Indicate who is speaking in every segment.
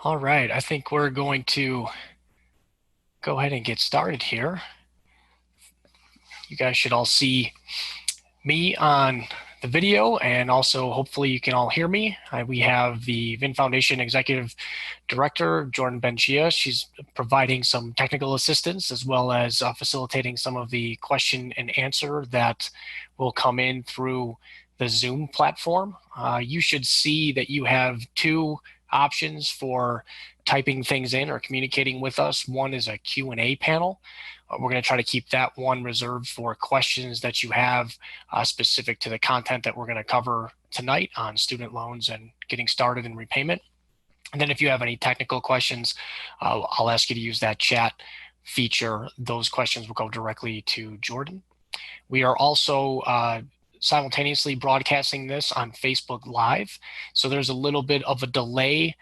Speaker 1: All right, I think we're going to go ahead and get started here. You guys should all see me on the video, and also hopefully you can all hear me. We have the VIN Foundation Executive Director, Jordan Benchia. She's providing some technical assistance as well as facilitating some of the question and answer that will come in through the Zoom platform. You should see that you have two options for typing things in or communicating with us. One is a Q&A panel. We're going to try to keep that one reserved for questions that you have specific to the content that we're going to cover tonight on student loans and getting started in repayment. And then if you have any technical questions, I'll ask you to use that chat feature. Those questions will go directly to Jordan. We are also simultaneously broadcasting this on Facebook Live. So there's a little bit of a delay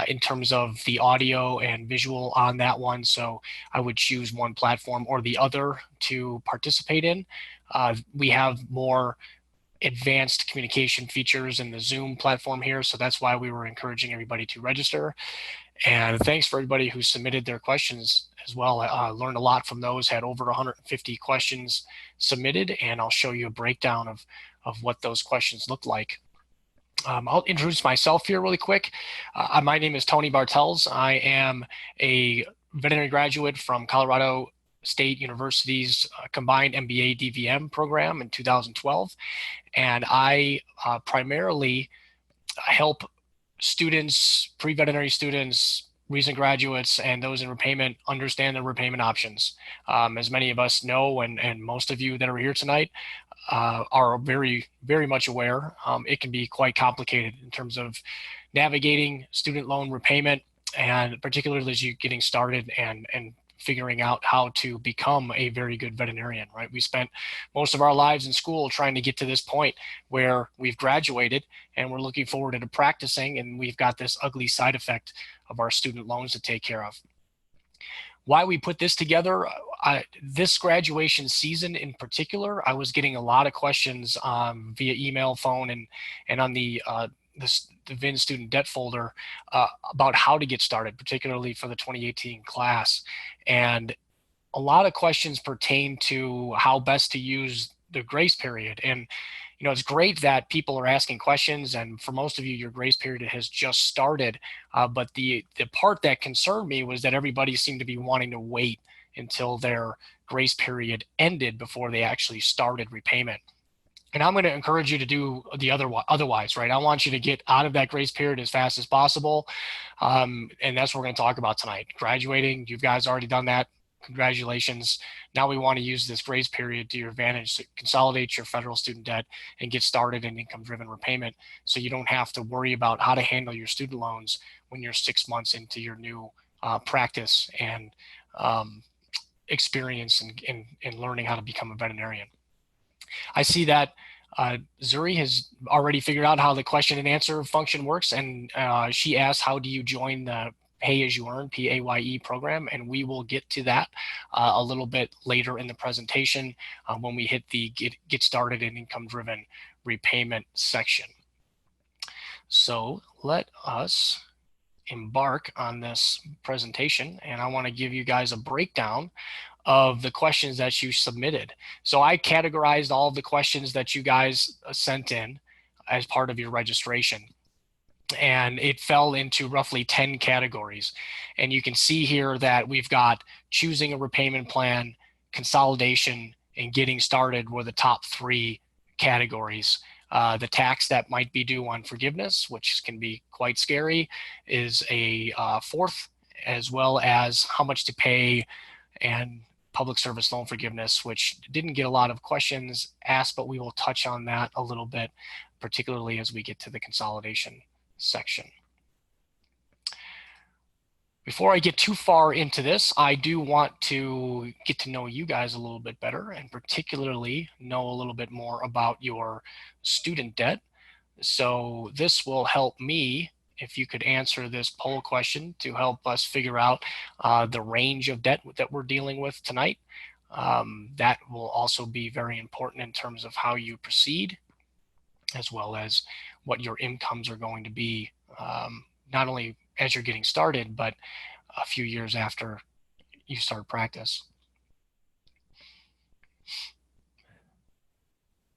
Speaker 1: in terms of the audio and visual on that one. So I would choose one platform or the other to participate in. We have more advanced communication features in the Zoom platform here. So that's why we were encouraging everybody to register. And thanks for everybody who submitted their questions as well. I learned a lot from those, had over 150 questions submitted, and I'll show you a breakdown of what those questions look like. I'll introduce myself here really quick. My name is Tony Bartels. I am a veterinary graduate from Colorado State University's combined MBA DVM program in 2012. And I primarily help students, pre-veterinary students, recent graduates, and those in repayment understand the repayment options. As many of us know, and most of you that are here tonight are very, very much aware, it can be quite complicated in terms of navigating student loan repayment, and particularly as you're getting started and figuring out how to become a very good veterinarian, right? We spent most of our lives in school trying to get to this point where we've graduated and we're looking forward to practicing, and we've got this ugly side effect of our student loans to take care of. Why we put this together, this graduation season in particular, I was getting a lot of questions via email, phone, and on the VIN student debt folder about how to get started, particularly for the 2018 class. And a lot of questions pertain to how best to use the grace period. And it's great that people are asking questions, and for most of you, your grace period has just started. But the part that concerned me was that everybody seemed to be wanting to wait until their grace period ended before they actually started repayment. And I'm going to encourage you to do the otherwise, right? I want you to get out of that grace period as fast as possible. And that's what we're going to talk about tonight. Graduating, you guys already done that. Congratulations. Now we want to use this grace period to your advantage to consolidate your federal student debt and get started in income-driven repayment, so you don't have to worry about how to handle your student loans when you're 6 months into your new practice and experience in learning how to become a veterinarian. I see that Zuri has already figured out how the question and answer function works, and she asked, how do you join the pay-as-you-earn, PAYE program? And we will get to that a little bit later in the presentation when we hit the get started in income-driven repayment section. So let us embark on this presentation, and I want to give you guys a breakdown of the questions that you submitted. So I categorized all of the questions that you guys sent in as part of your registration, and it fell into roughly 10 categories. And you can see here that we've got choosing a repayment plan, consolidation, and getting started were the top 3 categories. The tax that might be due on forgiveness, which can be quite scary, is a 4th, as well as how much to pay and public service loan forgiveness, which didn't get a lot of questions asked, but we will touch on that a little bit, particularly as we get to the consolidation section. Before I get too far into this, I do want to get to know you guys a little bit better, and particularly know a little bit more about your student debt. So this will help me, if you could answer this poll question to help us figure out the range of debt that we're dealing with tonight. That will also be very important in terms of how you proceed, as well as what your incomes are going to be, not only as you're getting started, but a few years after you start practice.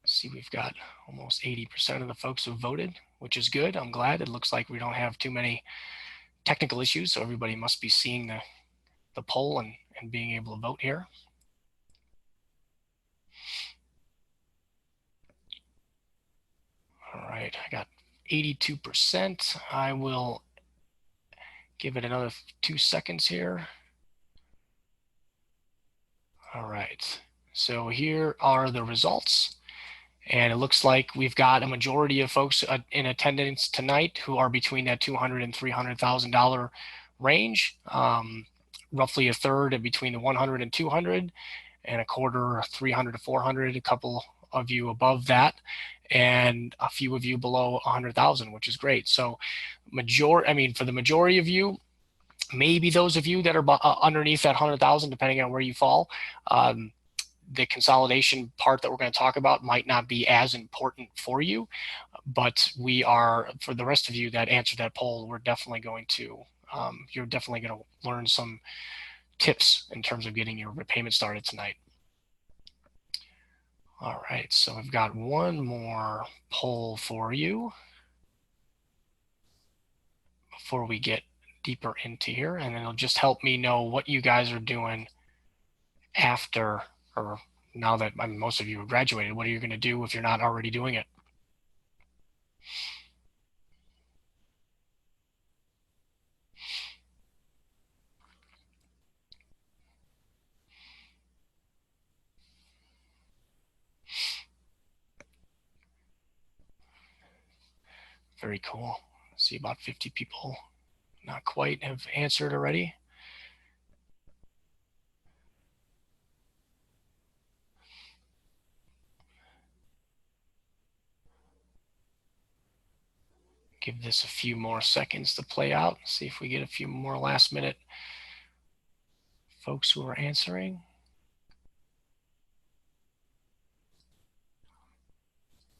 Speaker 1: See, we've got almost 80% of the folks who voted, which is good. I'm glad. It looks like we don't have too many technical issues, so everybody must be seeing the poll and being able to vote here. All right, I got 82%. I will give it another 2 seconds here. All right, so here are the results. And it looks like we've got a majority of folks in attendance tonight who are between that $200,000 and $300,000 range. Roughly a third between the 100 and 200, and a quarter 300 to 400. A couple of you above that, and a few of you below 100,000, which is great. So, for the majority of you, maybe those of you that are underneath that 100,000, depending on where you fall. The consolidation part that we're going to talk about might not be as important for you, but for the rest of you that answered that poll, we're definitely going to, you're definitely going to learn some tips in terms of getting your repayment started tonight. All right, so I've got one more poll for you before we get deeper into here, and it'll just help me know what you guys are doing after, or now that most of you have graduated. What are you going to do if you're not already doing it? Very cool. See, about 50 people, not quite, have answered already. Give this a few more seconds to play out. See if we get a few more last minute folks who are answering.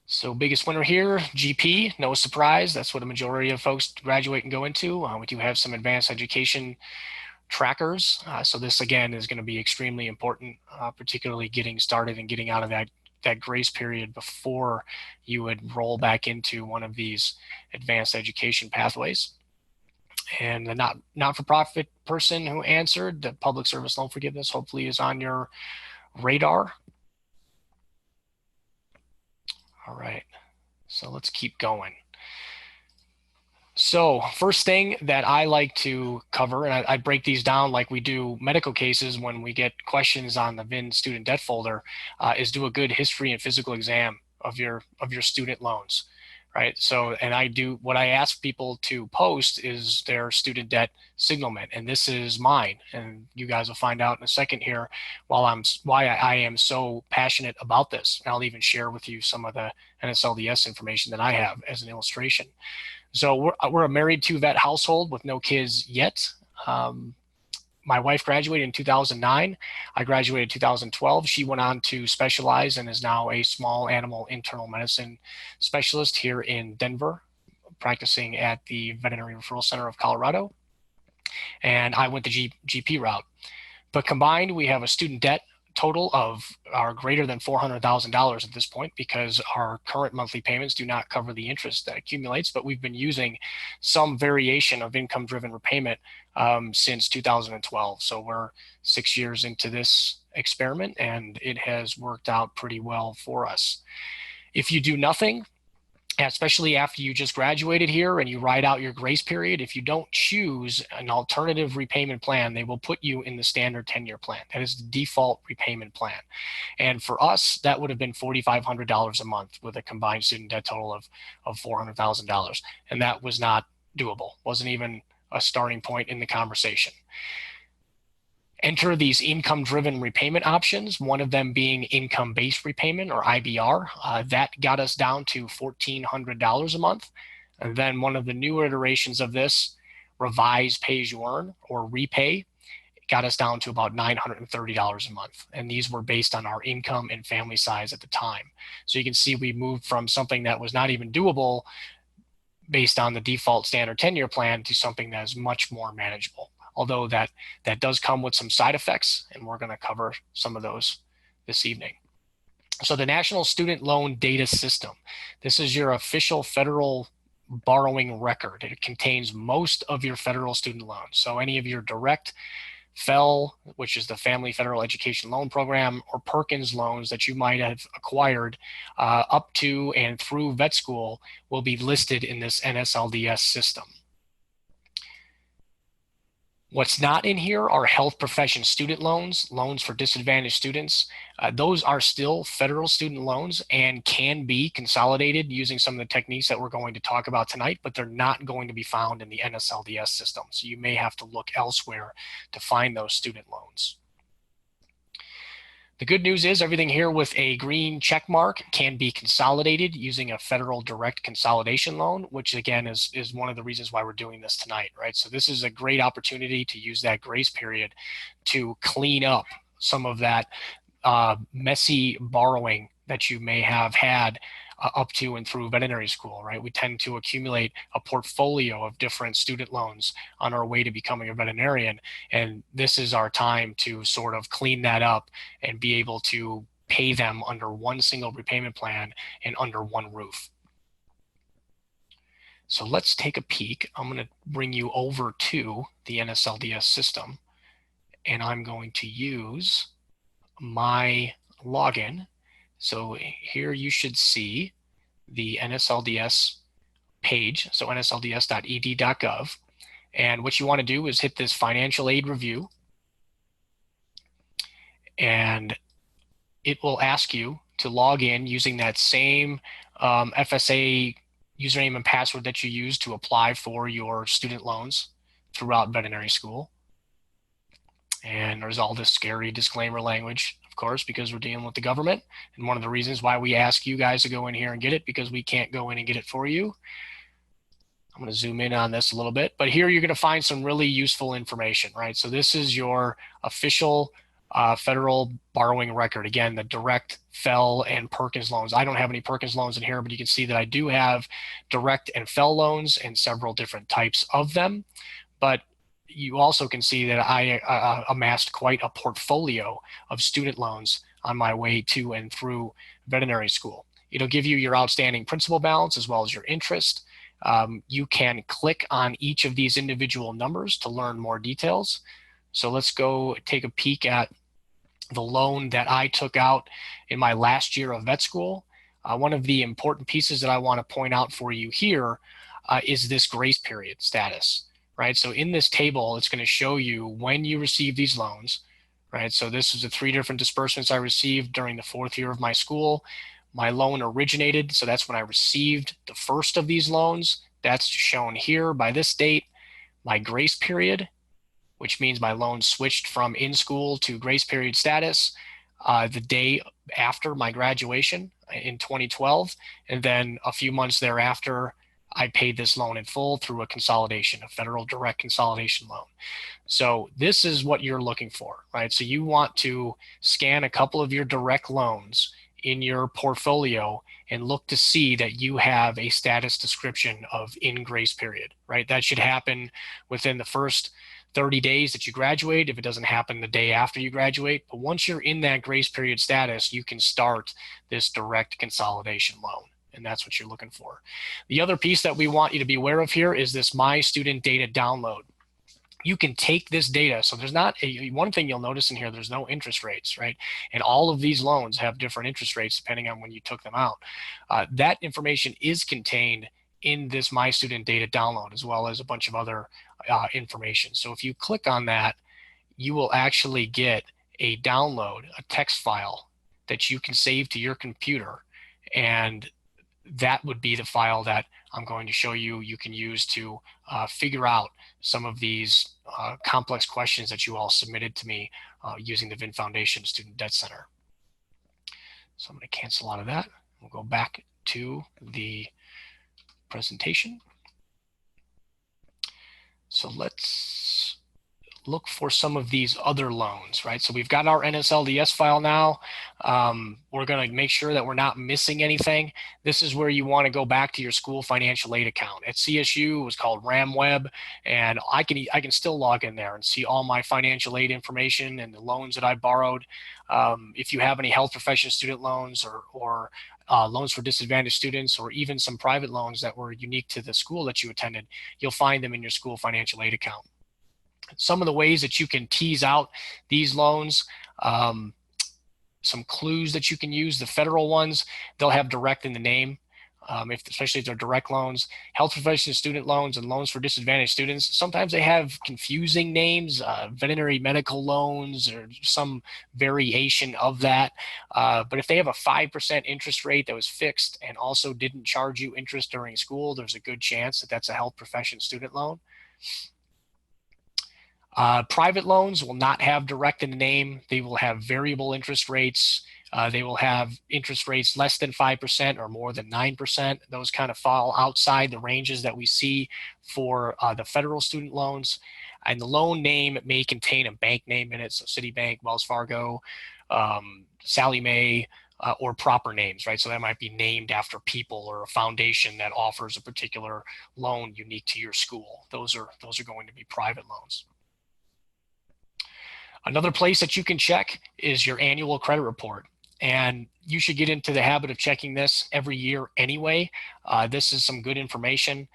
Speaker 1: So biggest winner here, GP, no surprise. That's what a majority of folks graduate and go into. We do have some advanced education trackers. So this, again, is going to be extremely important, particularly getting started and getting out of that grace period before you would roll back into one of these advanced education pathways. And the not-for-profit person who answered, the public service loan forgiveness, hopefully is on your radar. All right, so let's keep going. So first thing that I like to cover, and I break these down like we do medical cases when we get questions on the VIN student debt folder, is do a good history and physical exam of your student loans, right? So, and what I ask people to post is their student debt signalment, and this is mine, and you guys will find out in a second here why I am so passionate about this. And I'll even share with you some of the NSLDS information that I have as an illustration. So we're a married two-vet household with no kids yet. My wife graduated in 2009. I graduated in 2012. She went on to specialize and is now a small animal internal medicine specialist here in Denver, practicing at the Veterinary Referral Center of Colorado. And I went the GP route. But combined, we have a student debt total of greater than $400,000 at this point, because our current monthly payments do not cover the interest that accumulates, but we've been using some variation of income-driven repayment since 2012. So we're 6 years into this experiment, and it has worked out pretty well for us. If you do nothing, especially after you just graduated here and you ride out your grace period, if you don't choose an alternative repayment plan, they will put you in the standard 10-year plan. That is the default repayment plan. And for us, that would have been $4,500 a month with a combined student debt total of $400,000. And that was not doable, wasn't even a starting point in the conversation. Enter these income-driven repayment options, one of them being income-based repayment, or IBR. That got us down to $1,400 a month. And then one of the newer iterations of this, revised pay-as-you-earn, or repay, got us down to about $930 a month. And these were based on our income and family size at the time. So you can see we moved from something that was not even doable based on the default standard 10-year plan to something that is much more manageable. Although that does come with some side effects, and we're going to cover some of those this evening. So the National Student Loan Data System. This is your official federal borrowing record. It contains most of your federal student loans. So any of your direct FFEL, which is the Family Federal Education Loan Program, or Perkins loans that you might have acquired up to and through vet school will be listed in this NSLDS system. What's not in here are health profession student loans, loans for disadvantaged students. Those are still federal student loans and can be consolidated using some of the techniques that we're going to talk about tonight, but they're not going to be found in the NSLDS system. So you may have to look elsewhere to find those student loans. The good news is everything here with a green check mark can be consolidated using a federal direct consolidation loan, which again is one of the reasons why we're doing this tonight, right? So this is a great opportunity to use that grace period to clean up some of that messy borrowing that you may have had up to and through veterinary school, right? We tend to accumulate a portfolio of different student loans on our way to becoming a veterinarian. And this is our time to sort of clean that up and be able to pay them under one single repayment plan and under one roof. So let's take a peek. I'm going to bring you over to the NSLDS system, and I'm going to use my login. So here you should see the NSLDS page, so nslds.ed.gov. And what you want to do is hit this financial aid review, and it will ask you to log in using that same FSA username and password that you use to apply for your student loans throughout veterinary school. And there's all this scary disclaimer language, of course, because we're dealing with the government. And one of the reasons why we ask you guys to go in here and get it, because we can't go in and get it for you. I'm going to zoom in on this a little bit, but here you're going to find some really useful information, right? So this is your official federal borrowing record. Again, the direct FFEL and Perkins loans. I don't have any Perkins loans in here, but you can see that I do have direct and FFEL loans and several different types of them. But you also can see that I amassed quite a portfolio of student loans on my way to and through veterinary school. It'll give you your outstanding principal balance as well as your interest. You can click on each of these individual numbers to learn more details. So let's go take a peek at the loan that I took out in my last year of vet school. One of the important pieces that I want to point out for you here is this grace period status. Right, so in this table, it's going to show you when you receive these loans, right? So this is the 3 different disbursements I received during the 4th year of my school. My loan originated, so that's when I received the first of these loans. That's shown here by this date. My grace period, which means my loan switched from in school to grace period status the day after my graduation in 2012, and then a few months thereafter, I paid this loan in full through a consolidation, a federal direct consolidation loan. So this is what you're looking for, right? So you want to scan a couple of your direct loans in your portfolio and look to see that you have a status description of in grace period, right? That should happen within the first 30 days that you graduate, if it doesn't happen the day after you graduate. But once you're in that grace period status, you can start this direct consolidation loan. And that's what you're looking for. The other piece that we want you to be aware of here is this My Student Data download. You can take this data. So there's not one thing you'll notice in here, there's no interest rates, right? And all of these loans have different interest rates depending on when you took them out. That information is contained in this My Student Data download, as well as a bunch of other information. So if you click on that, you will actually get a download, a text file that you can save to your computer, and that would be the file that I'm going to show you you can use to figure out some of these complex questions that you all submitted to me using the VIN Foundation Student Debt Center. So I'm going to cancel out of that. We'll go back to the presentation. So let's look for some of these other loans, right? So we've got our NSLDS file now. We're going to make sure that we're not missing anything. This is where you want to go back to your school financial aid account. At CSU, it was called RamWeb, and I can still log in there and see all my financial aid information and the loans that I borrowed. If you have any health profession student loans or loans for disadvantaged students, or even some private loans that were unique to the school that you attended, you'll find them in your school financial aid account. Some of the ways that you can tease out these loans, some clues that you can use. The federal ones, they'll have direct in the name, especially if they're direct loans. Health profession student loans and loans for disadvantaged students, sometimes they have confusing names, veterinary medical loans or some variation of that. But if they have a 5% interest rate that was fixed and also didn't charge you interest during school, there's a good chance that that's a health profession student loan. Private loans will not have direct in the name. They will have variable interest rates. They will have interest rates less than 5% or more than 9%. Those kind of fall outside the ranges that we see for the federal student loans. And the loan name may contain a bank name in it, so Citibank, Wells Fargo, Sallie Mae, or proper names, right? So that might be named after people or a foundation that offers a particular loan unique to your school. Those are going to be private loans. Another place that you can check is your annual credit report. And you should get into the habit of checking this every year anyway. This is some good information.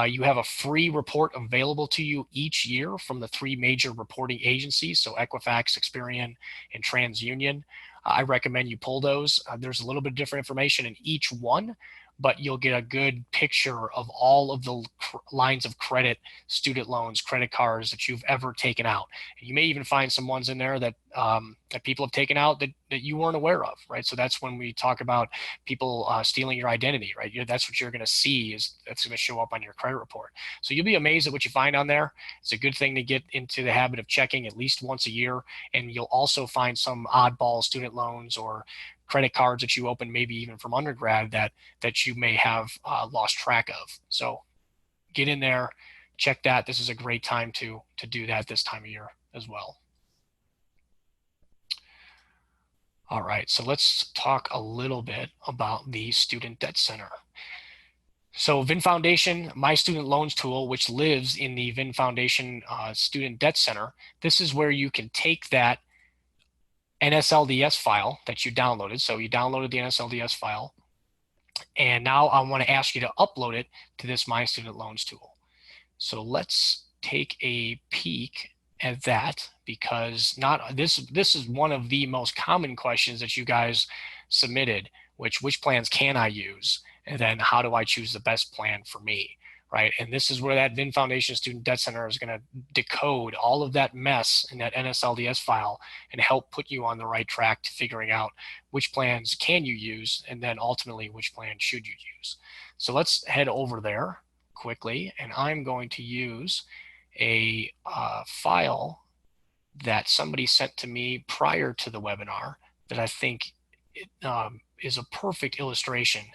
Speaker 1: You have a free report available to you each year from the 3 major reporting agencies, so Equifax, Experian, and TransUnion. I recommend you pull those. There's a little bit different information in each one, but you'll get a good picture of all of the lines of credit, student loans, credit cards that you've ever taken out. You may even find some ones in there that that people have taken out that you weren't aware of, right? So that's when we talk about people stealing your identity, right? That's what you're going to see, is that's going to show up on your credit report. So you'll be amazed at what you find on there. It's a good thing to get into the habit of checking at least once a year, and you'll also find some oddball student loans or credit cards that you open, maybe even from undergrad, that you may have lost track of. So get in there, check that. This is a great time to do that this time of year as well. All right, so let's talk a little bit about the Student Debt Center. So VIN Foundation, my student loans tool, which lives in the VIN Foundation Student Debt Center, this is where you can take that NSLDS file that you downloaded. So you downloaded the NSLDS file, and now I want to ask you to upload it to this My Student Loans tool. So let's take a peek at that, because this is one of the most common questions that you guys submitted, which plans can I use? And then how do I choose the best plan for me? Right. And this is where that VIN Foundation Student Debt Center is going to decode all of that mess in that NSLDS file and help put you on the right track to figuring out which plans can you use, and then ultimately which plan should you use. So let's head over there quickly, and I'm going to use a file that somebody sent to me prior to the webinar that I think is a perfect illustration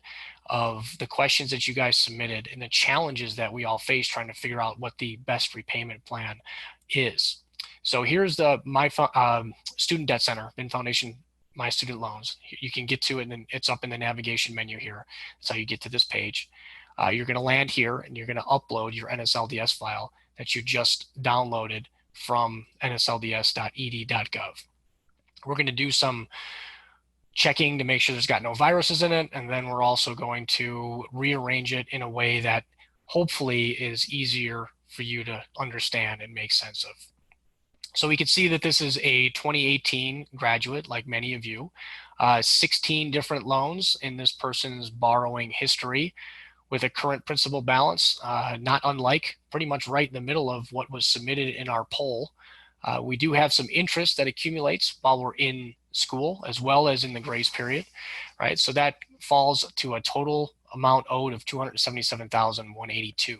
Speaker 1: of the questions that you guys submitted and the challenges that we all face trying to figure out what the best repayment plan is. So here's the Student Debt Center, VIN Foundation, My Student Loans. You can get to it, and it's up in the navigation menu here. That's how you get to this page. You're going to land here, and you're going to upload your NSLDS file that you just downloaded from nslds.ed.gov. We're going to do some checking to make sure there's got no viruses in it, and then we're also going to rearrange it in a way that hopefully is easier for you to understand and make sense of. So we can see that this is a 2018 graduate, like many of you. 16 different loans in this person's borrowing history, with a current principal balance, not unlike, pretty much right in the middle of what was submitted in our poll. We do have some interest that accumulates while we're in school, as well as in the grace period, right? So that falls to a total amount owed of $277,182.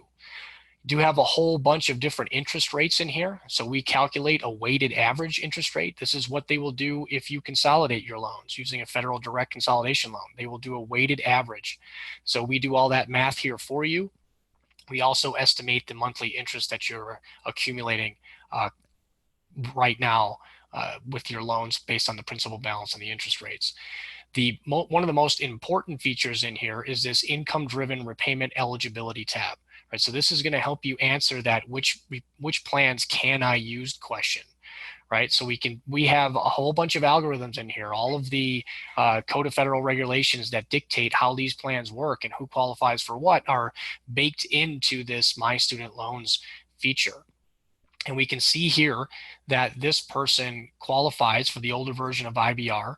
Speaker 1: Do have a whole bunch of different interest rates in here. So we calculate a weighted average interest rate. This is what they will do if you consolidate your loans using a federal direct consolidation loan. They will do a weighted average. So we do all that math here for you. We also estimate the monthly interest that you're accumulating right now with your loans based on the principal balance and the interest rates. One of the most important features in here is this income-driven repayment eligibility tab. Right, so this is going to help you answer that which plans can I use question. Right, so we have a whole bunch of algorithms in here, all of the Code of Federal Regulations that dictate how these plans work and who qualifies for what are baked into this My Student Loans feature. And we can see here that this person qualifies for the older version of IBR,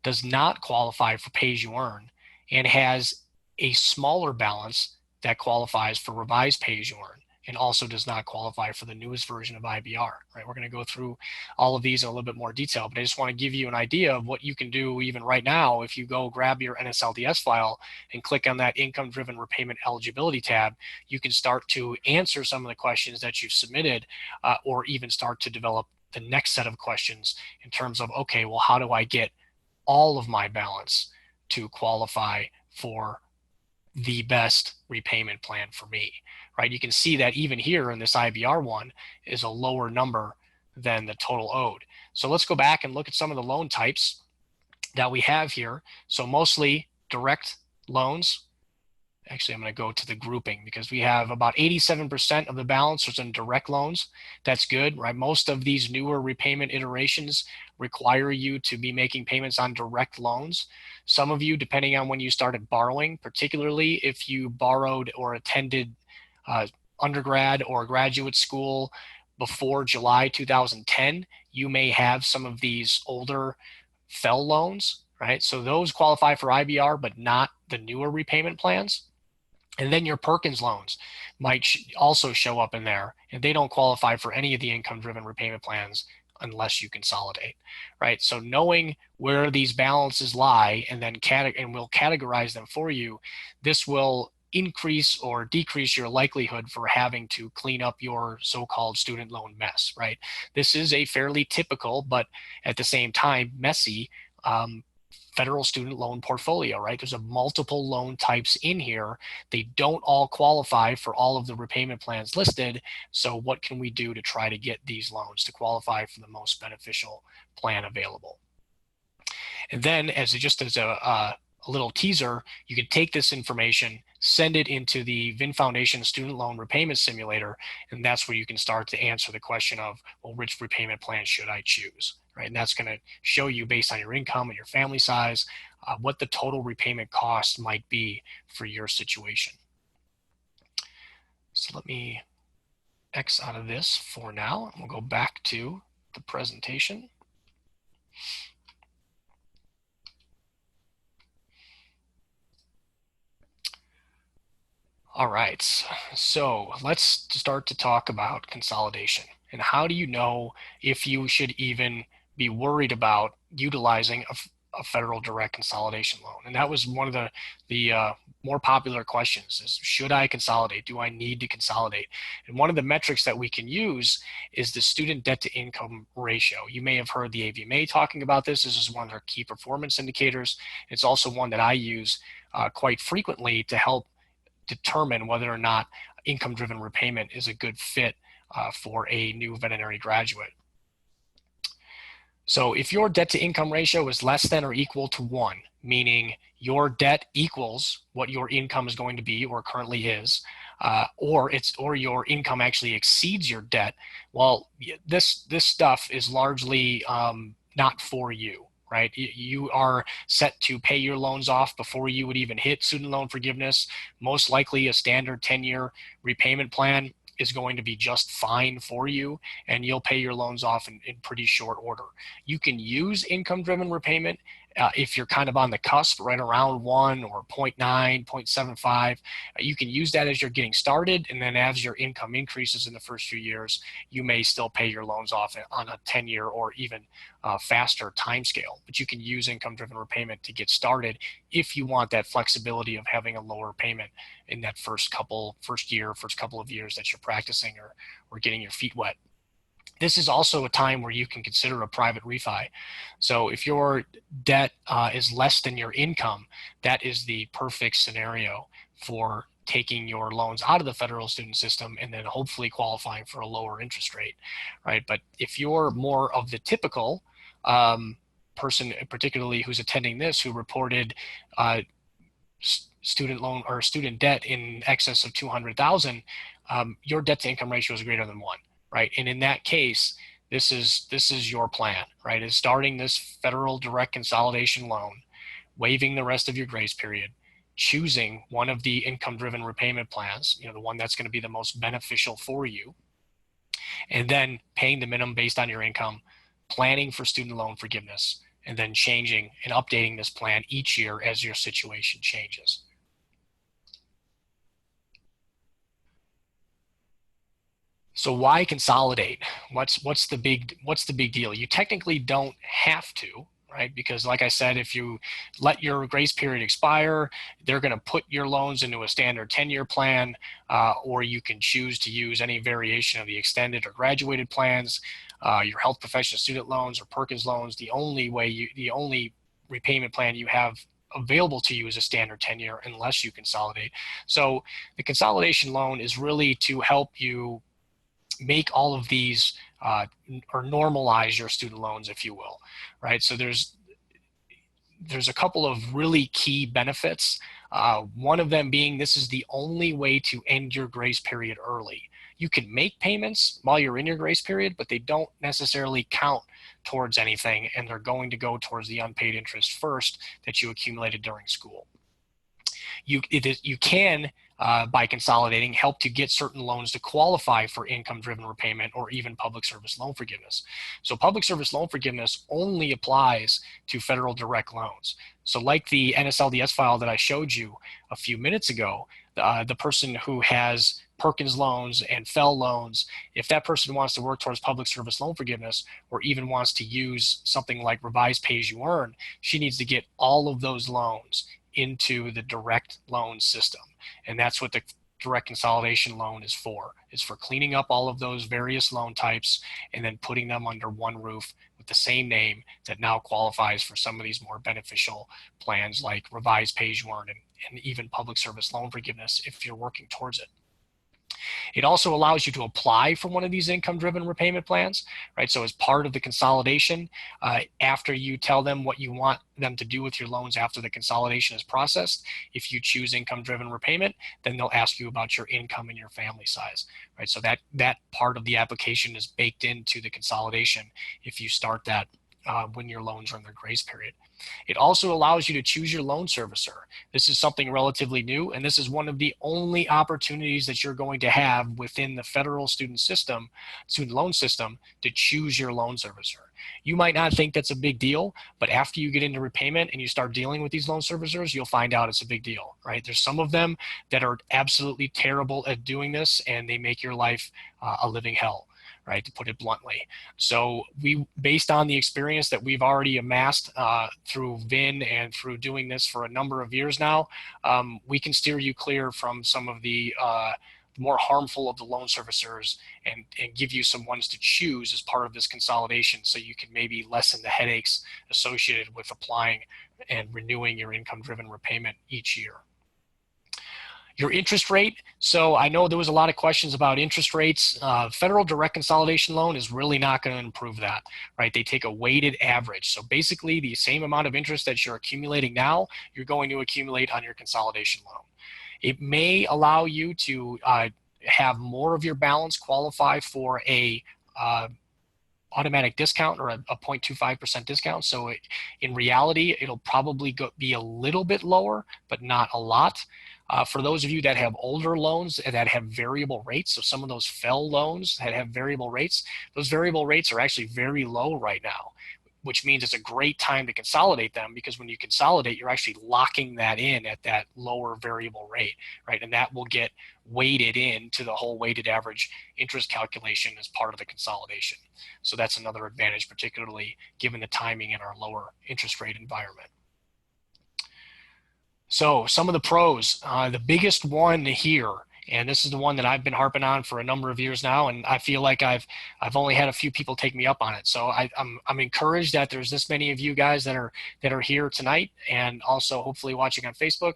Speaker 1: does not qualify for pay-as-you-earn, and has a smaller balance that qualifies for revised pay-as-you-earn, and also does not qualify for the newest version of IBR. Right? We're going to go through all of these in a little bit more detail, but I just want to give you an idea of what you can do even right now. If you go grab your NSLDS file and click on that income-driven repayment eligibility tab, you can start to answer some of the questions that you've submitted, or even start to develop the next set of questions in terms of, okay, well, how do I get all of my balance to qualify for the best repayment plan for me, right? You can see that even here in this IBR one is a lower number than the total owed. So let's go back and look at some of the loan types that we have here. So mostly direct loans. Actually, I'm going to go to the grouping because we have about 87% of the balance was in direct loans. That's good, right? Most of these newer repayment iterations require you to be making payments on direct loans. Some of you, depending on when you started borrowing, particularly if you borrowed or attended undergrad or graduate school before July 2010, you may have some of these older FFEL loans, right? So those qualify for IBR, but not the newer repayment plans. And then your Perkins loans might also show up in there, and they don't qualify for any of the income-driven repayment plans unless you consolidate, right? So knowing where these balances lie and then we'll categorize them for you, this will increase or decrease your likelihood for having to clean up your so-called student loan mess, right? This is a fairly typical, but at the same time, messy federal student loan portfolio, right? There's a multiple loan types in here. They don't all qualify for all of the repayment plans listed. So what can we do to try to get these loans to qualify for the most beneficial plan available? And then just as a little teaser, you can take this information, send it into the VIN Foundation Student Loan Repayment Simulator, and that's where you can start to answer the question of, well, which repayment plan should I choose, right? And that's going to show you based on your income and your family size, what the total repayment cost might be for your situation. So let me X out of this for now, and we'll go back to the presentation. All right, so let's start to talk about consolidation. And how do you know if you should even be worried about utilizing a federal direct consolidation loan? And that was one of the more popular questions is, should I consolidate? Do I need to consolidate? And one of the metrics that we can use is the student debt to income ratio. You may have heard the AVMA talking about this. This is one of their key performance indicators. It's also one that I use quite frequently to help determine whether or not income-driven repayment is a good fit for a new veterinary graduate. So if your debt to income ratio is less than or equal to 1, meaning your debt equals what your income is going to be or currently is, or your income actually exceeds your debt, well, this stuff is largely not for you. Right? You are set to pay your loans off before you would even hit student loan forgiveness. Most likely a standard 10-year repayment plan is going to be just fine for you, and you'll pay your loans off in pretty short order. You can use income-driven repayment if you're kind of on the cusp, right around 1 or 0.9, 0.75. You can use that as you're getting started, and then as your income increases in the first few years, you may still pay your loans off on a 10-year or even faster time scale. But you can use income-driven repayment to get started if you want that flexibility of having a lower payment in that first couple of years that you're practicing or getting your feet wet. This is also a time where you can consider a private refi. So if your debt is less than your income, that is the perfect scenario for taking your loans out of the federal student system and then hopefully qualifying for a lower interest rate, right? But if you're more of the typical person, particularly who's attending this, who reported student loan or student debt in excess of 200,000, your debt to income ratio is greater than 1, right? And in that case, this is your plan, right? Is starting this federal direct consolidation loan, waiving the rest of your grace period, choosing one of the income-driven repayment plans, the one that's going to be the most beneficial for you, and then paying the minimum based on your income, planning for student loan forgiveness, and then changing and updating this plan each year as your situation changes. So why consolidate? What's the big deal? You technically don't have to, right? Because like I said, if you let your grace period expire, they're going to put your loans into a standard 10-year plan, or you can choose to use any variation of the extended or graduated plans, your health professional student loans or Perkins loans. The only repayment plan you have available to you is a standard 10-year unless you consolidate. So the consolidation loan is really to help you make all of these or normalize your student loans, if you will, right? So there's a couple of really key benefits. One of them being this is the only way to end your grace period early. You can make payments while you're in your grace period, but they don't necessarily count towards anything, and they're going to go towards the unpaid interest first that you accumulated during school. You can, by consolidating, help to get certain loans to qualify for income-driven repayment or even public service loan forgiveness. So public service loan forgiveness only applies to federal direct loans. So like the NSLDS file that I showed you a few minutes ago, the person who has Perkins loans and FEL loans, if that person wants to work towards public service loan forgiveness or even wants to use something like revised pay-as-you-earn, she needs to get all of those loans into the direct loan system. And that's what the direct consolidation loan is for. It's for cleaning up all of those various loan types and then putting them under one roof with the same name that now qualifies for some of these more beneficial plans like revised pay-as-you-earn and even public service loan forgiveness if you're working towards it. It also allows you to apply for one of these income-driven repayment plans, right? So as part of the consolidation, after you tell them what you want them to do with your loans after the consolidation is processed, if you choose income-driven repayment, then they'll ask you about your income and your family size, right? So that part of the application is baked into the consolidation if you start that when your loans are in their grace period. It also allows you to choose your loan servicer. This is something relatively new, and this is one of the only opportunities that you're going to have within the federal student loan system to choose your loan servicer. You might not think that's a big deal, but after you get into repayment and you start dealing with these loan servicers, you'll find out it's a big deal, right? There's some of them that are absolutely terrible at doing this, and they make your life a living hell, right, to put it bluntly. So based on the experience that we've already amassed through VIN and through doing this for a number of years now, we can steer you clear from some of the more harmful of the loan servicers and give you some ones to choose as part of this consolidation so you can maybe lessen the headaches associated with applying and renewing your income-driven repayment each year. Your interest rate. So I know there was a lot of questions about interest rates. Federal direct consolidation loan is really not going to improve that, right? They take a weighted average. So basically the same amount of interest that you're accumulating now, you're going to accumulate on your consolidation loan. It may allow you to have more of your balance qualify for a automatic discount or a 0.25% discount. So in reality, it'll probably be a little bit lower, but not a lot. For those of you that have older loans that have variable rates, so some of those FEL loans that have variable rates, those variable rates are actually very low right now, which means it's a great time to consolidate them, because when you consolidate, you're actually locking that in at that lower variable rate, right? And that will get weighted into the whole weighted average interest calculation as part of the consolidation. So that's another advantage, particularly given the timing in our lower interest rate environment. So some of the pros, the biggest one here, and this is the one that I've been harping on for a number of years now, and I feel like I've only had a few people take me up on it. So I'm encouraged that there's this many of you guys that are here tonight, and also hopefully watching on Facebook.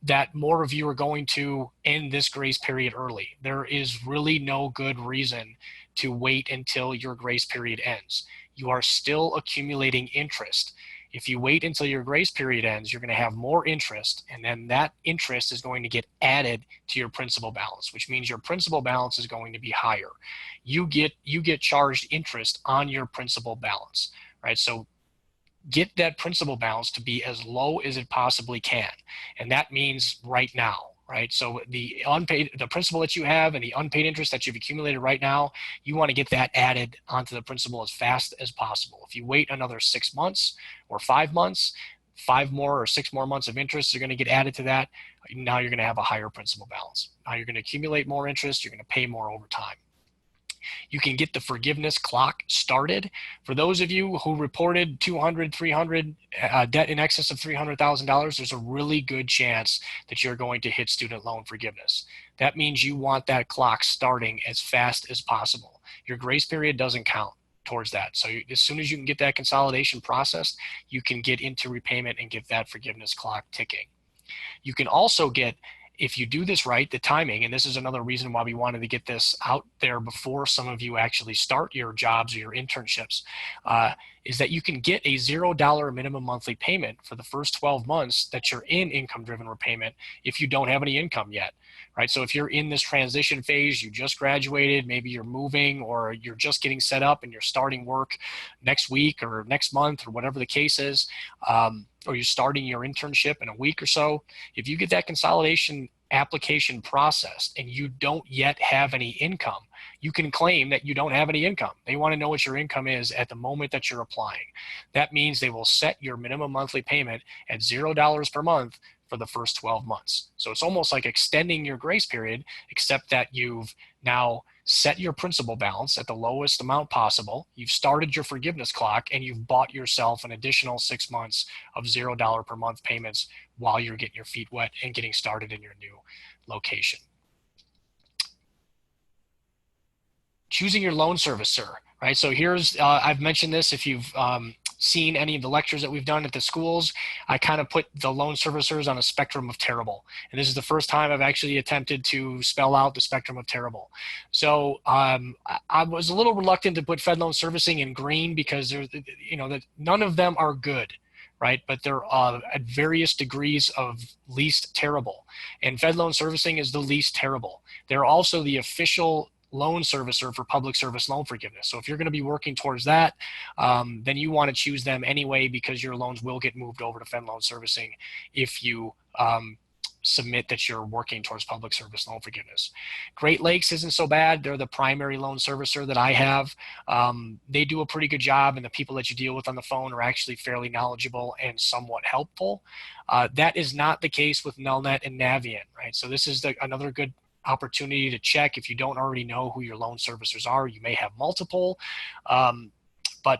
Speaker 1: that more of you are going to end this grace period early. There is really no good reason to wait until your grace period ends. You are still accumulating interest. If you wait until your grace period ends, you're going to have more interest, and then that interest is going to get added to your principal balance, which means your principal balance is going to be higher. You get charged interest on your principal balance, right? So get that principal balance to be as low as it possibly can. And that means right now, right? So the principal that you have and the unpaid interest that you've accumulated right now, you want to get that added onto the principal as fast as possible. If you wait another 6 months or 5 months, 5 more or 6 more months of interest are going to get added to that. Now you're going to have a higher principal balance. Now you're going to accumulate more interest. You're going to pay more over time. You can get the forgiveness clock started. For those of you who reported 200, 300 debt in excess of $300,000, there's a really good chance that you're going to hit student loan forgiveness. That means you want that clock starting as fast as possible. Your grace period doesn't count towards that. So as soon as you can get that consolidation processed, you can get into repayment and get that forgiveness clock ticking. You can also get, if you do this right, the timing, and this is another reason why we wanted to get this out there before some of you actually start your jobs or your internships, is that you can get a $0 minimum monthly payment for the first 12 months that you're in income-driven repayment if you don't have any income yet, right? So if you're in this transition phase, you just graduated, maybe you're moving or you're just getting set up and you're starting work next week or next month or whatever the case is, or you're starting your internship in a week or so, if you get that consolidation application processed and you don't yet have any income, you can claim that you don't have any income. They want to know what your income is at the moment that you're applying. That means they will set your minimum monthly payment at $0 per month for the first 12 months. So it's almost like extending your grace period, except that you've now set your principal balance at the lowest amount possible. You've started your forgiveness clock and you've bought yourself an additional 6 months of $0 per month payments while you're getting your feet wet and getting started in your new location. Choosing your loan servicer, right? So here's, I've mentioned this if you've seen any of the lectures that we've done at the schools. I kind of put the loan servicers on a spectrum of terrible. And this is the first time I've actually attempted to spell out the spectrum of terrible. So I was a little reluctant to put Fed loan servicing in green because there's, none of them are good, right? But they're at various degrees of least terrible. And Fed loan servicing is the least terrible. They're also the official loan servicer for public service loan forgiveness. So if you're going to be working towards that, then you want to choose them anyway, because your loans will get moved over to Fed loan servicing if you submit that you're working towards public service loan forgiveness. Great Lakes isn't so bad. They're the primary loan servicer that I have. They do a pretty good job, and the people that you deal with on the phone are actually fairly knowledgeable and somewhat helpful. That is not the case with Nelnet and Navient, right? So this is another good opportunity to check if you don't already know who your loan servicers are. You may have multiple, but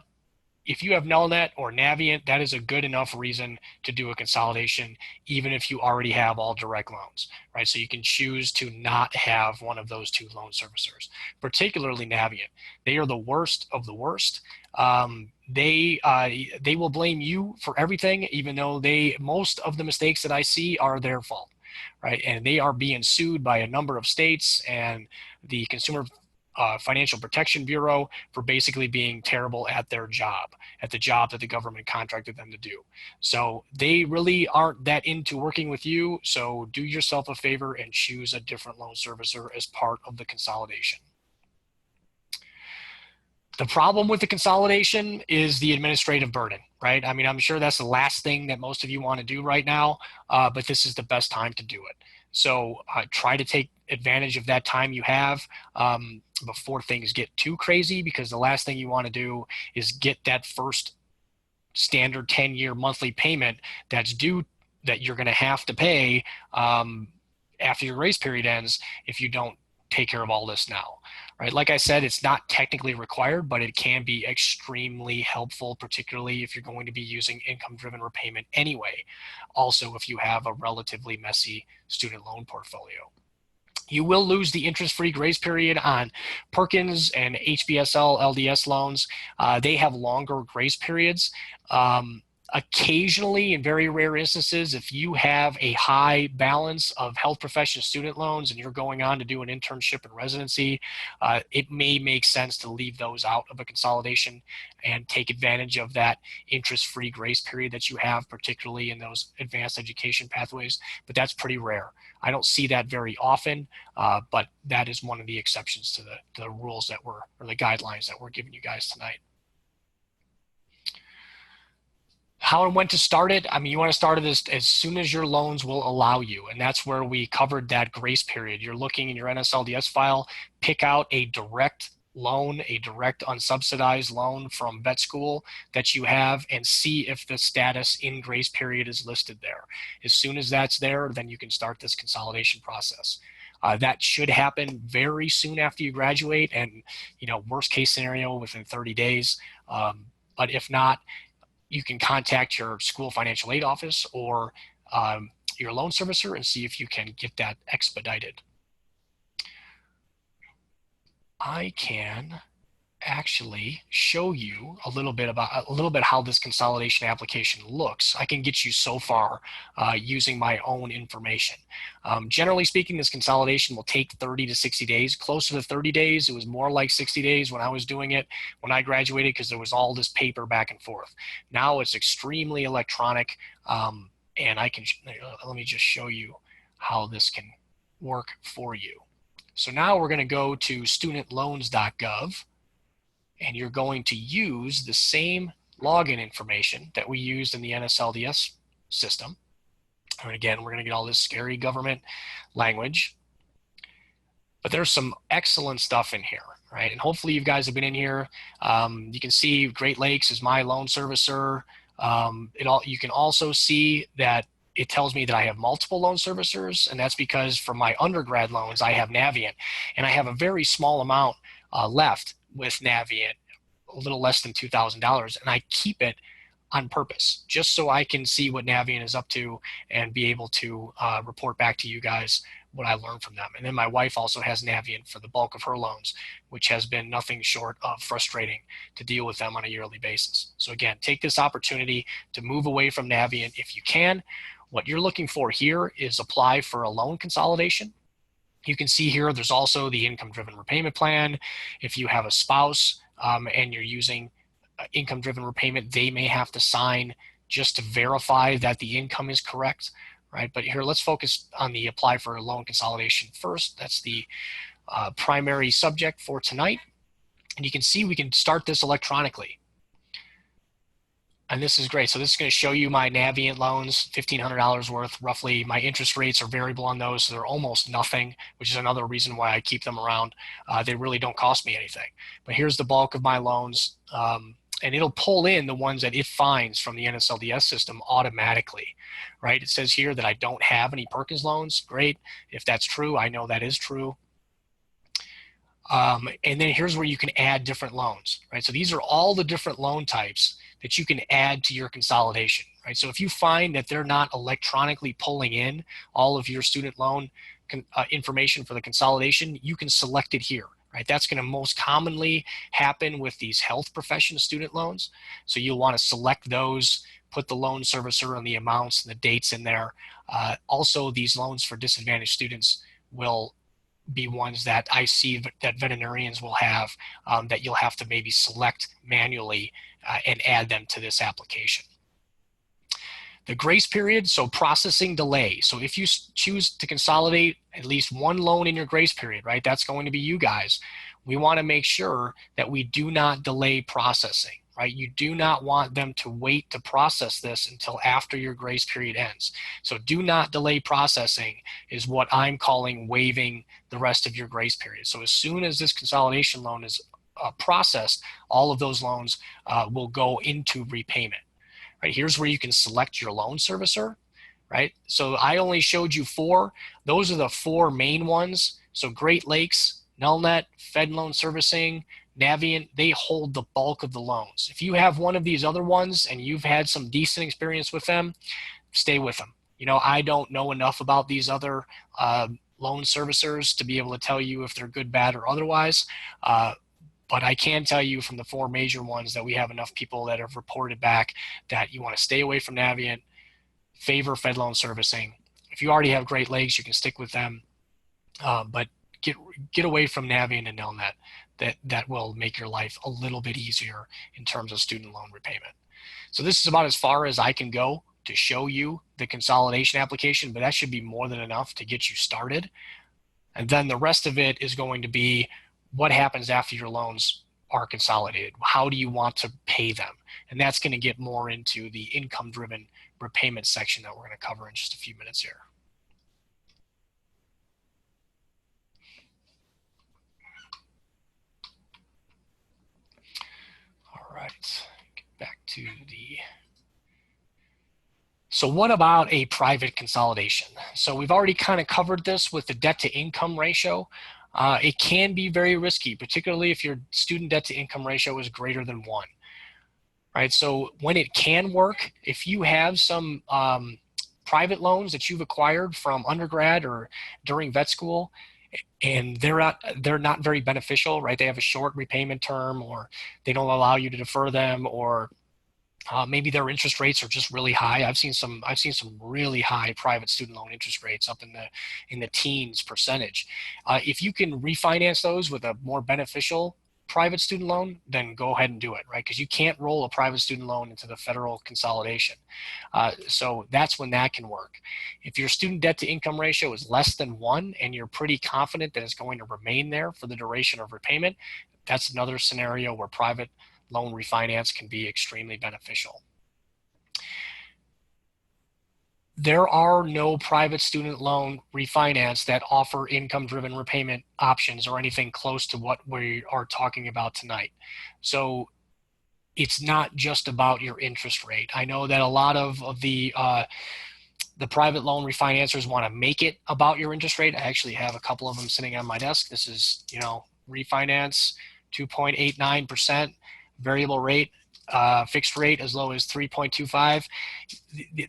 Speaker 1: if you have Nelnet or Navient, that is a good enough reason to do a consolidation, even if you already have all direct loans, right? So you can choose to not have one of those two loan servicers, particularly Navient. They are the worst of the worst. They will blame you for everything, even though most of the mistakes that I see are their fault, right? And they are being sued by a number of states and the Consumer Financial Protection Bureau for basically being terrible at their job, at the job that the government contracted them to do. So they really aren't that into working with you. So do yourself a favor and choose a different loan servicer as part of the consolidation. The problem with the consolidation is the administrative burden, right? I mean, I'm sure that's the last thing that most of you want to do right now, but this is the best time to do it. So try to take advantage of that time you have before things get too crazy, because the last thing you want to do is get that first standard 10-year monthly payment that's due, that you're going to have to pay after your grace period ends if you don't take care of all this now, right? Like I said, it's not technically required, but it can be extremely helpful, particularly if you're going to be using income-driven repayment anyway. Also, if you have a relatively messy student loan portfolio. You will lose the interest-free grace period on Perkins and HBSL LDS loans. They have longer grace periods. Occasionally, in very rare instances, if you have a high balance of health profession student loans and you're going on to do an internship and residency, it may make sense to leave those out of a consolidation and take advantage of that interest-free grace period that you have, particularly in those advanced education pathways. But that's pretty rare. I don't see that very often, but that is one of the exceptions to the rules that or the guidelines that we're giving you guys tonight. How and when to start it? I mean, you want to start it as soon as your loans will allow you. And that's where we covered that grace period. You're looking in your NSLDS file, pick out a direct loan, a direct unsubsidized loan from vet school that you have, and see if the status in grace period is listed there. As soon as that's there, then you can start this consolidation process. That should happen very soon after you graduate, and worst case scenario within 30 days. But if not, you can contact your school financial aid office or your loan servicer and see if you can get that expedited. I can actually show you a little bit how this consolidation application looks. I can get you so far using my own information. Generally speaking, this consolidation will take 30 to 60 days, closer to 30 days. It was more like 60 days when I was doing it when I graduated, because there was all this paper back and forth. Now it's extremely electronic, and I can, let me just show you how this can work for you. So now we're going to go to studentloans.gov. And you're going to use the same login information that we used in the NSLDS system. And again, we're going to get all this scary government language. But there's some excellent stuff in here, right? And hopefully you guys have been in here. You can see Great Lakes is my loan servicer. You can also see that it tells me that I have multiple loan servicers, and that's because for my undergrad loans, I have Navient, and I have a very small amount left with Navient, a little less than $2,000, and I keep it on purpose just so I can see what Navient is up to and be able to report back to you guys what I learned from them. And then my wife also has Navient for the bulk of her loans, which has been nothing short of frustrating to deal with them on a yearly basis. So again, take this opportunity to move away from Navient if you can. What you're looking for here is apply for a loan consolidation. You can see here there's also the income-driven repayment plan. If you have a spouse and you're using income-driven repayment, they may have to sign just to verify that the income is correct, right? But here, let's focus on the apply for a loan consolidation first. That's the primary subject for tonight. And you can see we can start this electronically. And this is great. So this is going to show you my Navient loans, $1,500 worth roughly. My interest rates are variable on those, so they're almost nothing, which is another reason why I keep them around. They really don't cost me anything. But here's the bulk of my loans, and it'll pull in the ones that it finds from the NSLDS system automatically, right? It says here that I don't have any Perkins loans. Great. If that's true, I know that is true. And then here's where you can add different loans, right? So these are all the different loan types that you can add to your consolidation, right? So if you find that they're not electronically pulling in all of your student loan information for the consolidation, you can select it here, right? That's going to most commonly happen with these health profession student loans. So you'll want to select those, put the loan servicer and the amounts and the dates in there. Also, these loans for disadvantaged students will be ones that I see that veterinarians will have that you'll have to maybe select manually and add them to this application. The grace period, so processing delay. So if you choose to consolidate at least one loan in your grace period, right, that's going to be you guys. We want to make sure that we do not delay processing, right? You do not want them to wait to process this until after your grace period ends. So do not delay processing is what I'm calling waiving the rest of your grace period. So as soon as this consolidation loan is processed, all of those loans will go into repayment. Right, here's where you can select your loan servicer, right? So I only showed you 4. Those are the 4 main ones. So Great Lakes, Nelnet, Fed Loan Servicing, Navient, they hold the bulk of the loans. If you have one of these other ones and you've had some decent experience with them, stay with them. You know, I don't know enough about these other loan servicers to be able to tell you if they're good, bad, or otherwise. But I can tell you from the 4 major ones that we have enough people that have reported back that you want to stay away from Navient, favor Fed loan servicing. If you already have Great Lakes, you can stick with them, but get away from Navient and Nelnet. That will make your life a little bit easier in terms of student loan repayment. So this is about as far as I can go to show you the consolidation application, but that should be more than enough to get you started. And then the rest of it is going to be what happens after your loans are consolidated. How do you want to pay them? And that's going to get more into the income-driven repayment section that we're going to cover in just a few minutes here. All right, get back to the... So what about a private consolidation? So we've already kind of covered this with the debt to income ratio. It can be very risky, particularly if your student debt to income ratio is greater than 1. Right, so when it can work, if you have some private loans that you've acquired from undergrad or during vet school, and they're not very beneficial, right? They have a short repayment term, or they don't allow you to defer them, or maybe their interest rates are just really high. I've seen some really high private student loan interest rates up in the teens percentage. If you can refinance those with a more beneficial private student loan, then go ahead and do it, right? Because you can't roll a private student loan into the federal consolidation. So that's when that can work. If your student debt to income ratio is less than 1 and you're pretty confident that it's going to remain there for the duration of repayment, that's another scenario where private loan refinance can be extremely beneficial. There are no private student loan refinance that offer income-driven repayment options or anything close to what we are talking about tonight. So it's not just about your interest rate. I know that a lot of the private loan refinancers want to make it about your interest rate. I actually have a couple of them sitting on my desk. This is, refinance 2.89%. Variable rate, fixed rate as low as 3.25.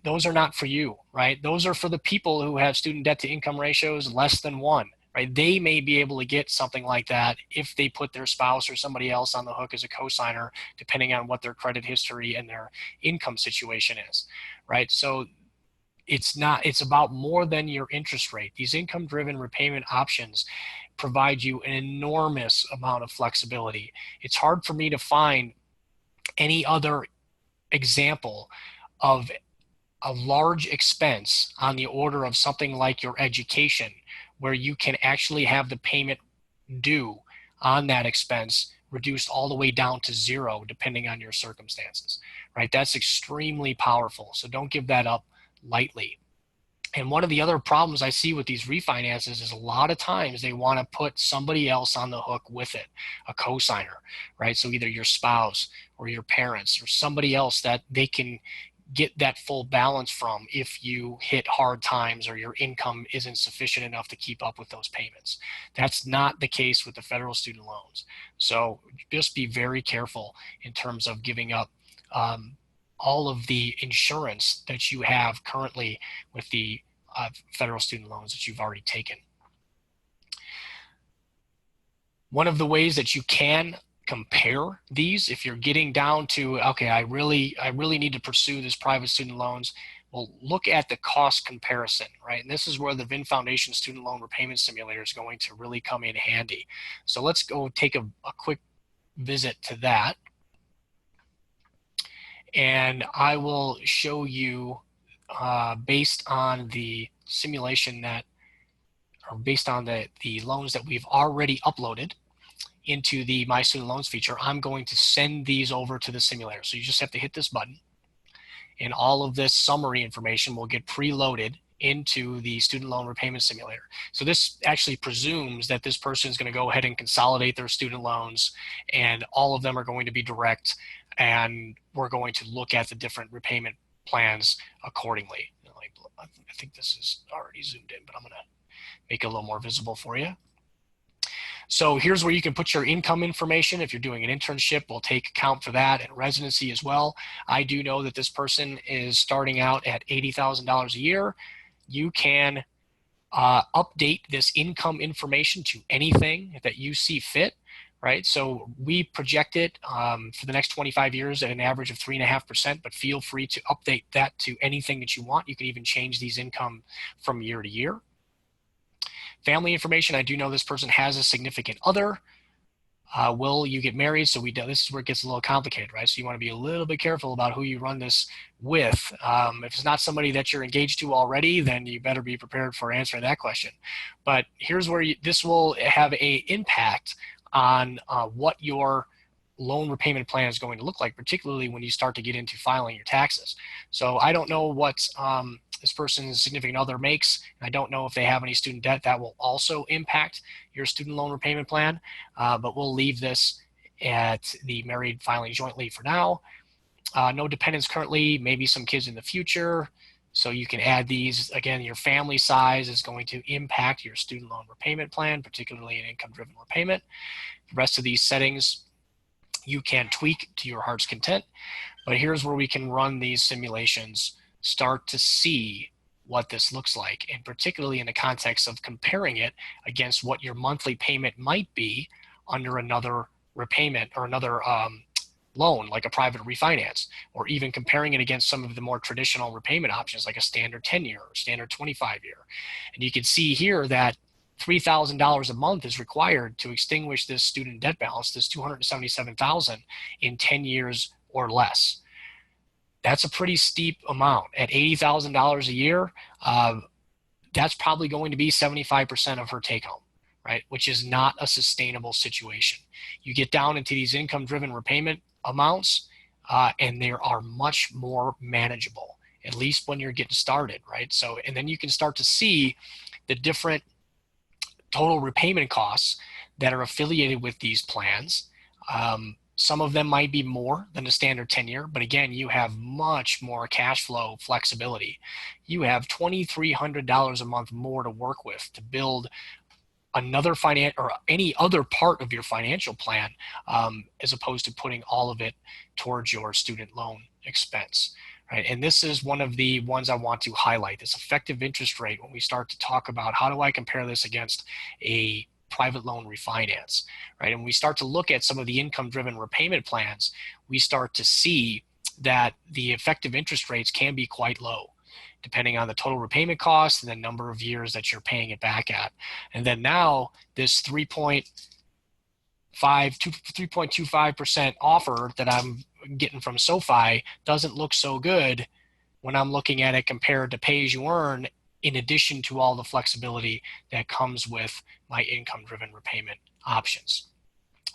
Speaker 1: Those are not for you, right? Those are for the people who have student debt to income ratios less than 1, right? They may be able to get something like that if they put their spouse or somebody else on the hook as a cosigner, depending on what their credit history and their income situation is, right? So it's about more than your interest rate. These income-driven repayment options provide you an enormous amount of flexibility. It's hard for me to find any other example of a large expense on the order of something like your education, where you can actually have the payment due on that expense reduced all the way down to 0, depending on your circumstances, right? That's extremely powerful. So don't give that up lightly. And one of the other problems I see with these refinances is a lot of times they want to put somebody else on the hook with it, a cosigner, right? So either your spouse or your parents or somebody else that they can get that full balance from if you hit hard times or your income isn't sufficient enough to keep up with those payments. That's not the case with the federal student loans. So just be very careful in terms of giving up all of the insurance that you have currently with the federal student loans that you've already taken. One of the ways that you can compare these, if you're getting down to, okay, I really need to pursue this private student loans, well, look at the cost comparison, right? And this is where the VIN Foundation Student Loan Repayment Simulator is going to really come in handy. So let's go take a quick visit to that. And I will show you based on the simulation that, or based on the loans that we've already uploaded into the My Student Loans feature, I'm going to send these over to the simulator. So you just have to hit this button and all of this summary information will get preloaded into the student loan repayment simulator. So this actually presumes that this person is going to go ahead and consolidate their student loans and all of them are going to be direct, and we're going to look at the different repayment plans accordingly. I think this is already zoomed in, but I'm going to make it a little more visible for you. So here's where you can put your income information. If you're doing an internship, we'll take account for that, and residency as well. I do know that this person is starting out at $80,000 a year. You can update this income information to anything that you see fit. right? So we project it for the next 25 years at an average of 3.5%, but feel free to update that to anything that you want. You can even change these income from year to year. Family information, I do know this person has a significant other. Will you get married? So this is where it gets a little complicated, right? So you want to be a little bit careful about who you run this with. If it's not somebody that you're engaged to already, then you better be prepared for answering that question. But here's where this will have a impact on what your loan repayment plan is going to look like, particularly when you start to get into filing your taxes. So I don't know what this person's significant other makes. I don't know if they have any student debt. That will also impact your student loan repayment plan, but we'll leave this at the married filing jointly for now. No dependents currently, maybe some kids in the future. So you can add these. Again, your family size is going to impact your student loan repayment plan, particularly an income-driven repayment. The rest of these settings you can tweak to your heart's content, but here's where we can run these simulations, start to see what this looks like, and particularly in the context of comparing it against what your monthly payment might be under another repayment or another loan, like a private refinance, or even comparing it against some of the more traditional repayment options like a standard 10-year or standard 25-year. And you can see here that $3,000 a month is required to extinguish this student debt balance, this $277,000 in 10 years or less. That's a pretty steep amount. At $80,000 a year, that's probably going to be 75% of her take home, right? Which is not a sustainable situation. You get down into these income-driven repayment amounts, and they are much more manageable, at least when you're getting started, right? So, and then you can start to see the different total repayment costs that are affiliated with these plans. Some of them might be more than a standard 10-year, but again, you have much more cash flow flexibility. You have $2,300 a month more to work with to build another or any other part of your financial plan, as opposed to putting all of it towards your student loan expense. Right? And this is one of the ones I want to highlight, this effective interest rate, when we start to talk about how do I compare this against a private loan refinance, right? And we start to look at some of the income-driven repayment plans, we start to see that the effective interest rates can be quite low, depending on the total repayment cost and the number of years that you're paying it back at. And then now this 3.25% offer that I'm getting from SoFi doesn't look so good when I'm looking at it compared to pay as you earn, in addition to all the flexibility that comes with my income-driven repayment options.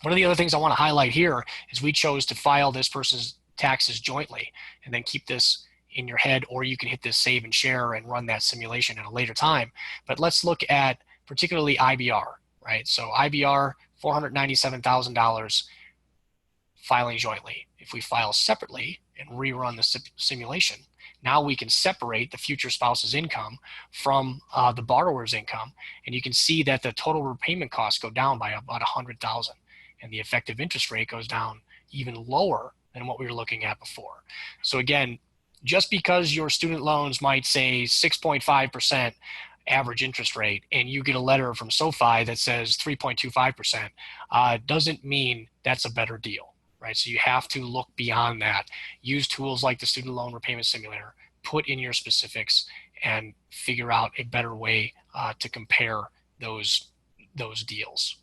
Speaker 1: One of the other things I want to highlight here is we chose to file this person's taxes jointly and then keep this in your head, or you can hit this save and share and run that simulation at a later time. But let's look at particularly IBR, right? So IBR, $497,000 filing jointly. If we file separately and rerun the simulation, now we can separate the future spouse's income from the borrower's income, and you can see that the total repayment costs go down by about $100,000, and the effective interest rate goes down even lower than what we were looking at before. So again, just because your student loans might say 6.5% average interest rate and you get a letter from SoFi that says 3.25%, doesn't mean that's a better deal, right? So you have to look beyond that. Use tools like the Student Loan Repayment Simulator, put in your specifics, and figure out a better way to compare those deals.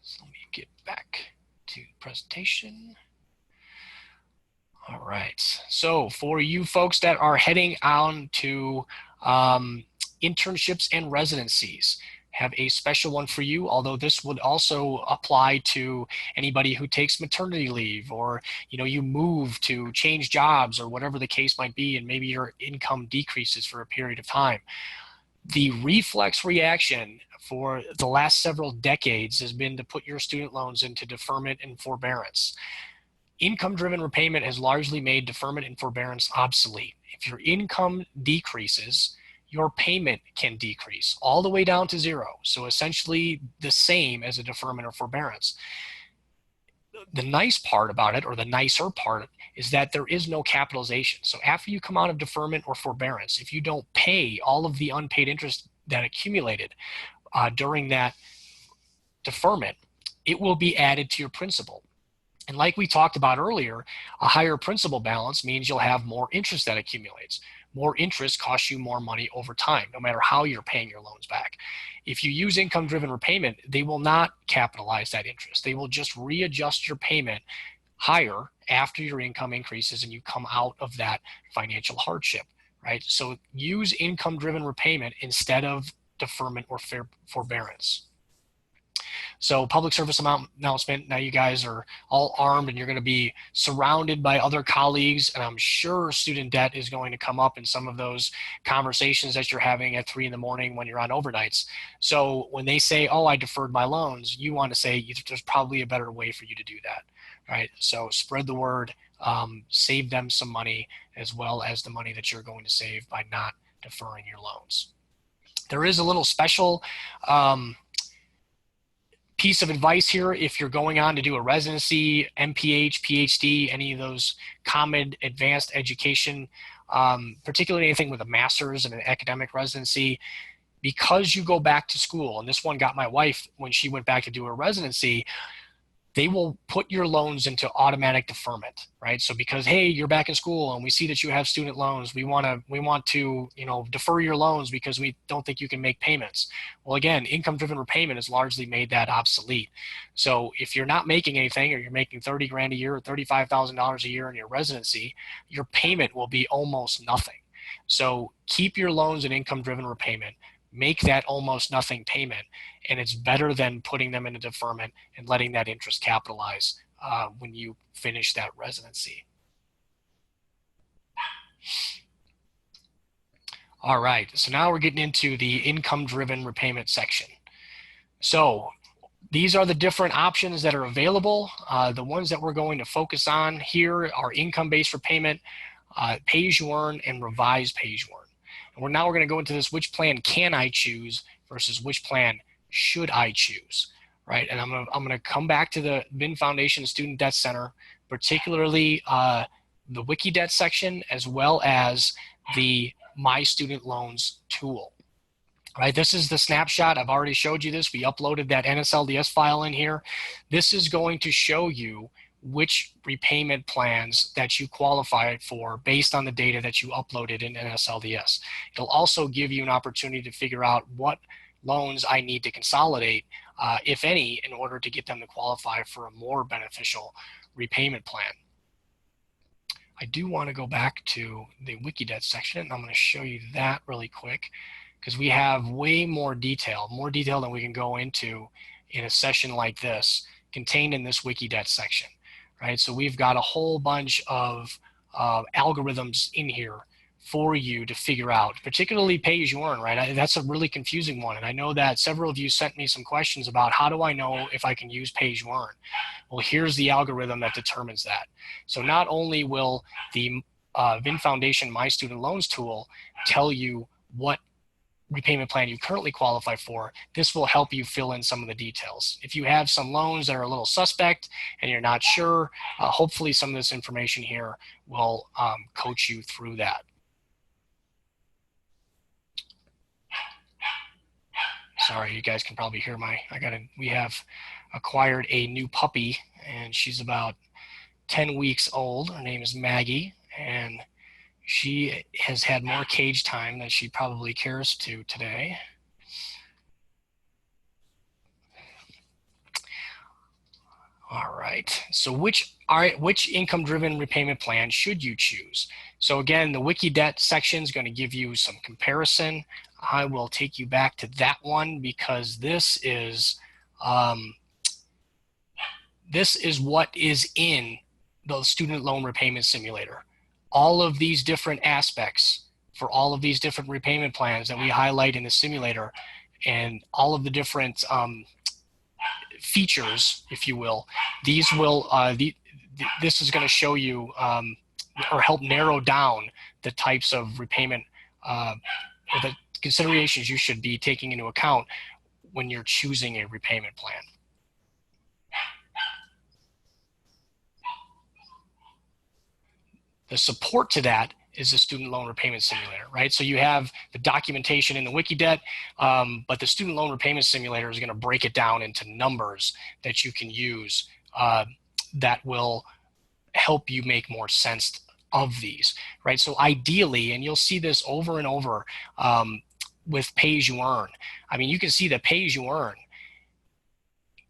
Speaker 1: So let me get back to the presentation. All right, so for you folks that are heading on to internships and residencies, have a special one for you, although this would also apply to anybody who takes maternity leave, or you move to change jobs, or whatever the case might be, and maybe your income decreases for a period of time. The reflex reaction for the last several decades has been to put your student loans into deferment and forbearance. Income-driven repayment has largely made deferment and forbearance obsolete. If your income decreases, your payment can decrease all the way down to zero. So essentially the same as a deferment or forbearance. The nice part about it, or the nicer part, is that there is no capitalization. So after you come out of deferment or forbearance, if you don't pay all of the unpaid interest that accumulated, during that deferment, it will be added to your principal. And like we talked about earlier, a higher principal balance means you'll have more interest that accumulates. More interest costs you more money over time, no matter how you're paying your loans back. If you use income-driven repayment, they will not capitalize that interest. They will just readjust your payment higher after your income increases and you come out of that financial hardship, right? So use income-driven repayment instead of deferment or forbearance. So public service announcement, now you guys are all armed and you're going to be surrounded by other colleagues, and I'm sure student debt is going to come up in some of those conversations that you're having at 3 in the morning when you're on overnights. So when they say, oh, I deferred my loans, you want to say there's probably a better way for you to do that, right? So spread the word, save them some money as well as the money that you're going to save by not deferring your loans. There is a little special piece of advice here if you're going on to do a residency, MPH, PhD, any of those common advanced education, particularly anything with a master's and an academic residency, because you go back to school, and this one got my wife when she went back to do her residency, they will put your loans into automatic deferment, right? So because, hey, you're back in school and we see that you have student loans, we want to, defer your loans because we don't think you can make payments. Well, again, income-driven repayment has largely made that obsolete. So if you're not making anything, or you're making 30 grand a year or $35,000 a year in your residency, your payment will be almost nothing. So keep your loans in income-driven repayment. Make that almost nothing payment, and it's better than putting them into deferment and letting that interest capitalize when you finish that residency. All right, so now we're getting into the income-driven repayment section. So these are the different options that are available. The ones that we're going to focus on here are income-based repayment, pay-as-you-earn, and revised pay-as-you-earn. And now we're going to go into this, which plan can I choose versus which plan should I choose, right? And I'm going to come back to the VIN Foundation Student Debt Center, particularly the Wiki Debt section, as well as the My Student Loans tool. Right, this is the snapshot. I've already showed you this. We uploaded that NSLDS file in here. This is going to show you which repayment plans that you qualify for based on the data that you uploaded in NSLDS. It'll also give you an opportunity to figure out what loans I need to consolidate, if any, in order to get them to qualify for a more beneficial repayment plan. I do want to go back to the WikiDebt section, and I'm going to show you that really quick because we have way more detail than we can go into in a session like this contained in this WikiDebt section. Right, so we've got a whole bunch of algorithms in here for you to figure out, particularly pay-as-you-earn, right? That's a really confusing one, and I know that several of you sent me some questions about how do I know if I can use pay-as-you-earn? Well, here's the algorithm that determines that. So not only will the VIN Foundation My Student Loans tool tell you what repayment plan you currently qualify for, this will help you fill in some of the details. If you have some loans that are a little suspect and you're not sure, hopefully some of this information here will coach you through that. Sorry, you guys can probably hear we have acquired a new puppy, and she's about 10 weeks old. Her name is Maggie, and she has had more cage time than she probably cares to today. All right, so which income-driven repayment plan should you choose? So again, the WikiDebt section is going to give you some comparison. I will take you back to that one because this is what is in the student loan repayment simulator. All of these different aspects for all of these different repayment plans that we highlight in the simulator, and all of the different features, if you will, these will this is going to show you or help narrow down the types of repayment or the considerations you should be taking into account when you're choosing a repayment plan. The support to that is the student loan repayment simulator, right? So you have the documentation in the WikiDebt, but the student loan repayment simulator is going to break it down into numbers that you can use that will help you make more sense of these, right? So ideally, and you'll see this over and over with pay as you earn. I mean, you can see that pay as you earn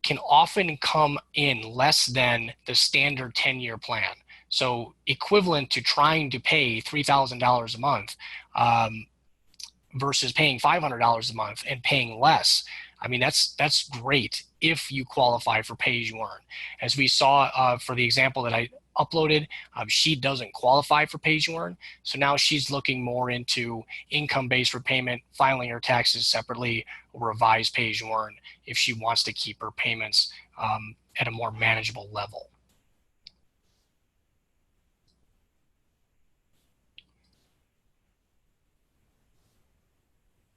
Speaker 1: can often come in less than the standard 10-year plan. So equivalent to trying to pay $3,000 a month versus paying $500 a month and paying less. I mean, that's great if you qualify for pay as you earn. As we saw for the example that I uploaded, she doesn't qualify for pay as you earn. So now she's looking more into income-based repayment, filing her taxes separately, or revised pay as you earn if she wants to keep her payments at a more manageable level.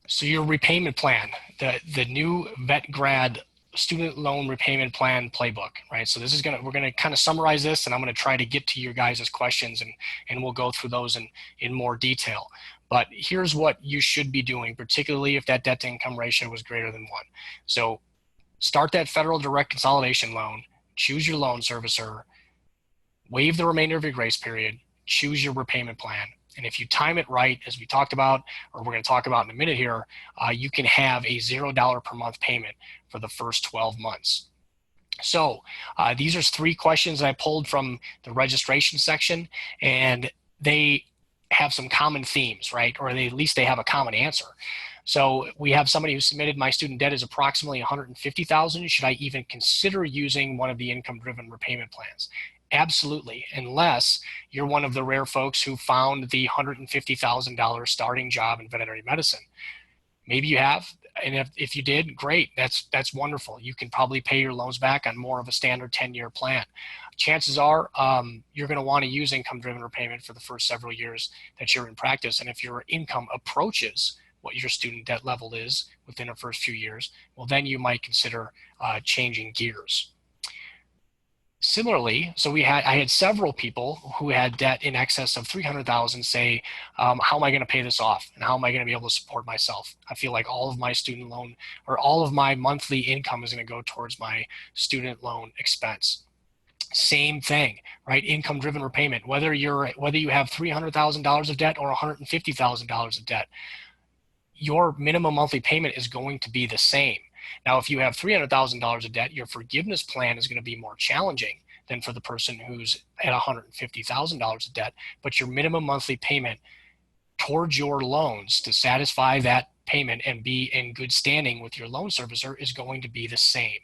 Speaker 1: So your repayment plan, the new vet grad student loan repayment plan playbook, right? So this is we're gonna kind of summarize this, and I'm gonna try to get to your guys' questions, and we'll go through those in more detail. But here's what you should be doing, particularly if that debt to income ratio was greater than 1. So start that federal direct consolidation loan, choose your loan servicer, waive the remainder of your grace period, choose your repayment plan. And if you time it right, as we talked about, or we're going to talk about in a minute here, you can have a $0 per month payment for the first 12 months. So these are 3 questions I pulled from the registration section, and they have some common themes, right? Or at least they have a common answer. So we have somebody who submitted, my student debt is approximately $150,000. Should I even consider using one of the income-driven repayment plans? Absolutely, unless you're one of the rare folks who found the $150,000 starting job in veterinary medicine. Maybe you have, and if you did, great, that's wonderful. You can probably pay your loans back on more of a standard 10-year plan. Chances are you're going to want to use income-driven repayment for the first several years that you're in practice, and if your income approaches what your student debt level is within the first few years, well, then you might consider changing gears. Similarly, so I had several people who had debt in excess of $300,000 say, how am I going to pay this off? And how am I going to be able to support myself? I feel like all of my student loan or all of my monthly income is going to go towards my student loan expense. Same thing, right? Income-driven repayment, whether you have $300,000 of debt or $150,000 of debt, your minimum monthly payment is going to be the same. Now, if you have $300,000 of debt, your forgiveness plan is going to be more challenging than for the person who's at $150,000 of debt, but your minimum monthly payment towards your loans to satisfy that payment and be in good standing with your loan servicer is going to be the same.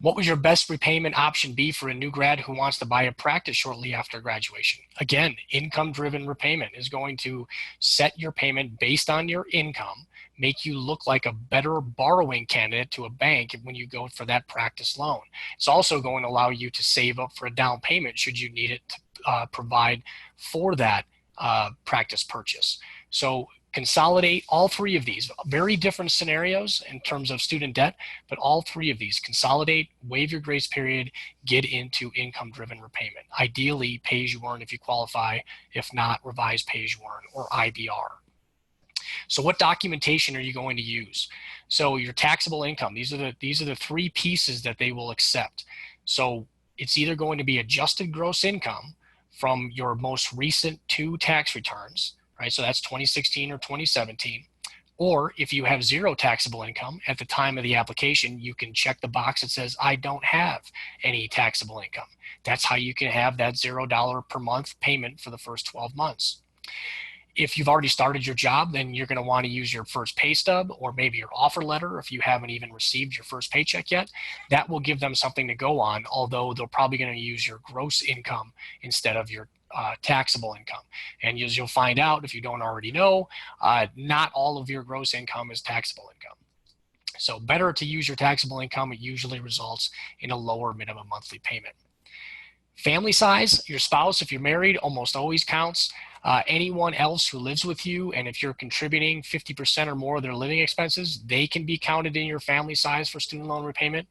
Speaker 1: What would your best repayment option be for a new grad who wants to buy a practice shortly after graduation? Again, income-driven repayment is going to set your payment based on your income, make you look like a better borrowing candidate to a bank when you go for that practice loan. It's also going to allow you to save up for a down payment should you need it to provide for that practice purchase. So Consolidate all 3 of these, very different scenarios in terms of student debt, but all 3 of these, consolidate, waive your grace period, get into income-driven repayment. Ideally, pay as you earn if you qualify, if not, revise pay as you earn or IBR. So what documentation are you going to use? So your taxable income, these are the 3 pieces that they will accept. So it's either going to be adjusted gross income from your most recent 2 tax returns, right? So that's 2016 or 2017. Or if you have 0 taxable income at the time of the application, you can check the box that says, I don't have any taxable income. That's how you can have that $0 per month payment for the first 12 months. If you've already started your job, then you're going to want to use your first pay stub or maybe your offer letter if you haven't even received your first paycheck yet. That will give them something to go on, although they're probably going to use your gross income instead of your taxable income. And as you'll find out, if you don't already know, not all of your gross income is taxable income. So better to use your taxable income. It usually results in a lower minimum monthly payment. Family size, your spouse, if you're married, almost always counts. Anyone else who lives with you, and if you're contributing 50% or more of their living expenses, they can be counted in your family size for student loan repayment.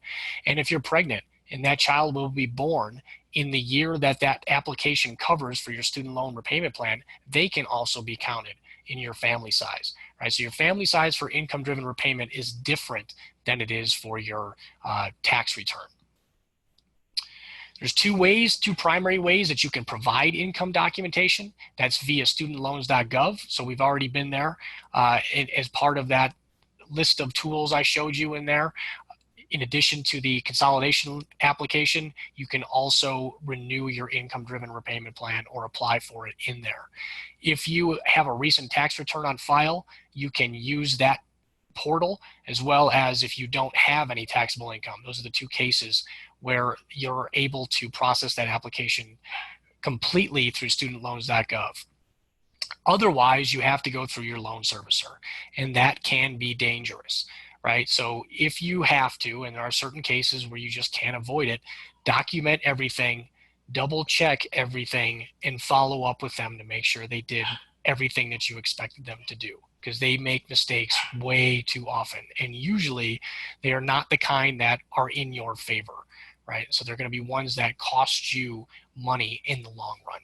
Speaker 1: And if you're pregnant and that child will be born in the year that that application covers for your student loan repayment plan, they can also be counted in your family size, right? So your family size for income-driven repayment is different than it is for your tax return. There's two primary ways that you can provide income documentation. That's via studentloans.gov. So we've already been there as part of that list of tools I showed you in there. In addition to the consolidation application, you can also renew your income-driven repayment plan or apply for it in there. If you have a recent tax return on file, you can use that portal, as well as if you don't have any taxable income. Those are the two cases where you're able to process that application completely through studentloans.gov. Otherwise, you have to go through your loan servicer, and that can be dangerous, right? So if you have to, and there are certain cases where you just can't avoid it, document everything, double check everything, and follow up with them to make sure they did everything that you expected them to do, because they make mistakes way too often, and usually they are not the kind that are in your favor, right? So they're going to be ones that cost you money in the long run.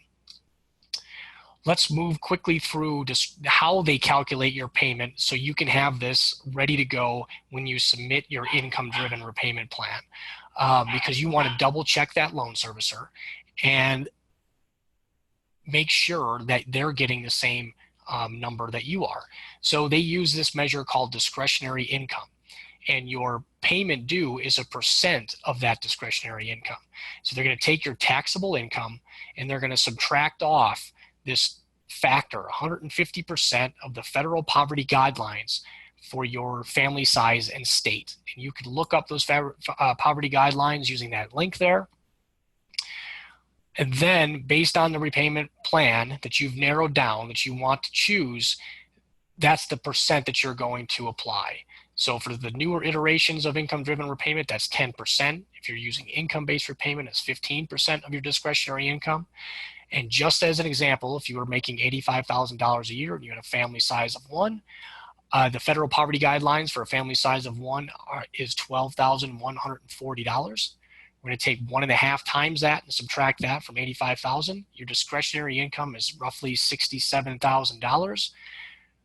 Speaker 1: Let's move quickly through just how they calculate your payment so you can have this ready to go when you submit your income-driven repayment plan, because you want to double check that loan servicer and make sure that they're getting the same number that you are. So they use this measure called discretionary income, and your payment due is a percent of that discretionary income. So they're going to take your taxable income and they're going to subtract off this factor, 150% of the federal poverty guidelines for your family size and state. And you can look up those poverty guidelines using that link there. And then based on the repayment plan that you've narrowed down that you want to choose, that's the percent that you're going to apply. So for the newer iterations of income-driven repayment, that's 10%. If you're using income-based repayment, it's 15% of your discretionary income. And just as an example, if you were making $85,000 a year and you had a family size of 1, the federal poverty guidelines for a family size of 1 is $12,140. We're going to take 1.5 times that and subtract that from $85,000. Your discretionary income is roughly $67,000.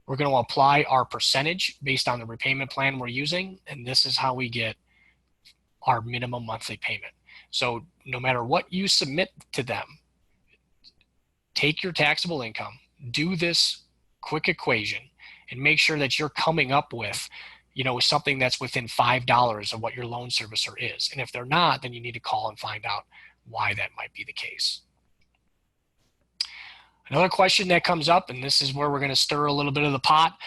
Speaker 1: We're going to apply our percentage based on the repayment plan we're using, and this is how we get our minimum monthly payment. So no matter what you submit to them, take your taxable income, do this quick equation, and make sure that you're coming up with, something that's within $5 of what your loan servicer is. And if they're not, then you need to call and find out why that might be the case. Another question that comes up, and this is where we're going to stir a little bit of the pot,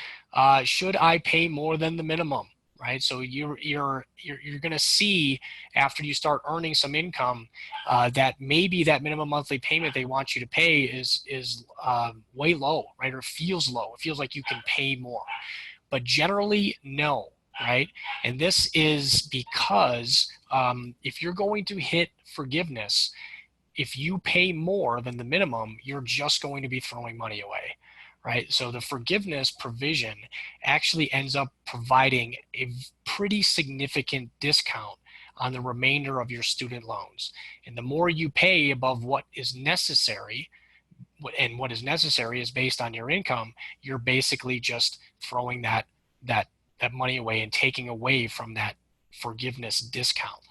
Speaker 1: should I pay more than the minimum, right? So you're going to see after you start earning some income that maybe that minimum monthly payment they want you to pay is way low, right? Or feels low. It feels like you can pay more. But generally, no, right? And this is because if you're going to hit forgiveness, if you pay more than the minimum, you're just going to be throwing money away, right? So the forgiveness provision actually ends up providing a pretty significant discount on the remainder of your student loans. And the more you pay above what is necessary, and what is necessary is based on your income, you're basically just throwing that money away and taking away from that forgiveness discount.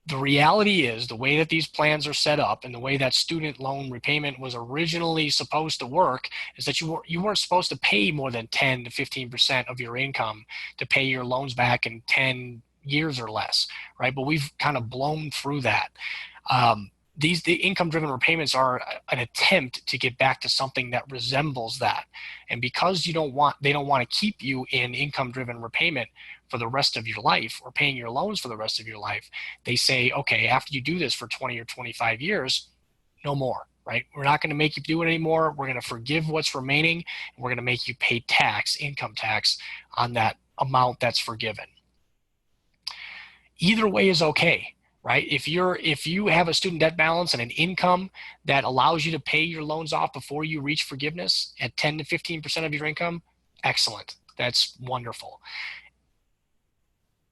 Speaker 1: The reality is the way that these plans are set up and the way that student loan repayment was originally supposed to work is that you weren't supposed to pay more than 10 to 15% of your income to pay your loans back in 10 years or less, right? But we've kind of blown through that. The income-driven repayments are an attempt to get back to something that resembles that. And because they don't want to keep you in income-driven repayment for the rest of your life or paying your loans for the rest of your life, they say, okay, after you do this for 20 or 25 years, no more, right? We're not going to make you do it anymore. We're going to forgive what's remaining, and we're going to make you pay income tax on that amount that's forgiven. Either way is okay. Right? If you have a student debt balance and an income that allows you to pay your loans off before you reach forgiveness at 10 to 15% of your income, excellent. That's wonderful.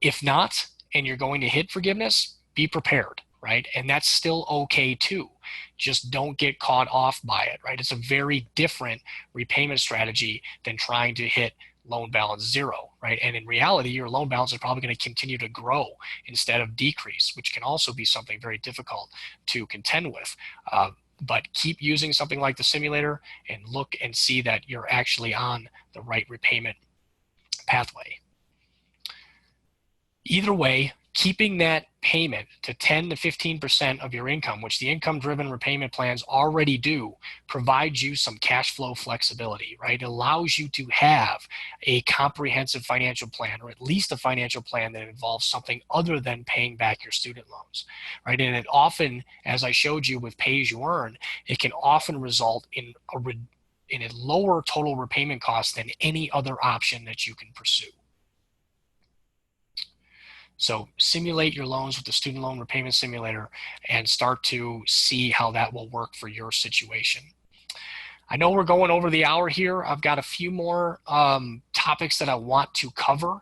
Speaker 1: If not, and you're going to hit forgiveness, be prepared, right? And that's still okay too. Just don't get caught off by it, right? It's a very different repayment strategy than trying to hit loan balance zero, right? And in reality, your loan balance is probably going to continue to grow instead of decrease, which can also be something very difficult to contend with. But keep using something like the simulator and look and see that you're actually on the right repayment pathway. Either way, keeping that payment to 10 to 15% of your income, which the income-driven repayment plans already do, provides you some cash flow flexibility, right? It allows you to have a comprehensive financial plan, or at least a financial plan that involves something other than paying back your student loans, right? And it often, as I showed you with pay-as-you-earn, it can often result in a lower total repayment cost than any other option that you can pursue. So simulate your loans with the student loan repayment simulator and start to see how that will work for your situation. I know we're going over the hour here. I've got a few more topics that I want to cover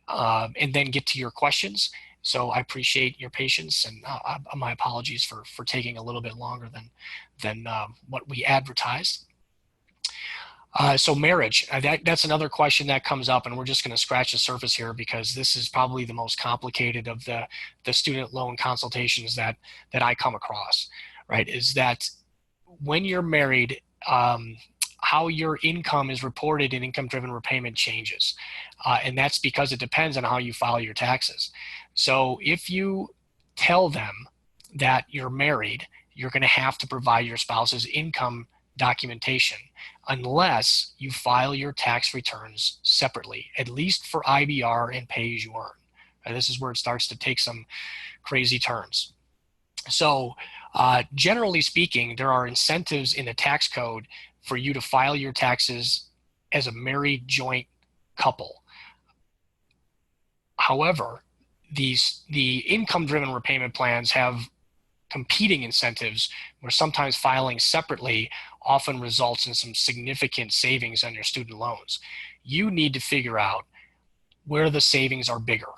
Speaker 1: and then get to your questions. So I appreciate your patience, and my apologies for taking a little bit longer than what we advertised. So marriage, that's another question that comes up, and we're just going to scratch the surface here because this is probably the most complicated of the student loan consultations that I come across, right? Is that when you're married, how your income is reported in income-driven repayment changes. And that's because it depends on how you file your taxes. So if you tell them that you're married, you're going to have to provide your spouse's income documentation unless you file your tax returns separately, at least for IBR and pay-as-you-earn. And this is where it starts to take some crazy turns. So generally speaking, there are incentives in the tax code for you to file your taxes as a married joint couple. However, the income-driven repayment plans have competing incentives where sometimes filing separately often results in some significant savings on your student loans. You need to figure out where the savings are bigger,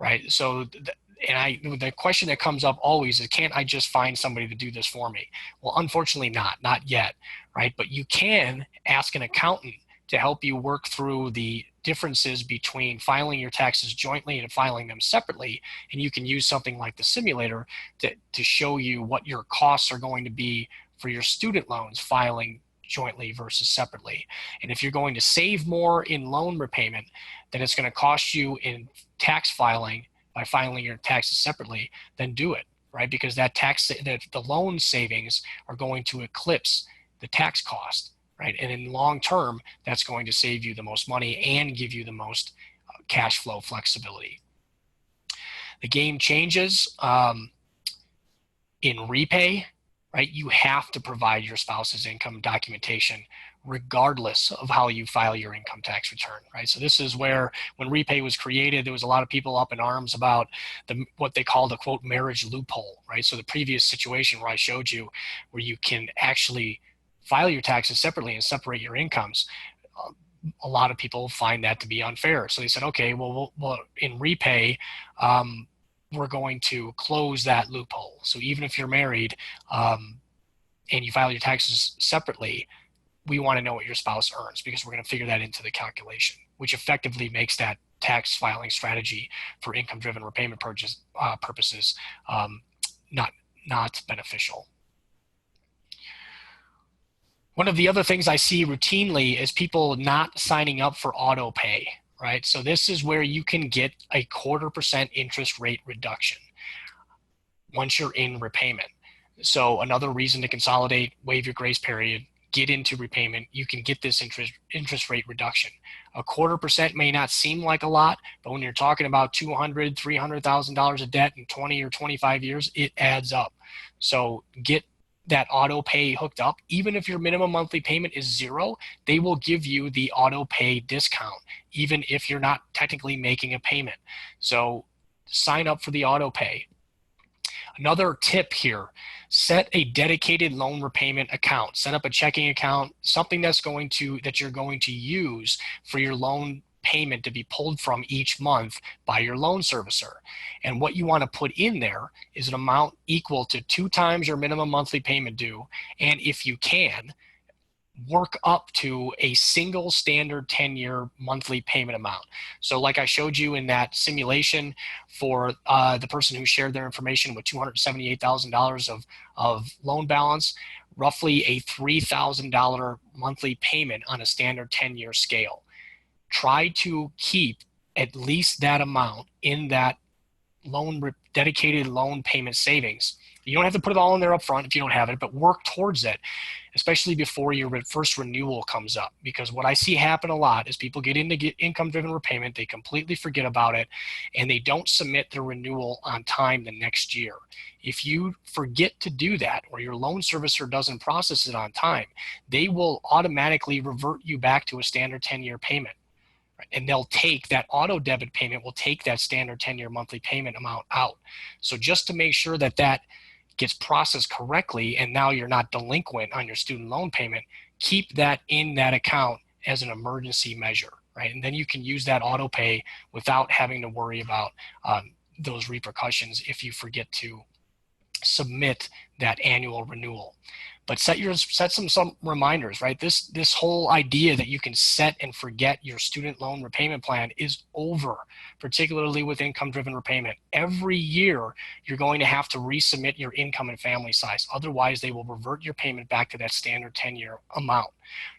Speaker 1: right? So, the question that comes up always is, can't I just find somebody to do this for me? Well, unfortunately not yet, right? But you can ask an accountant to help you work through the differences between filing your taxes jointly and filing them separately. And you can use something like the simulator to show you what your costs are going to be for your student loans filing jointly versus separately. And if you're going to save more in loan repayment than it's going to cost you in tax filing by filing your taxes separately, then do it, right? Because the loan savings are going to eclipse the tax cost, right? And in long term, that's going to save you the most money and give you the most cash flow flexibility. The game changes in repay, right? You have to provide your spouse's income documentation regardless of how you file your income tax return, right? So this is where, when repay was created, there was a lot of people up in arms about what they call the quote marriage loophole, right? So the previous situation where I showed you where you can actually file your taxes separately and separate your incomes, a lot of people find that to be unfair. So they said, okay, well in repay, we're going to close that loophole. So even if you're married and you file your taxes separately, we want to know what your spouse earns because we're going to figure that into the calculation, which effectively makes that tax filing strategy for income-driven repayment purposes not beneficial. One of the other things I see routinely is people not signing up for auto pay, right? So this is where you can get a 0.25% interest rate reduction once you're in repayment. So another reason to consolidate, waive your grace period, get into repayment, you can get this interest rate reduction. A 0.25% may not seem like a lot, but when you're talking about $200,000, $300,000 of debt in 20 or 25 years, it adds up. So get that auto pay hooked up. Even if your minimum monthly payment is zero, they will give you the auto pay discount, even if you're not technically making a payment. So sign up for the auto pay. Another tip here, set a dedicated loan repayment account. Set up a checking account, something that you're going to use for your loan payment to be pulled from each month by your loan servicer. And what you want to put in there is an amount equal to 2 times your minimum monthly payment due, and if you can, work up to a single standard 10-year monthly payment amount. So like I showed you in that simulation for the person who shared their information with $278,000 of loan balance, roughly a $3,000 monthly payment on a standard 10-year scale. Try to keep at least that amount in that dedicated loan payment savings. You don't have to put it all in there up front if you don't have it, but work towards it, especially before your first renewal comes up. Because what I see happen a lot is people get into income-driven repayment, they completely forget about it, and they don't submit their renewal on time the next year. If you forget to do that, or your loan servicer doesn't process it on time, they will automatically revert you back to a standard 10-year payment. And they'll take that auto debit payment, will take that standard 10-year monthly payment amount out. So just to make sure that that gets processed correctly and now you're not delinquent on your student loan payment, keep that in that account as an emergency measure, right? And then you can use that auto pay without having to worry about those repercussions if you forget to submit that annual renewal. But set some reminders, right? This whole idea that you can set and forget your student loan repayment plan is over, particularly with income-driven repayment. Every year, you're going to have to resubmit your income and family size. Otherwise, they will revert your payment back to that standard 10-year amount.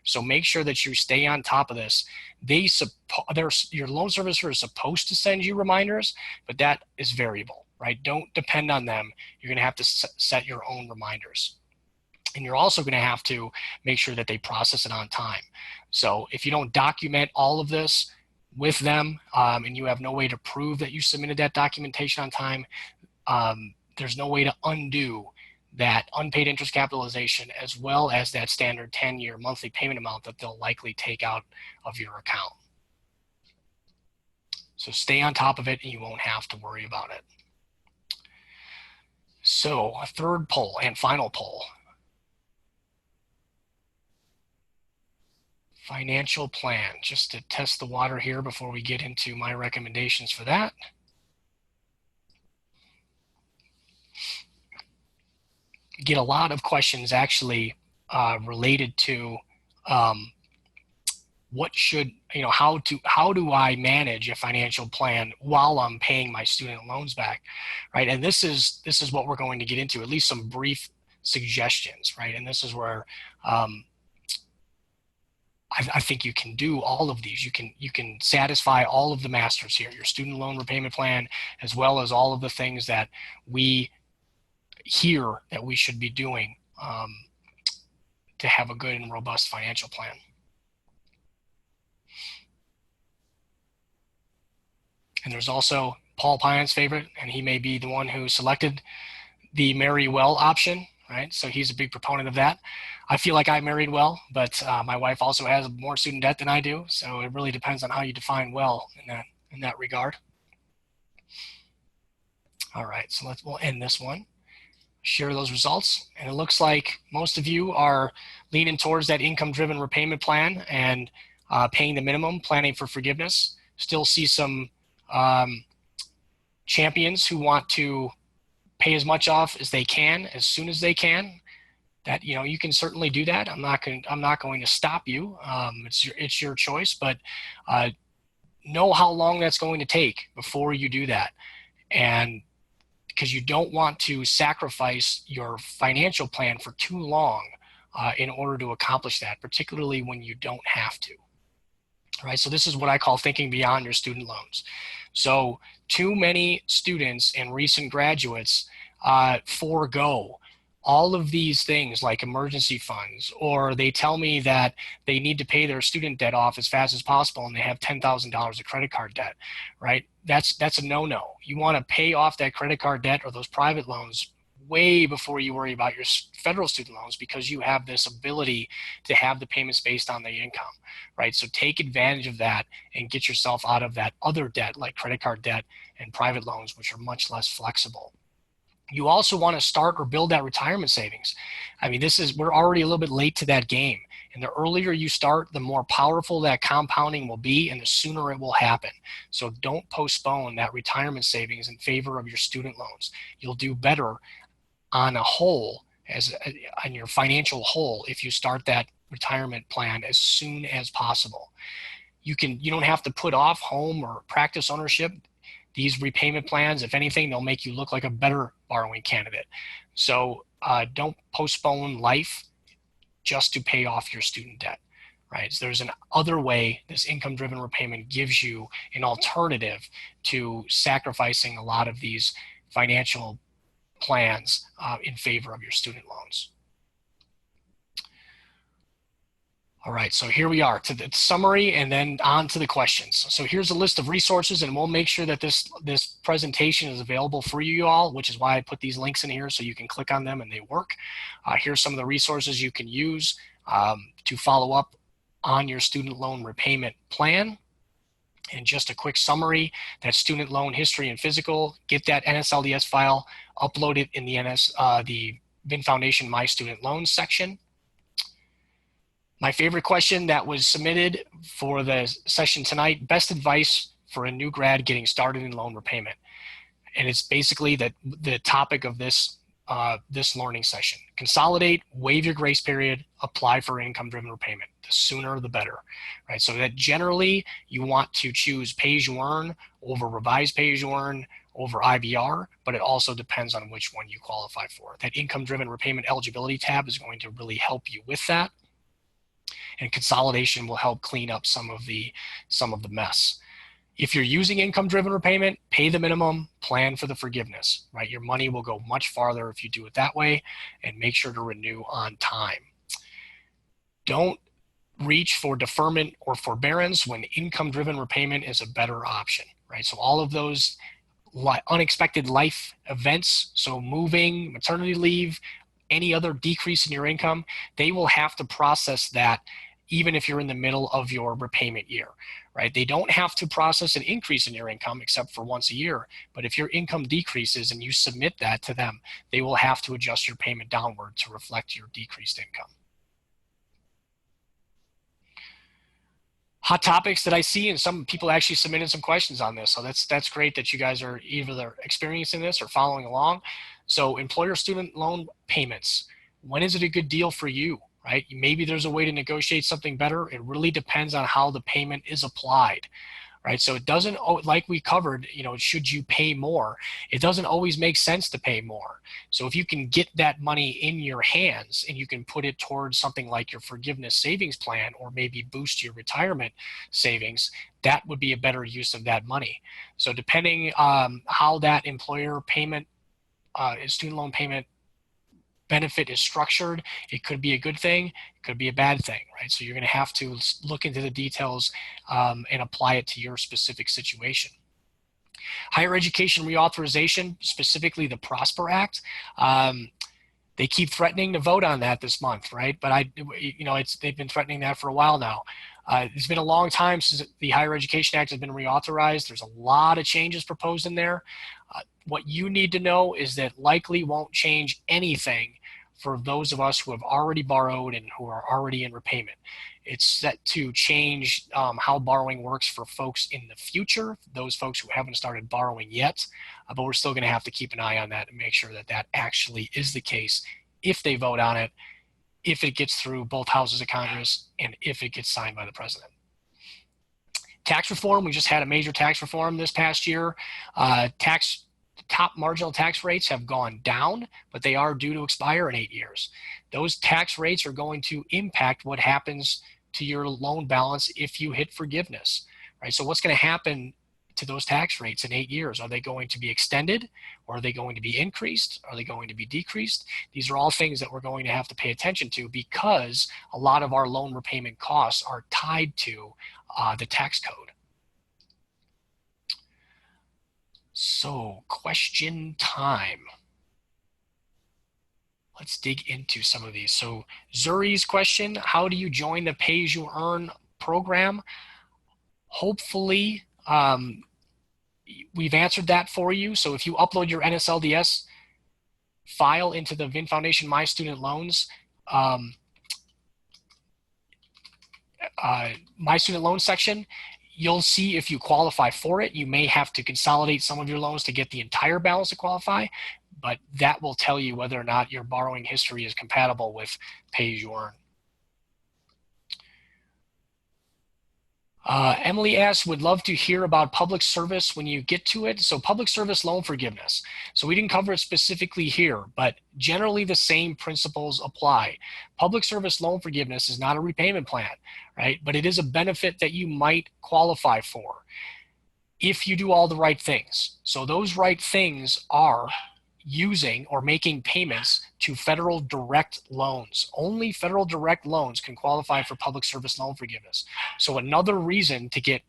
Speaker 1: So make sure that you stay on top of this. Your loan servicer is supposed to send you reminders, but that is variable, right? Don't depend on them. You're going to have to set your own reminders. And you're also going to have to make sure that they process it on time. So if you don't document all of this with them and you have no way to prove that you submitted that documentation on time, there's no way to undo that unpaid interest capitalization as well as that standard 10-year monthly payment amount that they'll likely take out of your account. So stay on top of it and you won't have to worry about it. So a third poll and final poll. Financial plan, just to test the water here before we get into my recommendations for that. Get a lot of questions actually related to how do I manage a financial plan while I'm paying my student loans back, right? And this is what we're going to get into, at least some brief suggestions, right? And this is where I think you can do all of these. You can satisfy all of the masters here, your student loan repayment plan, as well as all of the things that we hear that we should be doing to have a good and robust financial plan. And there's also Paul Pion's favorite, and he may be the one who selected the marry well option, right? So he's a big proponent of that. I feel like I married well, but my wife also has more student debt than I do. So it really depends on how you define well in that regard. All right, so we'll end this one. Share those results. And it looks like most of you are leaning towards that income-driven repayment plan and paying the minimum, planning for forgiveness. Still see some champions who want to pay as much off as they can, as soon as they can. That, you can certainly do that. I'm not going to stop you. It's your choice, but know how long that's going to take before you do that. And because you don't want to sacrifice your financial plan for too long in order to accomplish that, particularly when you don't have to. Right? So this is what I call thinking beyond your student loans. So too many students and recent graduates forego all of these things like emergency funds, or they tell me that they need to pay their student debt off as fast as possible and they have $10,000 of credit card debt, right? That's a no-no. You want to pay off that credit card debt or those private loans way before you worry about your federal student loans, because you have this ability to have the payments based on the income, right? So take advantage of that and get yourself out of that other debt like credit card debt and private loans, which are much less flexible. You also want to start or build that retirement savings. I mean, we're already a little bit late to that game. And the earlier you start, the more powerful that compounding will be, and the sooner it will happen. So don't postpone that retirement savings in favor of your student loans. You'll do better on a whole, on your financial whole, if you start that retirement plan as soon as possible. You don't have to put off home or practice ownership. These repayment plans, if anything, they'll make you look like a better borrowing candidate. So don't postpone life just to pay off your student debt, right? So there's an other way. This income-driven repayment gives you an alternative to sacrificing a lot of these financial plans in favor of your student loans. All right, so here we are to the summary and then on to the questions. So here's a list of resources, and we'll make sure that this presentation is available for you all, which is why I put these links in here so you can click on them and they work. Here's some of the resources you can use to follow up on your student loan repayment plan. And just a quick summary, that student loan history and physical, get that NSLDS file, upload it in the VIN Foundation My Student Loans section. My favorite question that was submitted for the session tonight, best advice for a new grad getting started in loan repayment. And it's basically the topic of this learning session. Consolidate, waive your grace period, apply for income-driven repayment. The sooner the better, right? So that generally you want to choose pay-as-you-earn over revised pay-as-you-earn over IVR, but it also depends on which one you qualify for. That income-driven repayment eligibility tab is going to really help you with that. And consolidation will help clean up some of the mess. If you're using income-driven repayment, pay the minimum, plan for the forgiveness, right? Your money will go much farther if you do it that way, and make sure to renew on time. Don't reach for deferment or forbearance when income-driven repayment is a better option, right? So all of those unexpected life events, so moving, maternity leave, any other decrease in your income, they will have to process that even if you're in the middle of your repayment year, right? They don't have to process an increase in your income except for once a year. But if your income decreases and you submit that to them, they will have to adjust your payment downward to reflect your decreased income. Hot topics that I see, and some people actually submitted some questions on this. So that's great that you guys are either experiencing this or following along. So employer student loan payments, when is it a good deal for you, right? Maybe there's a way to negotiate something better. It really depends on how the payment is applied, right? So it doesn't, like we covered, should you pay more? It doesn't always make sense to pay more. So if you can get that money in your hands and you can put it towards something like your forgiveness savings plan, or maybe boost your retirement savings, that would be a better use of that money. So depending how that employer payment, student loan payment benefit is structured, it could be a good thing, it could be a bad thing, right? So you're going to have to look into the details and apply it to your specific situation. Higher education reauthorization, specifically the PROSPER Act. They keep threatening to vote on that this month, right? But they've been threatening that for a while now. It's been a long time since the Higher Education Act has been reauthorized. There's a lot of changes proposed in there. What you need to know is that likely won't change anything for those of us who have already borrowed and who are already in repayment. It's set to change how borrowing works for folks in the future, those folks who haven't started borrowing yet, but we're still going to have to keep an eye on that and make sure that that actually is the case if they vote on it, if it gets through both houses of Congress, and if it gets signed by the president. Tax reform, we just had a major tax reform this past year. Top marginal tax rates have gone down, but they are due to expire in 8 years. Those tax rates are going to impact what happens to your loan balance if you hit forgiveness, right? So what's going to happen to those tax rates in 8 years? Are they going to be extended, or are they going to be increased? Are they going to be decreased? These are all things that we're going to have to pay attention to, because a lot of our loan repayment costs are tied to the tax code. So, question time. Let's dig into some of these. So, Zuri's question, how do you join the pay-as-you-earn program? Hopefully, we've answered that for you. So if you upload your NSLDS file into the VIN Foundation My Student Loans My Student Loan section, you'll see if you qualify for it. You may have to consolidate some of your loans to get the entire balance to qualify, but that will tell you whether or not your borrowing history is compatible with pay-as-you-earn. Emily asks, would love to hear about public service when you get to it. So public service loan forgiveness. So we didn't cover it specifically here, but generally the same principles apply. Public service loan forgiveness is not a repayment plan, right? But it is a benefit that you might qualify for if you do all the right things. So those right things are using or making payments to federal direct loans. Only federal direct loans can qualify for public service loan forgiveness. So another reason to get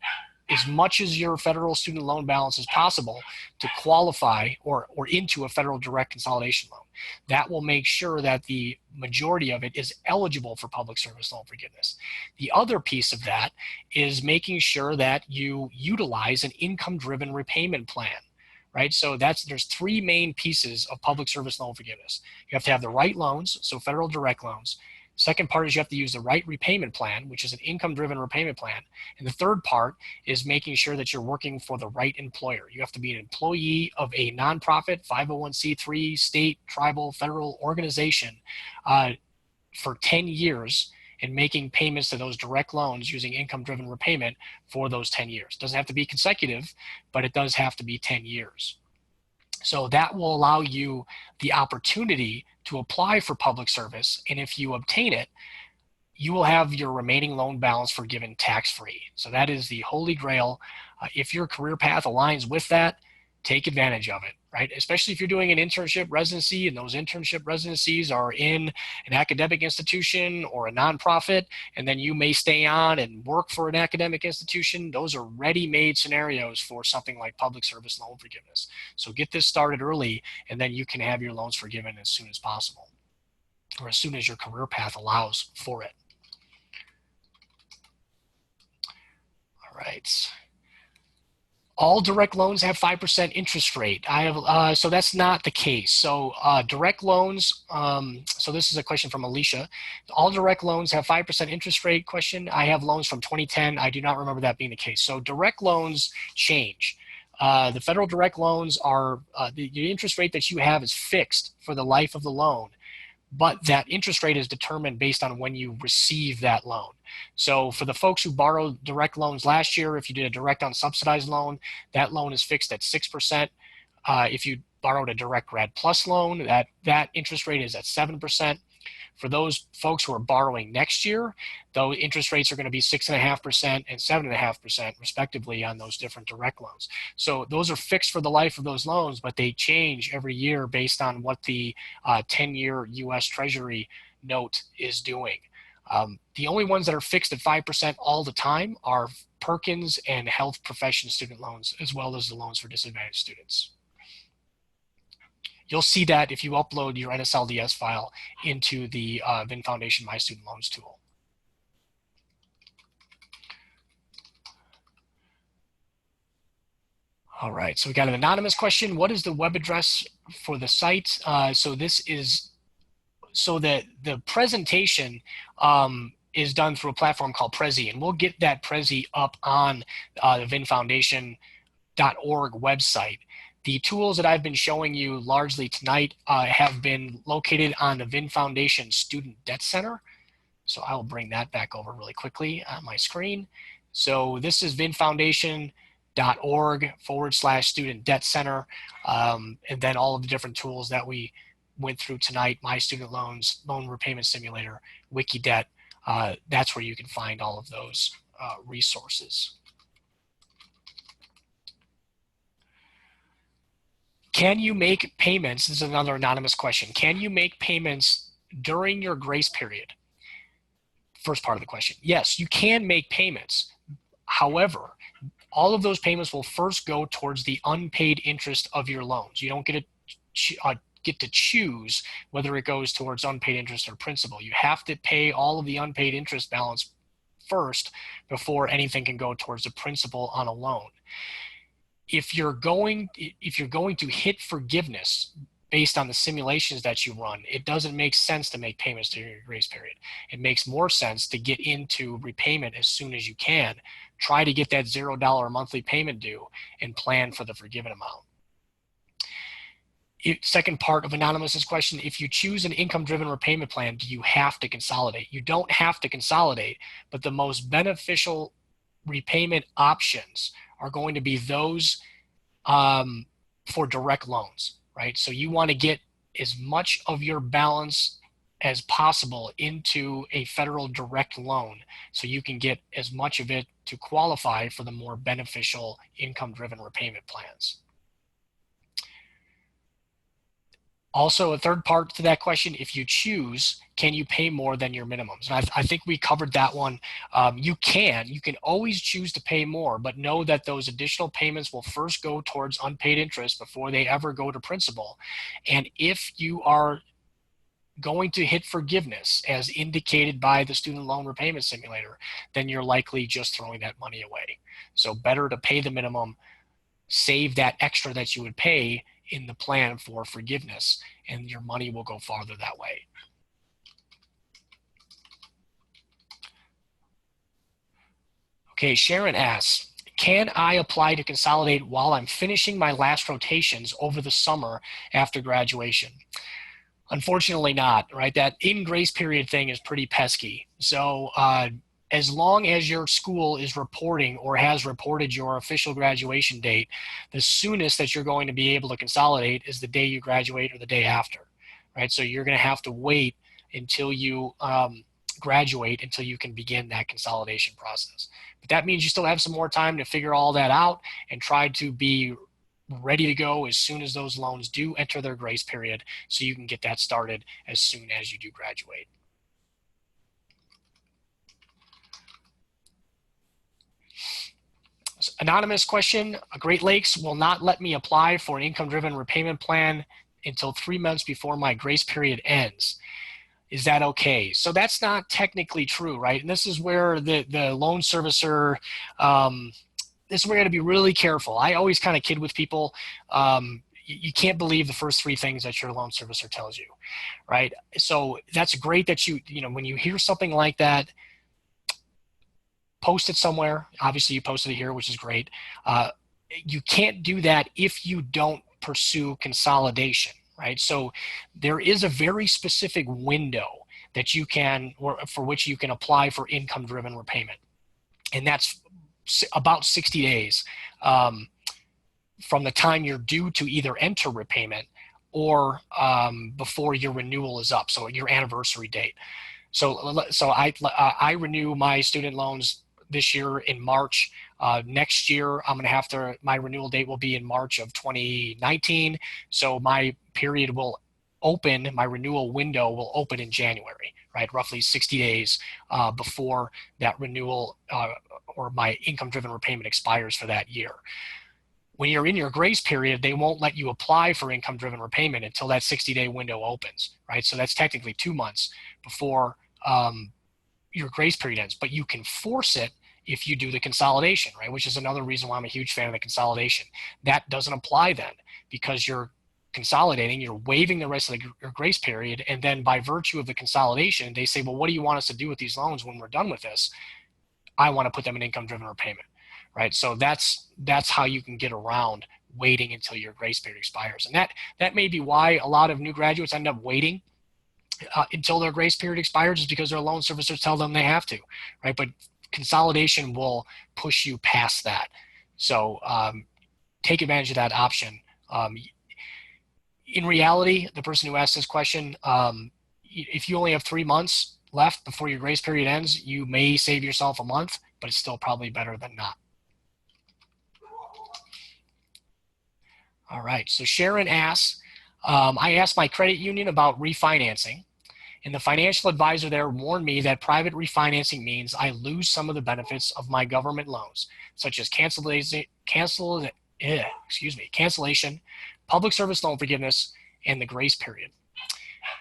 Speaker 1: as much as your federal student loan balance as possible to qualify or into a federal direct consolidation loan. That will make sure that the majority of it is eligible for public service loan forgiveness. The other piece of that is making sure that you utilize an income-driven repayment plan. Right, so there's three main pieces of public service loan forgiveness. You have to have the right loans, so federal direct loans. Second part is you have to use the right repayment plan, which is an income-driven repayment plan. And the third part is making sure that you're working for the right employer. You have to be an employee of a nonprofit, 501c3, state, tribal, federal organization for 10 years and making payments to those direct loans using income-driven repayment for those 10 years. It doesn't have to be consecutive, but it does have to be 10 years. So that will allow you the opportunity to apply for public service, and if you obtain it, you will have your remaining loan balance forgiven tax-free. So that is the holy grail. If your career path aligns with that, take advantage of it, right? Especially if you're doing an internship residency and those internship residencies are in an academic institution or a nonprofit, and then you may stay on and work for an academic institution. Those are ready-made scenarios for something like public service loan forgiveness. So get this started early, and then you can have your loans forgiven as soon as possible, or as soon as your career path allows for it. All right. All direct loans have 5% interest rate. So that's not the case. So direct loans, so this is a question from Alicia. All direct loans have 5% interest rate question. I have loans from 2010. I do not remember that being the case. So direct loans change. The federal direct loans are, the interest rate that you have is fixed for the life of the loan, but that interest rate is determined based on when you receive that loan. So for the folks who borrowed direct loans last year, if you did a direct unsubsidized loan, that loan is fixed at 6%. If you borrowed a direct grad plus loan, that interest rate is at 7%. For those folks who are borrowing next year, those interest rates are going to be 6.5% and 7.5% respectively on those different direct loans. So those are fixed for the life of those loans, but they change every year based on what the 10-year U.S. Treasury note is doing. The only ones that are fixed at 5% all the time are Perkins and health profession student loans, as well as the loans for disadvantaged students. You'll see that if you upload your NSLDS file into the VIN Foundation My Student Loans tool. All right, so we got an anonymous question. What is the web address for the site? So this is, so that the presentation is done through a platform called Prezi, and we'll get that Prezi up on the vinfoundation.org website. The tools that I've been showing you largely tonight have been located on the VIN Foundation Student Debt Center. So I will bring that back over really quickly on my screen. So this is vinfoundation.org/student debt center. And then all of the different tools that we went through tonight, My Student Loans, Loan Repayment Simulator, WikiDebt. That's where you can find all of those resources. Can you make payments? This is another anonymous question. Can you make payments during your grace period? First part of the question. Yes, you can make payments. However, all of those payments will first go towards the unpaid interest of your loans. You don't get to choose whether it goes towards unpaid interest or principal. You have to pay all of the unpaid interest balance first before anything can go towards the principal on a loan. If you're going to hit forgiveness based on the simulations that you run, it doesn't make sense to make payments during your grace period. It makes more sense to get into repayment as soon as you can. Try to get that $0 monthly payment due and plan for the forgiven amount. Second part of Anonymous's question, if you choose an income-driven repayment plan, do you have to consolidate? You don't have to consolidate, but the most beneficial repayment options are going to be those for direct loans, right? So you want to get as much of your balance as possible into a federal direct loan so you can get as much of it to qualify for the more beneficial income-driven repayment plans. Also, a third part to that question, if you choose, can you pay more than your minimums? And I think we covered that one. You can always choose to pay more, but know that those additional payments will first go towards unpaid interest before they ever go to principal. And if you are going to hit forgiveness as indicated by the student loan repayment simulator, then you're likely just throwing that money away. So better to pay the minimum, save that extra that you would pay in the plan for forgiveness, and your money will go farther that way. Okay, Sharon asks, can I apply to consolidate while I'm finishing my last rotations over the summer after graduation? Unfortunately not, right? That in grace period thing is pretty pesky. So as long as your school is reporting or has reported your official graduation date, the soonest that you're going to be able to consolidate is the day you graduate or the day after, right? So you're going to have to wait until you graduate until you can begin that consolidation process. But that means you still have some more time to figure all that out and try to be ready to go as soon as those loans do enter their grace period so you can get that started as soon as you do graduate. Anonymous question, Great Lakes will not let me apply for an income-driven repayment plan until 3 months before my grace period ends. Is that okay? So that's not technically true, right? And this is where the loan servicer, this is where you got to be really careful. I always kind of kid with people. You can't believe the first 3 things that your loan servicer tells you, right? So that's great that you know, when you hear something like that, post it somewhere. Obviously you posted it here, which is great. You can't do that if you don't pursue consolidation, right? So there is a very specific window that you can, or for which you can apply for income-driven repayment. And that's about 60 days from the time you're due to either enter repayment or before your renewal is up, so your anniversary date. So I renew my student loans this year in March. Next year, I'm going to have to, my renewal date will be in March of 2019. So my period will open, my renewal window will open in January, right? Roughly 60 days before that renewal or my income-driven repayment expires for that year. When you're in your grace period, they won't let you apply for income-driven repayment until that 60-day window opens, right? So that's technically 2 months before your grace period ends, but you can force it if you do the consolidation, right? Which is another reason why I'm a huge fan of the consolidation. That doesn't apply then because you're consolidating, you're waiving the rest of your grace period, and then by virtue of the consolidation, they say, well, what do you want us to do with these loans when we're done with this? I want to put them in income-driven repayment, right? So that's how you can get around waiting until your grace period expires. And that may be why a lot of new graduates end up waiting until their grace period expires, is because their loan servicers tell them they have to, right? But consolidation will push you past that. So take advantage of that option. In reality, the person who asked this question, if you only have 3 months left before your grace period ends, you may save yourself a month, but it's still probably better than not. All right, so Sharon asks, I asked my credit union about refinancing, and the financial advisor there warned me that private refinancing means I lose some of the benefits of my government loans, such as cancellation, public service loan forgiveness, and the grace period.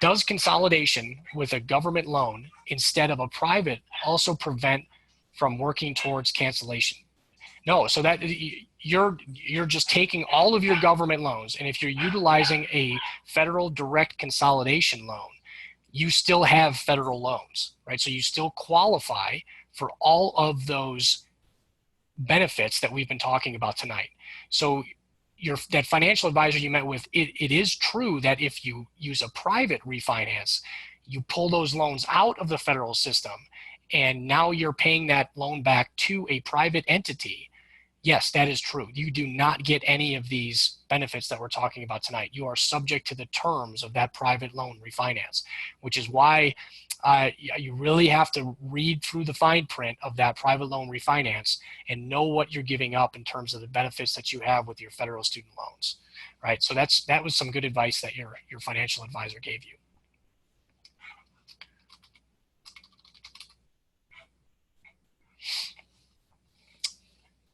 Speaker 1: Does consolidation with a government loan instead of a private also prevent from working towards cancellation? No, so that you're just taking all of your government loans, and if you're utilizing a federal direct consolidation loan, you still have federal loans, right? So you still qualify for all of those benefits that we've been talking about tonight. So that financial advisor you met with, it is true that if you use a private refinance, you pull those loans out of the federal system, and now you're paying that loan back to a private entity. Yes, that is true. You do not get any of these benefits that we're talking about tonight. You are subject to the terms of that private loan refinance, which is why you really have to read through the fine print of that private loan refinance and know what you're giving up in terms of the benefits that you have with your federal student loans, right? So that was some good advice that your financial advisor gave you.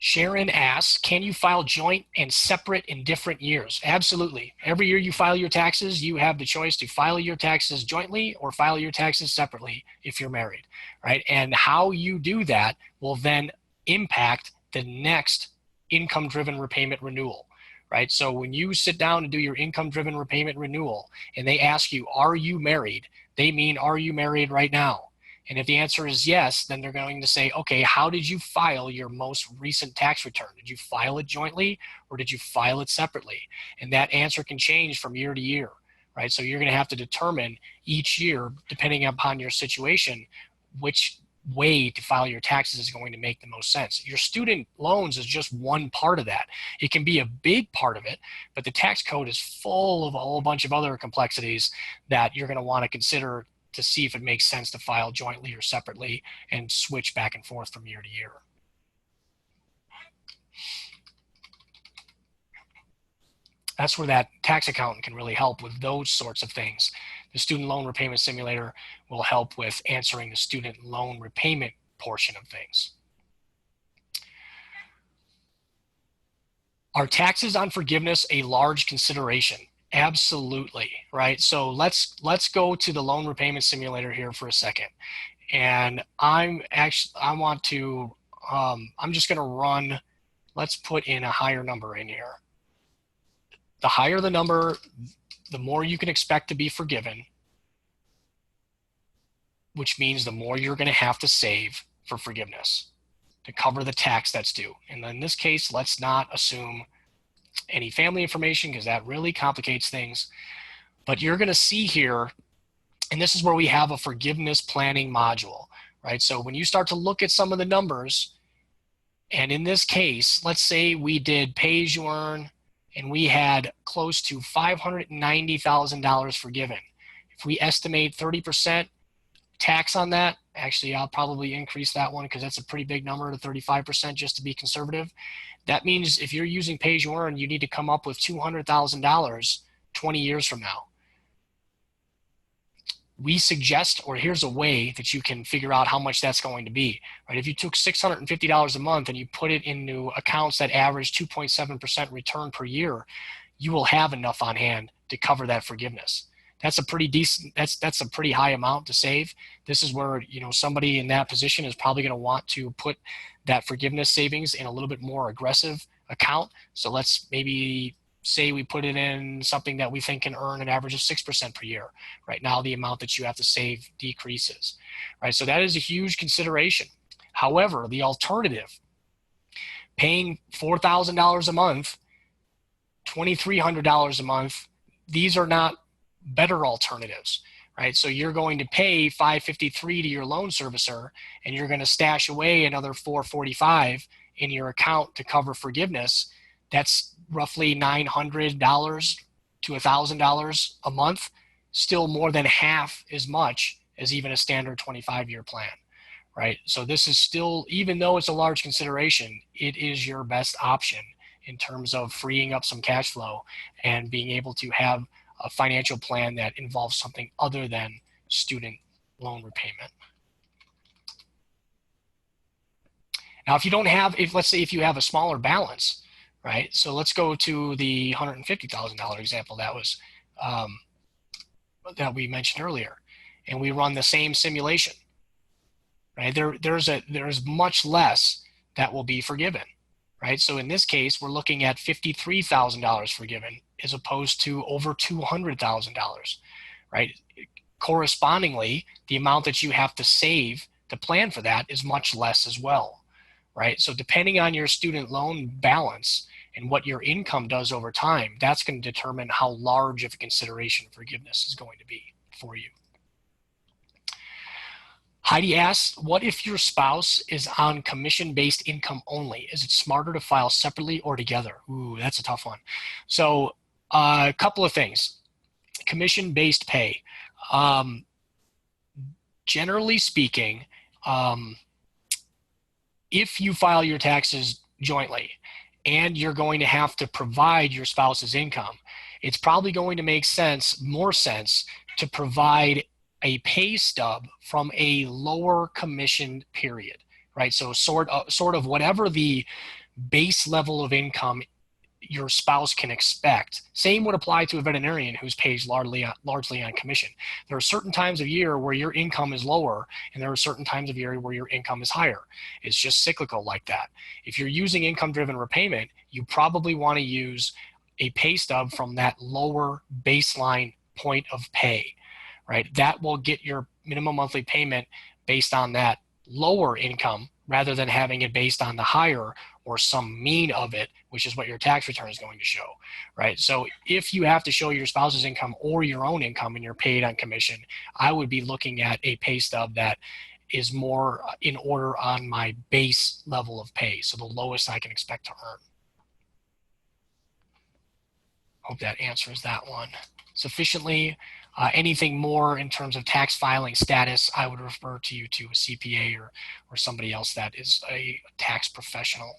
Speaker 1: Sharon asks, can you file joint and separate in different years? Absolutely. Every year you file your taxes, you have the choice to file your taxes jointly or file your taxes separately if you're married, right? And how you do that will then impact the next income-driven repayment renewal, right? So when you sit down and do your income-driven repayment renewal and they ask you, are you married? They mean, are you married right now? And if the answer is yes, then they're going to say, okay, how did you file your most recent tax return? Did you file it jointly or did you file it separately? And that answer can change from year to year, right? So you're going to have to determine each year, depending upon your situation, which way to file your taxes is going to make the most sense. Your student loans is just one part of that. It can be a big part of it, but the tax code is full of a whole bunch of other complexities that you're going to want to consider to see if it makes sense to file jointly or separately and switch back and forth from year to year. That's where that tax accountant can really help with those sorts of things. The student loan repayment simulator will help with answering the student loan repayment portion of things. Are taxes on forgiveness a large consideration? Absolutely, right? So let's go to the loan repayment simulator here for a second. And I'm just going to run, let's put in a higher number in here. The higher the number, the more you can expect to be forgiven, which means the more you're going to have to save for forgiveness to cover the tax that's due. And in this case, let's not assume any family information because that really complicates things. But you're going to see here, and this is where we have a forgiveness planning module, right? So when you start to look at some of the numbers, and in this case, let's say we did pay as you earn, and we had close to $590,000 forgiven. If we estimate 30% tax on that, actually I'll probably increase that one because that's a pretty big number to 35% just to be conservative. That means if you're using pay as you earn, you need to come up with $200,000 20 years from now. We suggest, or here's a way that you can figure out how much that's going to be, right? If you took $650 a month and you put it into accounts that average 2.7% return per year, you will have enough on hand to cover that forgiveness. That's a pretty decent, that's a pretty high amount to save. This is where, somebody in that position is probably going to want to put that forgiveness savings in a little bit more aggressive account. So let's maybe say we put it in something that we think can earn an average of 6% per year. Right now, the amount that you have to save decreases, right? So that is a huge consideration. However, the alternative, paying $4,000 a month, $2,300 a month, these are not better alternatives, right? So you're going to pay $553 to your loan servicer, and you're going to stash away another $445 in your account to cover forgiveness. That's roughly $900 to $1,000 a month, still more than half as much as even a standard 25-year plan, right? So this is still, even though it's a large consideration, it is your best option in terms of freeing up some cash flow and being able to have a financial plan that involves something other than student loan repayment. Now, if you don't have, let's say if you have a smaller balance, right? So let's go to the $150,000 example that was that we mentioned earlier, and we run the same simulation, right? There's much less that will be forgiven, right? So in this case, we're looking at $53,000 forgiven as opposed to over $200,000, right? Correspondingly, the amount that you have to save to plan for that is much less as well, right? So depending on your student loan balance and what your income does over time, that's going to determine how large of a consideration forgiveness is going to be for you. Heidi asks, what if your spouse is on commission-based income only? Is it smarter to file separately or together? Ooh, that's a tough one. So a couple of things. Commission-based pay. Generally speaking, if you file your taxes jointly and you're going to have to provide your spouse's income, it's probably going to make more sense to provide a pay stub from a lower commission period, right? So sort of whatever the base level of income your spouse can expect. Same would apply to a veterinarian who's paid largely on commission. There are certain times of year where your income is lower, and there are certain times of year where your income is higher. It's just cyclical like that. If you're using income-driven repayment, you probably want to use a pay stub from that lower baseline point of pay, right? That will get your minimum monthly payment based on that lower income rather than having it based on the higher or some mean of it, which is what your tax return is going to show, right? So if you have to show your spouse's income or your own income and you're paid on commission, I would be looking at a pay stub that is more in order on my base level of pay, so the lowest I can expect to earn. Hope that answers that one sufficiently. Anything more in terms of tax filing status, I would refer to you to a CPA or somebody else that is a tax professional.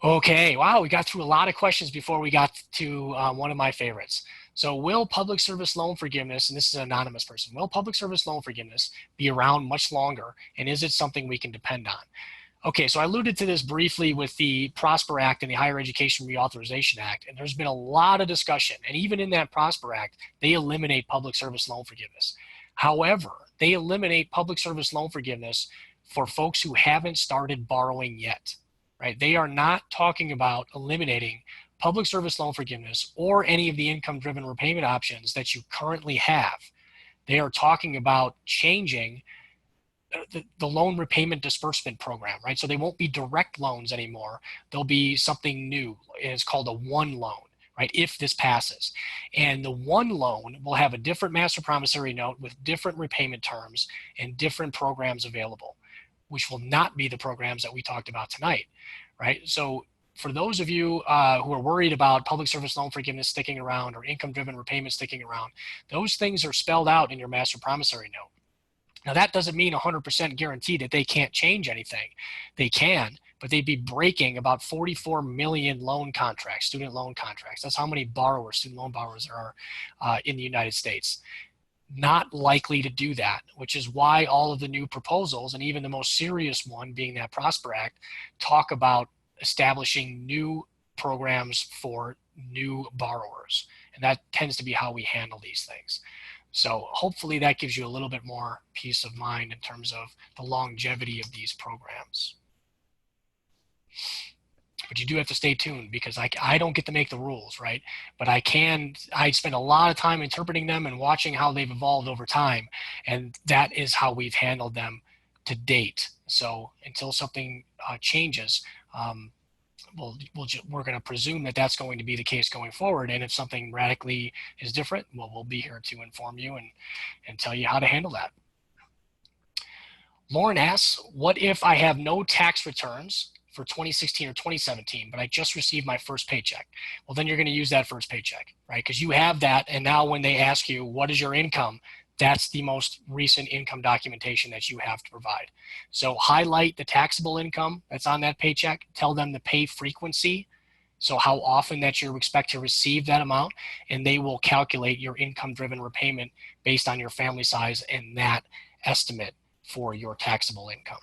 Speaker 1: Okay, wow, we got through a lot of questions before we got to one of my favorites. So will public service loan forgiveness, and this is an anonymous person, will public service loan forgiveness be around much longer, and is it something we can depend on? Okay, so I alluded to this briefly with the PROSPER Act and the Higher Education Reauthorization Act, and there's been a lot of discussion, and even in that PROSPER Act, they eliminate public service loan forgiveness. However, they eliminate public service loan forgiveness for folks who haven't started borrowing yet, right? They are not talking about eliminating public service loan forgiveness or any of the income-driven repayment options that you currently have. They are talking about changing the loan repayment disbursement program, right? So they won't be direct loans anymore. They'll be something new. It's called a one loan, right? If this passes. And the one loan will have a different master promissory note with different repayment terms and different programs available, which will not be the programs that we talked about tonight, right? So for those of you who are worried about public service loan forgiveness sticking around or income-driven repayment sticking around, those things are spelled out in your master promissory note. Now, that doesn't mean 100% guarantee that they can't change anything. They can, but they'd be breaking about 44 million loan contracts, student loan contracts. That's how many borrowers, student loan borrowers there are in the United States. Not likely to do that, which is why all of the new proposals, and even the most serious one being that PROSPER Act, talk about establishing new programs for new borrowers. And that tends to be how we handle these things. So hopefully that gives you a little bit more peace of mind in terms of the longevity of these programs. But you do have to stay tuned because I don't get to make the rules, right? But I spend a lot of time interpreting them and watching how they've evolved over time. And that is how we've handled them to date. So until something changes, we're going to presume that that's going to be the case going forward. And if something radically is different, well, we'll be here to inform you and tell you how to handle that. Lauren asks, what if I have no tax returns for 2016 or 2017, but I just received my first paycheck? Well, then you're going to use that first paycheck, right? Because you have that. And now when they ask you, what is your income? That's the most recent income documentation that you have to provide. So highlight the taxable income that's on that paycheck. Tell them the pay frequency, so how often that you expect to receive that amount, and they will calculate your income-driven repayment based on your family size and that estimate for your taxable income.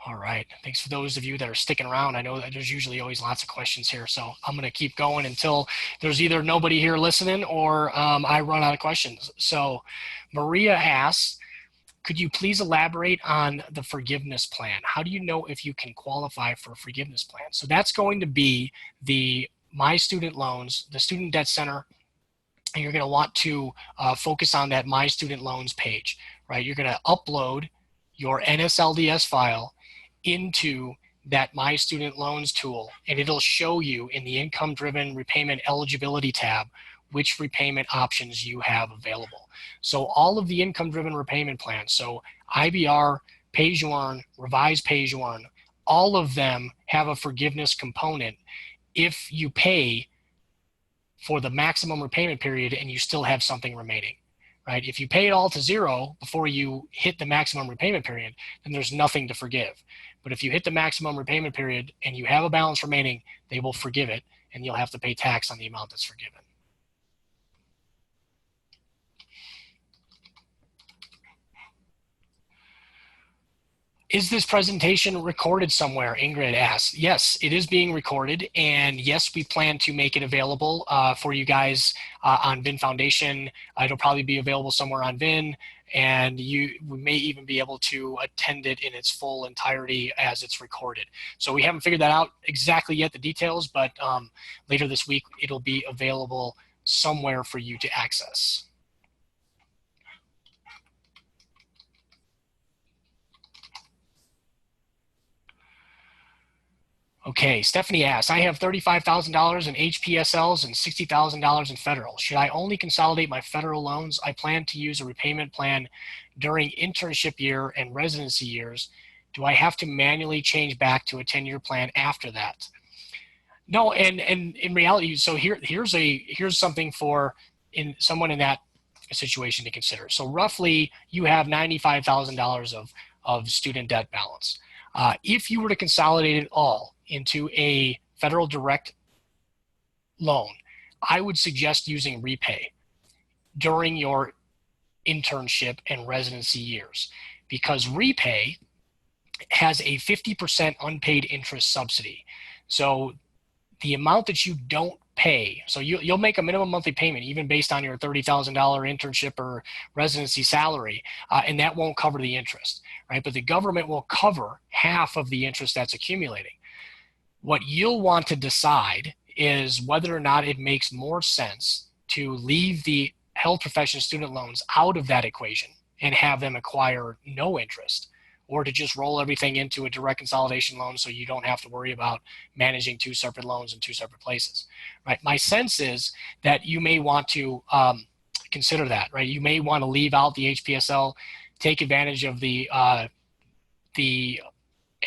Speaker 1: All right. Thanks for those of you that are sticking around. I know that there's usually always lots of questions here, so I'm going to keep going until there's either nobody here listening or I run out of questions. So Maria asks, could you please elaborate on the forgiveness plan? How do you know if you can qualify for a forgiveness plan? So that's going to be the My Student Loans, the Student Debt Center, and you're going to want to focus on that My Student Loans page, right? You're going to upload your NSLDS file into that My Student Loans tool, and it'll show you in the income-driven repayment eligibility tab which repayment options you have available. So all of the income-driven repayment plans, so IBR, pay-as-you-earn, revised pay-as-you-earn, all of them have a forgiveness component if you pay for the maximum repayment period and you still have something remaining. Right? If you pay it all to zero before you hit the maximum repayment period, then there's nothing to forgive. But if you hit the maximum repayment period and you have a balance remaining, they will forgive it, and you'll have to pay tax on the amount that's forgiven. Is this presentation recorded somewhere? Ingrid asks. Yes, it is being recorded, and yes, we plan to make it available for you guys on VIN Foundation. It'll probably be available somewhere on VIN, and we may even be able to attend it in its full entirety as it's recorded. So we haven't figured that out exactly yet, the details, but later this week it'll be available somewhere for you to access. Okay, Stephanie asks, I have $35,000 in HPSLs and $60,000 in federal. Should I only consolidate my federal loans? I plan to use a repayment plan during internship year and residency years. Do I have to manually change back to a 10-year plan after that? No, and in reality, so here's something for someone in that situation to consider. So roughly you have $95,000 of student debt balance. If you were to consolidate it all into a federal direct loan, I would suggest using Repay during your internship and residency years, because Repay has a 50% unpaid interest subsidy. So the amount that you don't pay, so you'll make a minimum monthly payment even based on your $30,000 internship or residency salary, and that won't cover the interest, right? But the government will cover half of the interest that's accumulating. What you'll want to decide is whether or not it makes more sense to leave the health profession student loans out of that equation and have them acquire no interest, or to just roll everything into a direct consolidation loan so you don't have to worry about managing two separate loans in two separate places, right? My sense is that you may want to consider that, right? You may want to leave out the HPSL, take advantage of the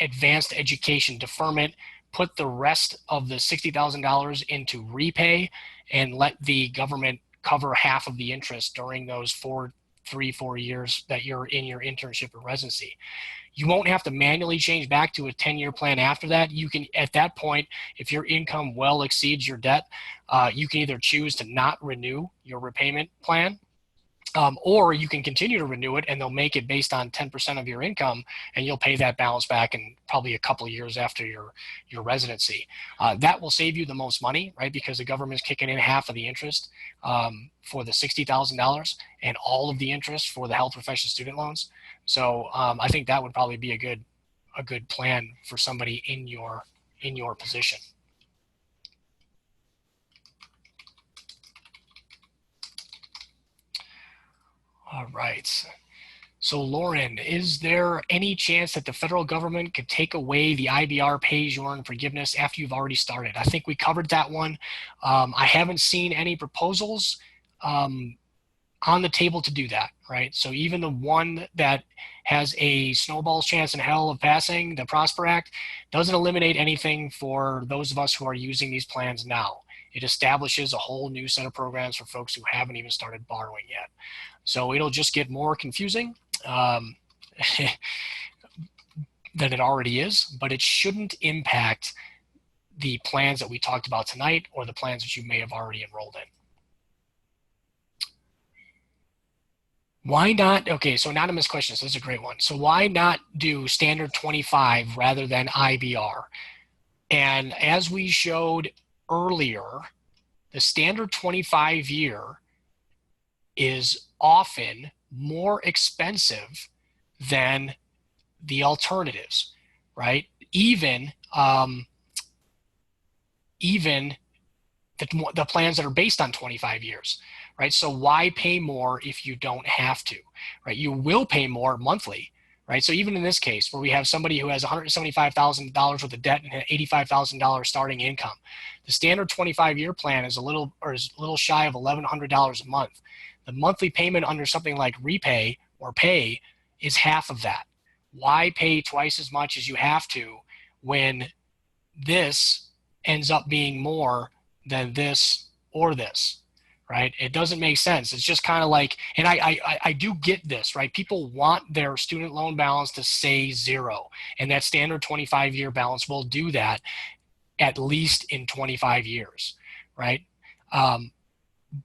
Speaker 1: advanced education deferment, put the rest of the $60,000 into Repay, and let the government cover half of the interest during those 4 years that you're in your internship or residency. You won't have to manually change back to a 10-year plan after that. You can, at that point, if your income well exceeds your debt, you can either choose to not renew your repayment plan, or you can continue to renew it, and they'll make it based on 10% of your income, and you'll pay that balance back in probably a couple of years after your residency. That will save you the most money, right? Because the government's kicking in half of the interest for the $60,000 and all of the interest for the health profession student loans. So I think that would probably be a good plan for somebody in your position. All right. So Lauren, is there any chance that the federal government could take away the IBR pay-as-you-earn forgiveness after you've already started? I think we covered that one. I haven't seen any proposals on the table to do that, right? So even the one that has a snowball's chance in hell of passing, the Prosper Act, doesn't eliminate anything for those of us who are using these plans now. It establishes a whole new set of programs for folks who haven't even started borrowing yet. So it'll just get more confusing than it already is, but it shouldn't impact the plans that we talked about tonight or the plans that you may have already enrolled in. Why not? Okay, so anonymous questions. This is a great one. So why not do standard 25 rather than IBR? And as we showed earlier, the standard 25 year is often more expensive than the alternatives, right? Even the plans that are based on 25 years, right? So why pay more if you don't have to, right? You will pay more monthly, right? So even in this case, where we have somebody who has $175,000 worth of debt and an $85,000 starting income, the standard 25-year plan is a little shy of $1,100 a month. The monthly payment under something like Repay or Pay is half of that. Why pay twice as much as you have to when this ends up being more than this or this, right? It doesn't make sense. It's just kind of like, and I do get this, right? People want their student loan balance to say zero, and that standard 25-year balance will do that at least in 25 years, right?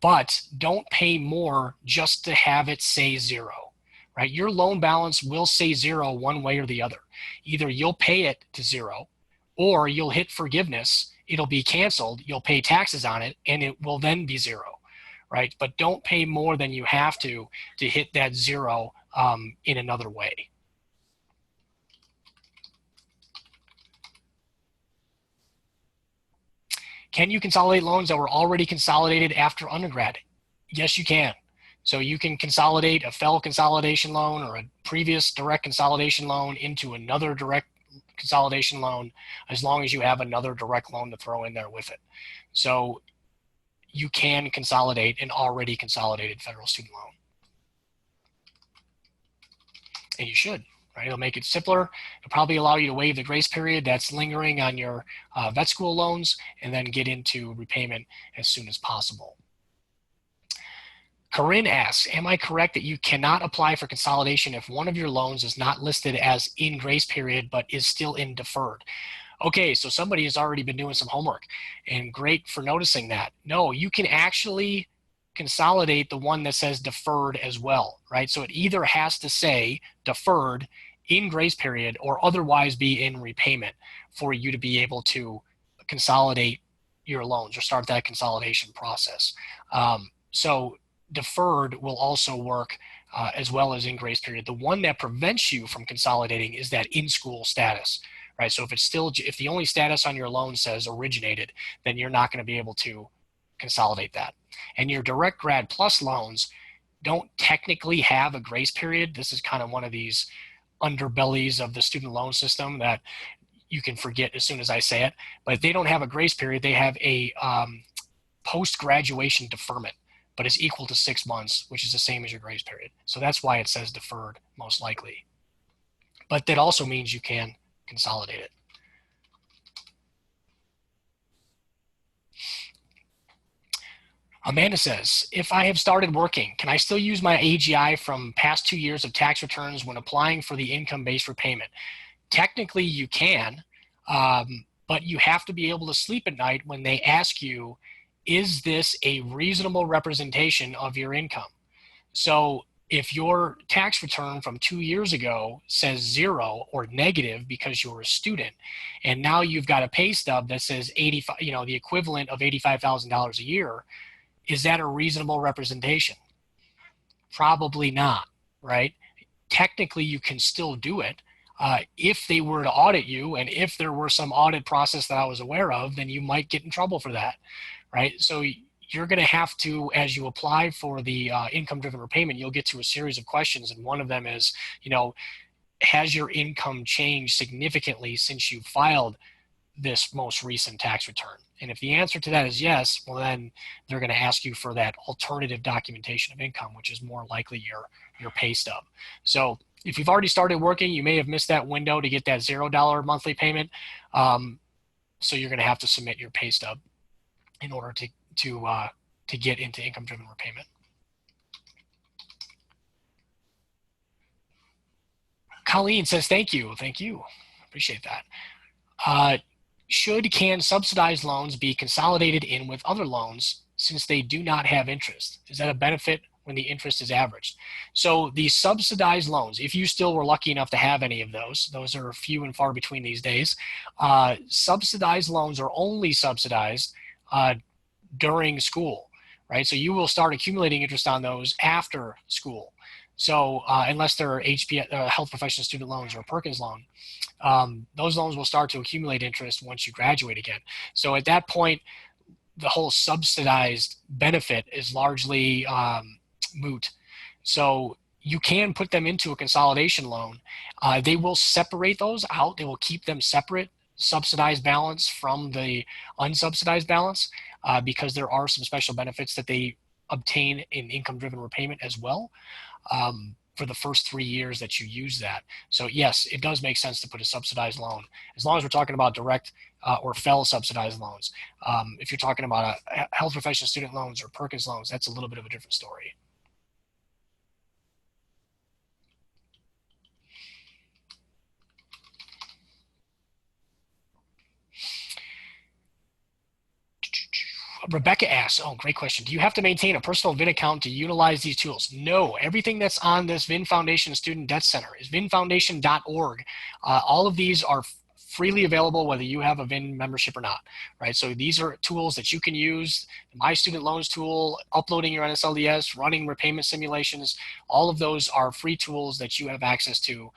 Speaker 1: But don't pay more just to have it say zero, right? Your loan balance will say zero one way or the other. Either you'll pay it to zero, or you'll hit forgiveness, it'll be canceled, you'll pay taxes on it, and it will then be zero, right? But don't pay more than you have to hit that zero in another way. Can you consolidate loans that were already consolidated after undergrad? Yes, you can. So you can consolidate a FEL consolidation loan or a previous direct consolidation loan into another direct consolidation loan as long as you have another direct loan to throw in there with it. So you can consolidate an already consolidated federal student loan. And you should, right? It'll make it simpler. It'll probably allow you to waive the grace period that's lingering on your vet school loans and then get into repayment as soon as possible. Corinne asks, am I correct that you cannot apply for consolidation if one of your loans is not listed as in grace period but is still in deferred? Okay, so somebody has already been doing some homework, and great for noticing that. No, you can actually consolidate the one that says deferred as well, right? So it either has to say deferred in grace period or otherwise be in repayment for you to be able to consolidate your loans or start that consolidation process. So deferred will also work as well as in grace period. The one that prevents you from consolidating is that in-school status, right? So if the only status on your loan says originated, then you're not going to be able to consolidate that. And your direct grad plus loans don't technically have a grace period. This is kind of one of these underbellies of the student loan system that you can forget as soon as I say it, but they don't have a grace period. They have a post-graduation deferment, but it's equal to 6 months, which is the same as your grace period. So that's why it says deferred, most likely. But that also means you can consolidate it. Amanda says, if I have started working, can I still use my AGI from past 2 years of tax returns when applying for the income-based repayment? Technically, you can, but you have to be able to sleep at night when they ask you, is this a reasonable representation of your income? So if your tax return from 2 years ago says zero or negative because you're a student, and now you've got a pay stub that says 85, the equivalent of $85,000 a year, is that a reasonable representation? Probably not, right? Technically, you can still do it. If they were to audit you, and if there were some audit process that I was aware of, then you might get in trouble for that, right? So you're going to have to, as you apply for the income-driven repayment, you'll get to a series of questions, and one of them is, has your income changed significantly since you filed this most recent tax return? And if the answer to that is yes, well, then they're going to ask you for that alternative documentation of income, which is more likely your pay stub. So if you've already started working, you may have missed that window to get that $0 monthly payment. So you're going to have to submit your pay stub in order to get into income-driven repayment. Colleen says, thank you. Thank you. Appreciate that. Can subsidized loans be consolidated in with other loans since they do not have interest? Is that a benefit when the interest is averaged. So the subsidized loans, if you still were lucky enough to have any of those are few and far between these days. Subsidized loans are only subsidized during school, right? So you will start accumulating interest on those after school. So unless they're health professional student loans or Perkins loan, those loans will start to accumulate interest once you graduate again. So at that point, the whole subsidized benefit is largely moot. So you can put them into a consolidation loan. They will separate those out. They will keep them separate, subsidized balance from the unsubsidized balance, because there are some special benefits that they obtain in income-driven repayment as well, for the first 3 years that you use that. So yes, it does make sense to put a subsidized loan, as long as we're talking about direct or FFEL subsidized loans. If you're talking about health professional student loans or Perkins loans, that's a little bit of a different story. Rebecca asks, oh, great question. Do you have to maintain a personal VIN account to utilize these tools? No, everything that's on this VIN Foundation Student Debt Center is vinfoundation.org. All of these are freely available whether you have a VIN membership or not, right? So these are tools that you can use. The My Student Loans tool, uploading your NSLDS, running repayment simulations, all of those are free tools that you have access to,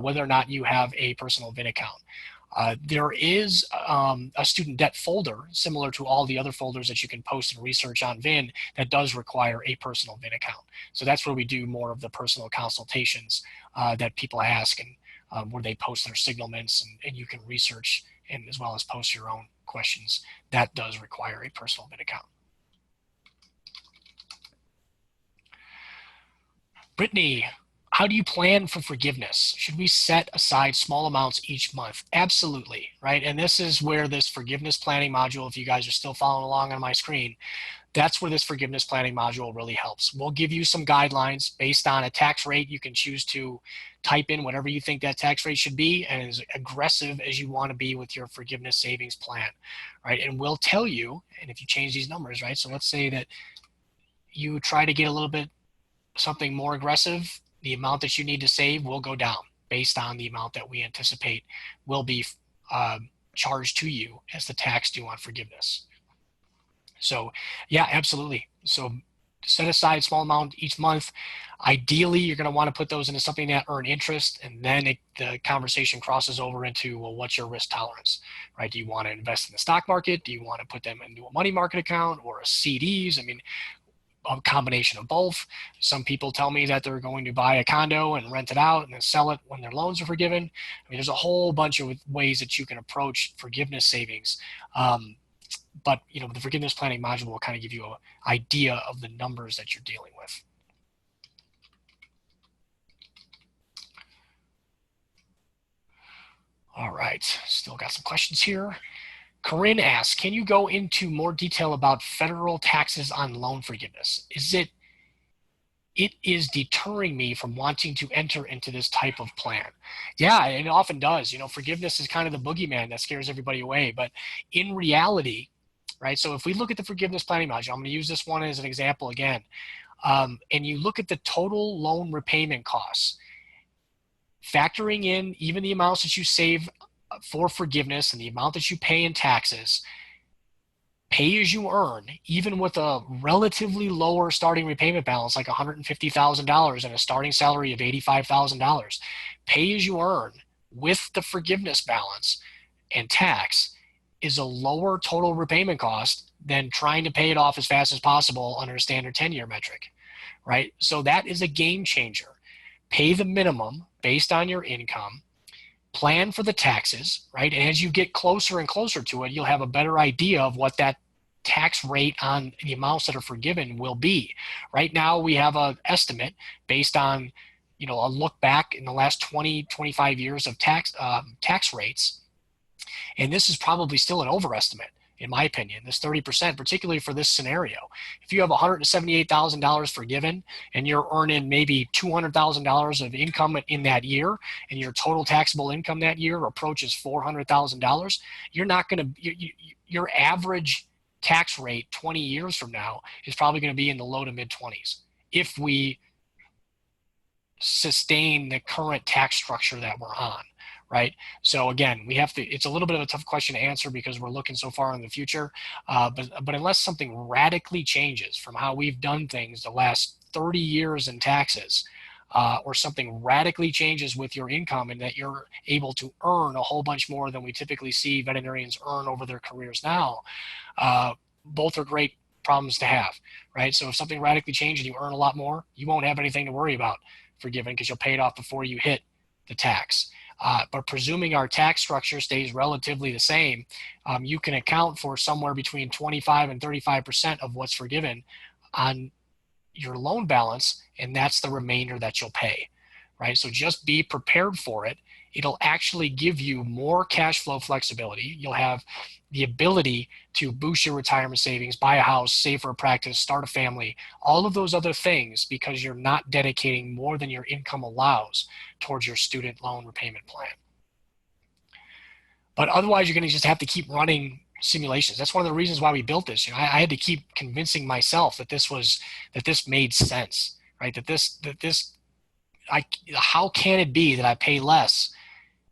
Speaker 1: whether or not you have a personal VIN account. There is a student debt folder similar to all the other folders that you can post and research on VIN that does require a personal VIN account. So that's where we do more of the personal consultations that people ask, and where they post their signalments, and you can research and as well as post your own questions. That does require a personal VIN account. Brittany, how do you plan for forgiveness? Should we set aside small amounts each month? Absolutely, right? And this is where this forgiveness planning module, if you guys are still following along on my screen, that's where this forgiveness planning module really helps. We'll give you some guidelines based on a tax rate. You can choose to type in whatever you think that tax rate should be, and as aggressive as you want to be with your forgiveness savings plan, right? And we'll tell you, and if you change these numbers, right? So let's say that you try to get a little bit something more aggressive, the amount that you need to save will go down based on the amount that we anticipate will be charged to you as the tax due on forgiveness. So yeah, absolutely. So set aside a small amount each month. Ideally, you're going to want to put those into something that earn interest, and then the conversation crosses over into, well, what's your risk tolerance, right? Do you want to invest in the stock market? Do you want to put them into a money market account or a CDs? I mean, a combination of both. Some people tell me that they're going to buy a condo and rent it out and then sell it when their loans are forgiven. I mean, there's a whole bunch of ways that you can approach forgiveness savings. But you know, the forgiveness planning module will kind of give you an idea of the numbers that you're dealing with. All right, still got some questions here. Corinne asks, can you go into more detail about federal taxes on loan forgiveness? It is deterring me from wanting to enter into this type of plan. Yeah, it often does. You know, forgiveness is kind of the boogeyman that scares everybody away. But in reality, right, so if we look at the forgiveness planning module, I'm going to use this one as an example again, and you look at the total loan repayment costs, factoring in even the amounts that you save for forgiveness and the amount that you pay in taxes, pay as you earn, even with a relatively lower starting repayment balance, like $150,000 and a starting salary of $85,000, pay as you earn with the forgiveness balance and tax is a lower total repayment cost than trying to pay it off as fast as possible under a standard 10-year metric, right? So that is a game changer. Pay the minimum based on your income, plan for the taxes, right? And as you get closer and closer to it, you'll have a better idea of what that tax rate on the amounts that are forgiven will be. Right now, we have an estimate based on, you know, a look back in the last 20, 25 years of tax rates. And this is probably still an overestimate, in my opinion, this 30%, particularly for this scenario. If you have $178,000 forgiven and you're earning maybe $200,000 of income in that year, and your total taxable income that year approaches $400,000, you're not going to, your average tax rate 20 years from now is probably going to be in the low to mid 20s. if we sustain the current tax structure that we're on, right? So again, we have to, it's a little bit of a tough question to answer because we're looking so far in the future, but unless something radically changes from how we've done things the last 30 years in taxes, or something radically changes with your income and that you're able to earn a whole bunch more than we typically see veterinarians earn over their careers now, both are great problems to have, right? So if something radically changes and you earn a lot more, you won't have anything to worry about forgiven because you'll pay it off before you hit the tax. But presuming our tax structure stays relatively the same, you can account for somewhere between 25 and 35% of what's forgiven on your loan balance, and that's the remainder that you'll pay, right? So just be prepared for it. It'll actually give you more cash flow flexibility. You'll have the ability to boost your retirement savings, buy a house, save for a practice, start a family, all of those other things because you're not dedicating more than your income allows towards your student loan repayment plan. But otherwise, you're going to just have to keep running simulations. That's one of the reasons why we built this. I had to keep convincing myself that this made sense, right? How can it be that I pay less,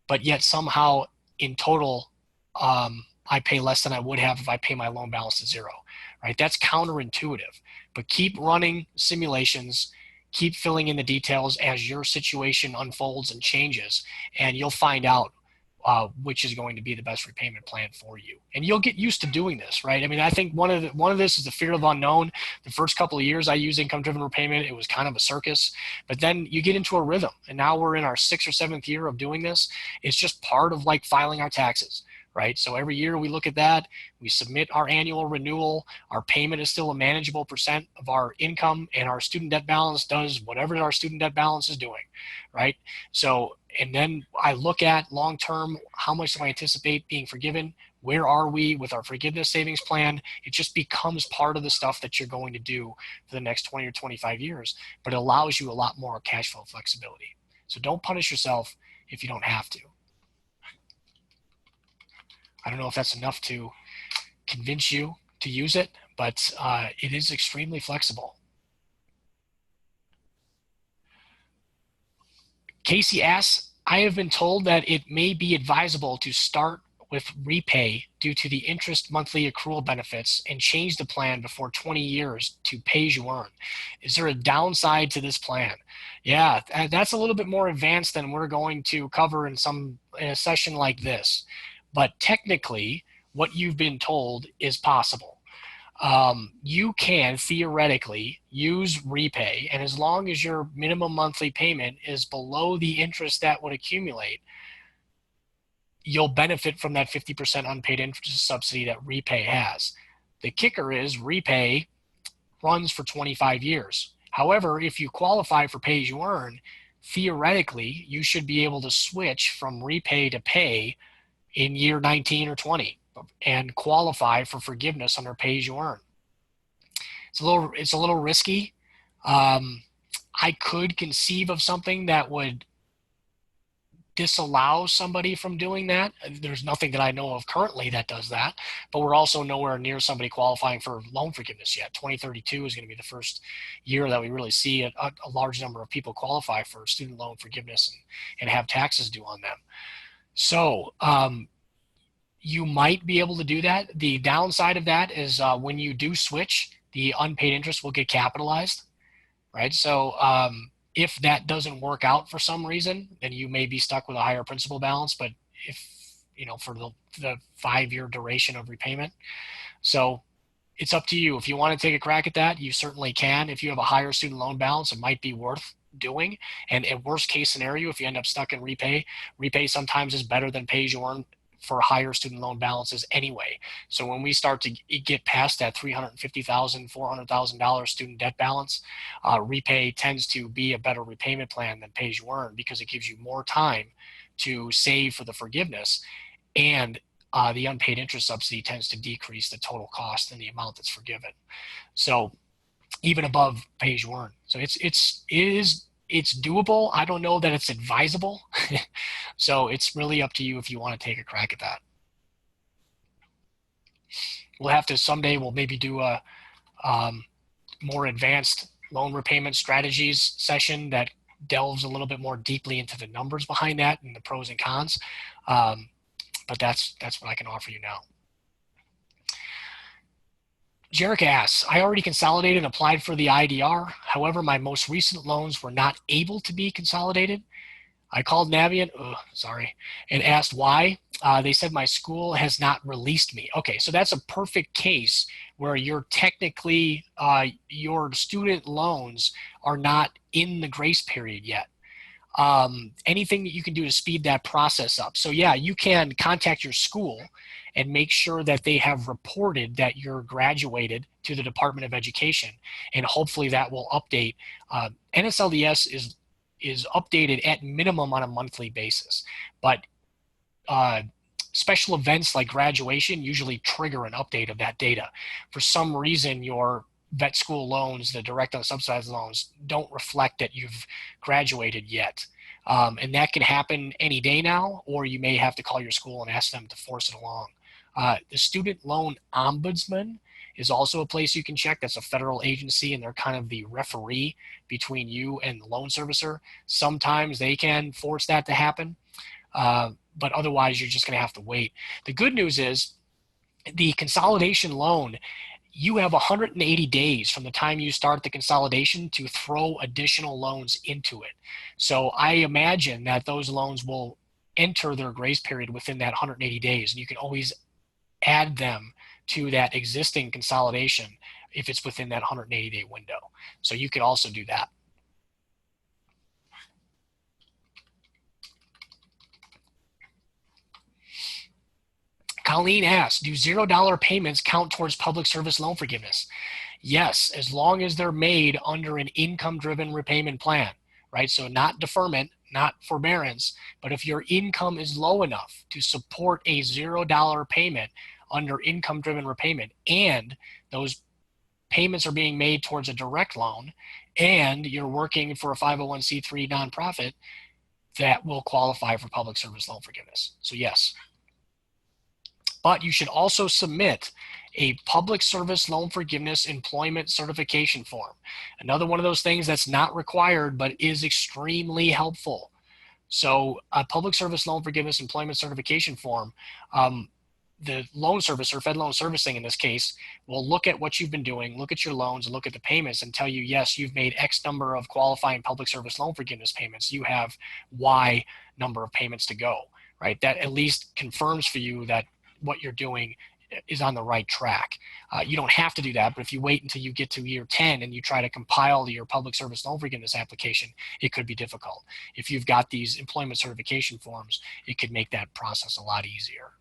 Speaker 1: but yet somehow in total, I pay less than I would have if I pay my loan balance to zero, right? That's counterintuitive, but keep running simulations, keep filling in the details as your situation unfolds and changes, and you'll find out which is going to be the best repayment plan for you. And you'll get used to doing this, right? I mean, I think one of this is the fear of unknown. The first couple of years I used income-driven repayment, it was kind of a circus, but then you get into a rhythm. And now we're in our 6th or 7th year of doing this. It's just part of like filing our taxes, right? So every year we look at that, we submit our annual renewal, our payment is still a manageable percent of our income, and our student debt balance does whatever our student debt balance is doing, right? So, and then I look at long-term, how much do I anticipate being forgiven? Where are we with our forgiveness savings plan? It just becomes part of the stuff that you're going to do for the next 20 or 25 years, but it allows you a lot more cash flow flexibility. So don't punish yourself if you don't have to. I don't know if that's enough to convince you to use it, but it is extremely flexible. Casey asks, I have been told that it may be advisable to start with repay due to the interest monthly accrual benefits and change the plan before 20 years to pay as you earn. Is there a downside to this plan? Yeah, that's a little bit more advanced than we're going to cover in a session like this. But technically, what you've been told is possible. You can theoretically use repay, and as long as your minimum monthly payment is below the interest that would accumulate, you'll benefit from that 50% unpaid interest subsidy that repay has. The kicker is repay runs for 25 years. However, if you qualify for pay as you earn, theoretically, you should be able to switch from repay to pay in year 19 or 20 and qualify for forgiveness under pay as you earn. It's a little risky. I could conceive of something that would disallow somebody from doing that. There's nothing that I know of currently that does that, but we're also nowhere near somebody qualifying for loan forgiveness yet. 2032 is going to be the first year that we really see a large number of people qualify for student loan forgiveness and have taxes due on them. So you might be able to do that. The downside of that is when you do switch, the unpaid interest will get capitalized, right? So if that doesn't work out for some reason, then you may be stuck with a higher principal balance, but if, for the 5-year duration of repayment. So it's up to you. If you want to take a crack at that, you certainly can. If you have a higher student loan balance, it might be worth doing. And in worst case scenario, if you end up stuck in repay sometimes is better than pay as you earn for higher student loan balances anyway. So when we start to get past that $350,000, $400,000 student debt balance, repay tends to be a better repayment plan than pay as you earn because it gives you more time to save for the forgiveness, and the unpaid interest subsidy tends to decrease the total cost and the amount that's forgiven. So even above pay as you earn. So it's doable. I don't know that it's advisable. So it's really up to you if you want to take a crack at that. We'll have to someday, we'll maybe do a more advanced loan repayment strategies session that delves a little bit more deeply into the numbers behind that and the pros and cons. But that's what I can offer you now. Jarek asks, I already consolidated and applied for the IDR. However, my most recent loans were not able to be consolidated. I called Navient, and asked why. They said my school has not released me. Okay, so that's a perfect case where you're technically, your student loans are not in the grace period yet. Anything that you can do to speed that process up. So yeah, you can contact your school and make sure that they have reported that you're graduated to the Department of Education, and hopefully that will update. NSLDS is updated at minimum on a monthly basis, but special events like graduation usually trigger an update of that data. For some reason, your vet school loans, the direct unsubsidized loans, don't reflect that you've graduated yet. And that can happen any day now, or you may have to call your school and ask them to force it along. The Student Loan Ombudsman is also a place you can check. That's a federal agency, and they're kind of the referee between you and the loan servicer. Sometimes they can force that to happen, but otherwise you're just going to have to wait. The good news is the consolidation loan, you have 180 days from the time you start the consolidation to throw additional loans into it. So I imagine that those loans will enter their grace period within that 180 days, and you can always add them to that existing consolidation if it's within that 180-day window. So you could also do that. Colleen asks, do $0 payments count towards public service loan forgiveness? Yes, as long as they're made under an income-driven repayment plan, right? So not deferment, not forbearance, but if your income is low enough to support a $0 payment under income-driven repayment, and those payments are being made towards a direct loan, and you're working for a 501c3 nonprofit, that will qualify for public service loan forgiveness. So yes. But you should also submit a public service loan forgiveness employment certification form. Another one of those things that's not required, but is extremely helpful. So a public service loan forgiveness employment certification form, the loan servicer, Fed Loan Servicing in this case, will look at what you've been doing, look at your loans, and look at the payments and tell you, yes, you've made X number of qualifying public service loan forgiveness payments. You have Y number of payments to go, right? That at least confirms for you that what you're doing is on the right track. You don't have to do that, but if you wait until you get to year 10 and you try to compile your public service loan forgiveness application, it could be difficult. If you've got these employment certification forms, it could make that process a lot easier.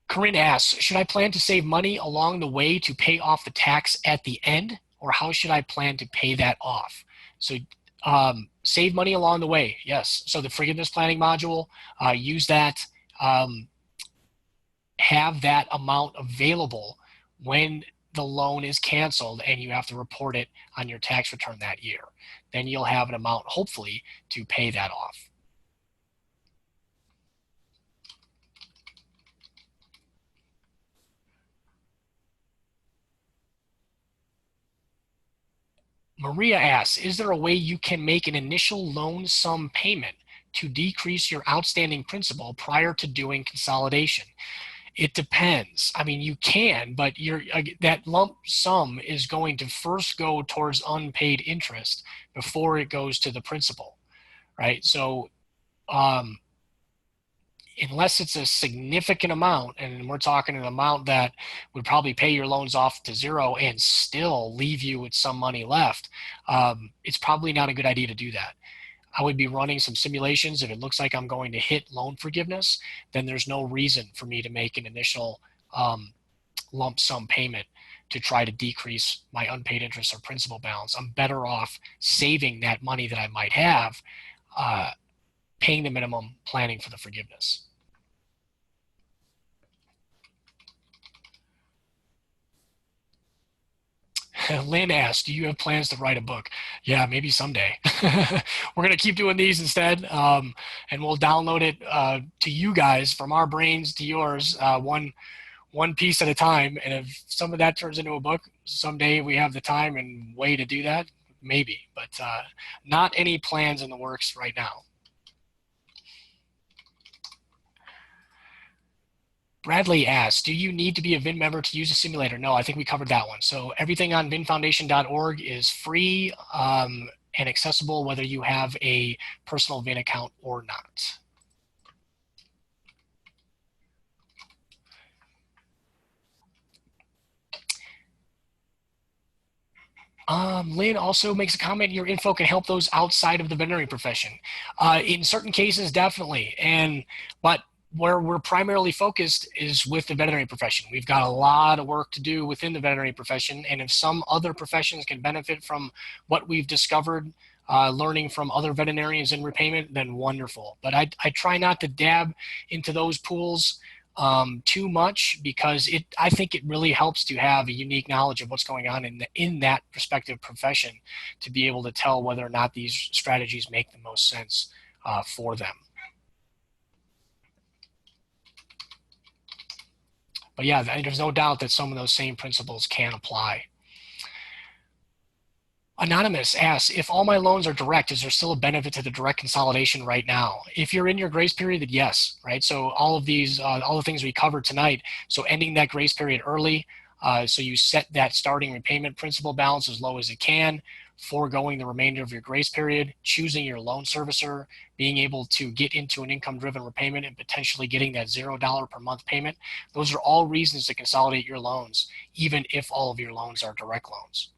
Speaker 1: Corinne asks, should I plan to save money along the way to pay off the tax at the end, or how should I plan to pay that off? So save money along the way, yes. So the forgiveness planning module, use that, have that amount available when the loan is canceled and you have to report it on your tax return that year. Then you'll have an amount, hopefully, to pay that off. Maria asks, is there a way you can make an initial loan sum payment to decrease your outstanding principal prior to doing consolidation? It depends. I mean, you can, but that lump sum is going to first go towards unpaid interest before it goes to the principal, right? So unless it's a significant amount, and we're talking an amount that would probably pay your loans off to zero and still leave you with some money left, it's probably not a good idea to do that. I would be running some simulations. If it looks like I'm going to hit loan forgiveness, then there's no reason for me to make an initial lump sum payment to try to decrease my unpaid interest or principal balance. I'm better off saving that money that I might have, paying the minimum, planning for the forgiveness. Lynn asked, do you have plans to write a book? Yeah, maybe someday. We're going to keep doing these instead, and we'll download it to you guys, from our brains to yours, one one piece at a time. And if some of that turns into a book, someday we have the time and way to do that, maybe, but not any plans in the works right now. Bradley asks, do you need to be a VIN member to use a simulator? No, I think we covered that one. So everything on vinfoundation.org is free and accessible whether you have a personal VIN account or not. Lynn also makes a comment, your info can help those outside of the veterinary profession. In certain cases, definitely. But where we're primarily focused is with the veterinary profession. We've got a lot of work to do within the veterinary profession. And if some other professions can benefit from what we've discovered, learning from other veterinarians in repayment, then wonderful. But I try not to dab into those pools too much, because I think it really helps to have a unique knowledge of what's going on in that respective profession to be able to tell whether or not these strategies make the most sense for them. But yeah, there's no doubt that some of those same principles can apply. Anonymous asks, if all my loans are direct, is there still a benefit to the direct consolidation right now? If you're in your grace period, then yes, right? So all of these, all the things we covered tonight, so ending that grace period early, so you set that starting repayment principal balance as low as it can, foregoing the remainder of your grace period, choosing your loan servicer, being able to get into an income-driven repayment and potentially getting that $0 per month payment. Those are all reasons to consolidate your loans, even if all of your loans are direct loans.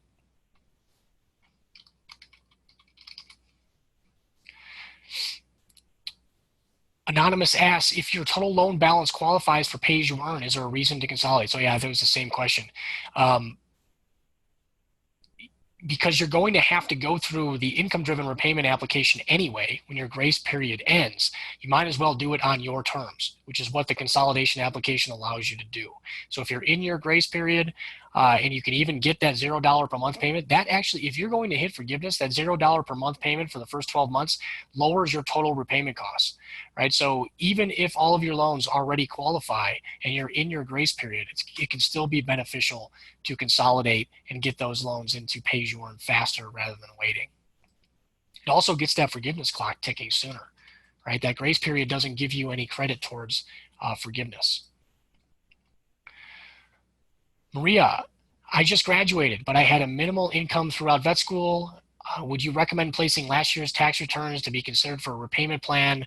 Speaker 1: Anonymous asks, if your total loan balance qualifies for pay as you earn, is there a reason to consolidate? So yeah, that was the same question. Because you're going to have to go through the income-driven repayment application anyway when your grace period ends, you might as well do it on your terms, which is what the consolidation application allows you to do. So if you're in your grace period and you can even get that $0 per month payment, that actually, if you're going to hit forgiveness, that $0 per month payment for the first 12 months lowers your total repayment costs, right? So even if all of your loans already qualify and you're in your grace period, it can still be beneficial to consolidate and get those loans into pay as you earn faster rather than waiting. It also gets that forgiveness clock ticking sooner, right? That grace period doesn't give you any credit towards forgiveness. Maria, I just graduated, but I had a minimal income throughout vet school. Would you recommend placing last year's tax returns to be considered for a repayment plan,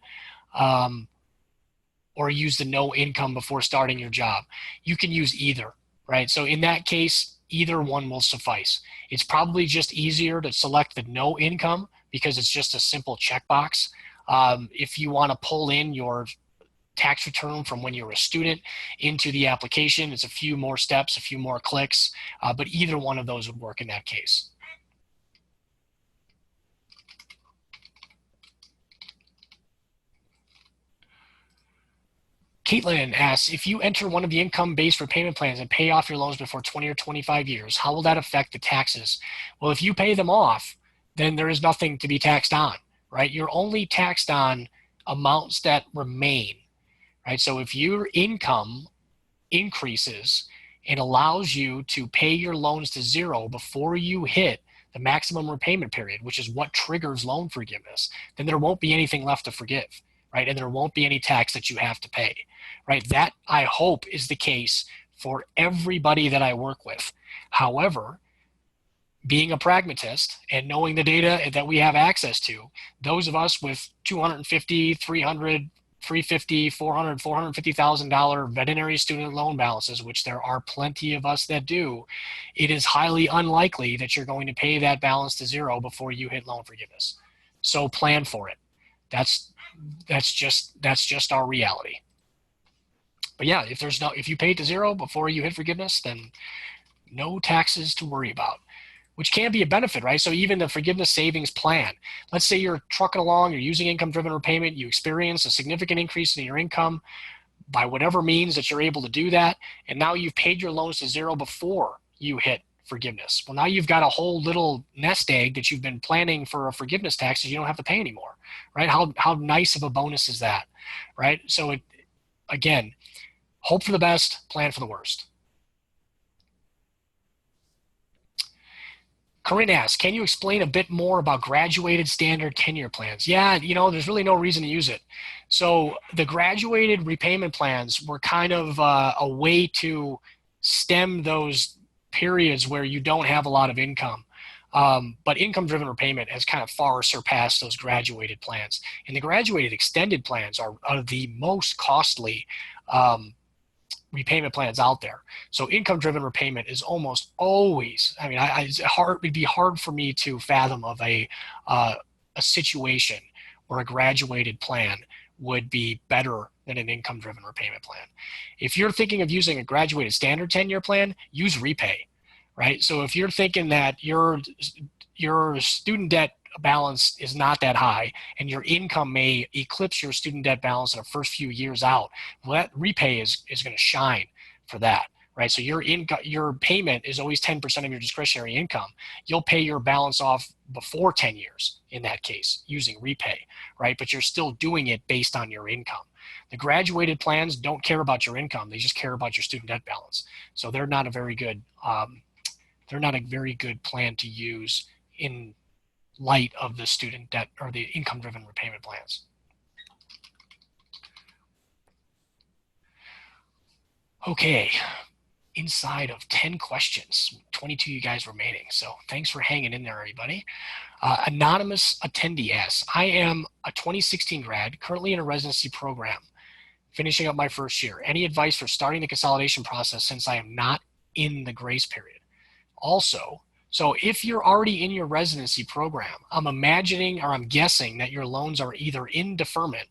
Speaker 1: or use the no income before starting your job? You can use either, right? So in that case, either one will suffice. It's probably just easier to select the no income because it's just a simple checkbox. If you want to pull in your tax return from when you were a student into the application, it's a few more steps, a few more clicks, but either one of those would work in that case. Caitlin asks, if you enter one of the income-based repayment plans and pay off your loans before 20 or 25 years, how will that affect the taxes? Well, if you pay them off, then there is nothing to be taxed on, right? You're only taxed on amounts that remain, right? So if your income increases and allows you to pay your loans to zero before you hit the maximum repayment period, which is what triggers loan forgiveness, then there won't be anything left to forgive, right? And there won't be any tax that you have to pay, right? That, I hope, is the case for everybody that I work with. However, being a pragmatist and knowing the data that we have access to, those of us with 250, 300, 350, 400, $450,000 veterinary student loan balances, which there are plenty of us that do, it is highly unlikely that you're going to pay that balance to zero before you hit loan forgiveness. So plan for it. That's just our reality. But yeah, if you pay it to zero before you hit forgiveness, then no taxes to worry about, which can be a benefit, right? So even the forgiveness savings plan, let's say you're trucking along, you're using income-driven repayment, you experience a significant increase in your income by whatever means that you're able to do that, and now you've paid your loans to zero before you hit forgiveness. Well, now you've got a whole little nest egg that you've been planning for a forgiveness tax that you don't have to pay anymore, right? How nice of a bonus is that, right? So again, Hope for the best, plan for the worst. Corinne asks, can you explain a bit more about graduated standard 10-year plans? Yeah, there's really no reason to use it. So the graduated repayment plans were kind of a way to stem those periods where you don't have a lot of income. But income-driven repayment has kind of far surpassed those graduated plans. And the graduated extended plans are the most costly repayment plans out there. So income-driven repayment is almost always, it'd be hard for me to fathom of a situation where a graduated plan would be better than an income-driven repayment plan. If you're thinking of using a graduated standard 10-year plan, use Repay, right? So if you're thinking that your student debt balance is not that high and your income may eclipse your student debt balance in the first few years out, well, that Repay is going to shine for that, right? So your payment is always 10% of your discretionary income. You'll pay your balance off before 10 years in that case using Repay, right? But you're still doing it based on your income. The graduated plans don't care about your income. They just care about your student debt balance. So they're not a very good plan to use in light of the student debt or the income-driven repayment plans. Okay, inside of 10 questions, 22 you guys remaining. So thanks for hanging in there, everybody. Anonymous attendee asks, I am a 2016 grad, currently in a residency program, finishing up my first year. Any advice for starting the consolidation process since I am not in the grace period? Also, so if you're already in your residency program, I'm guessing that your loans are either in deferment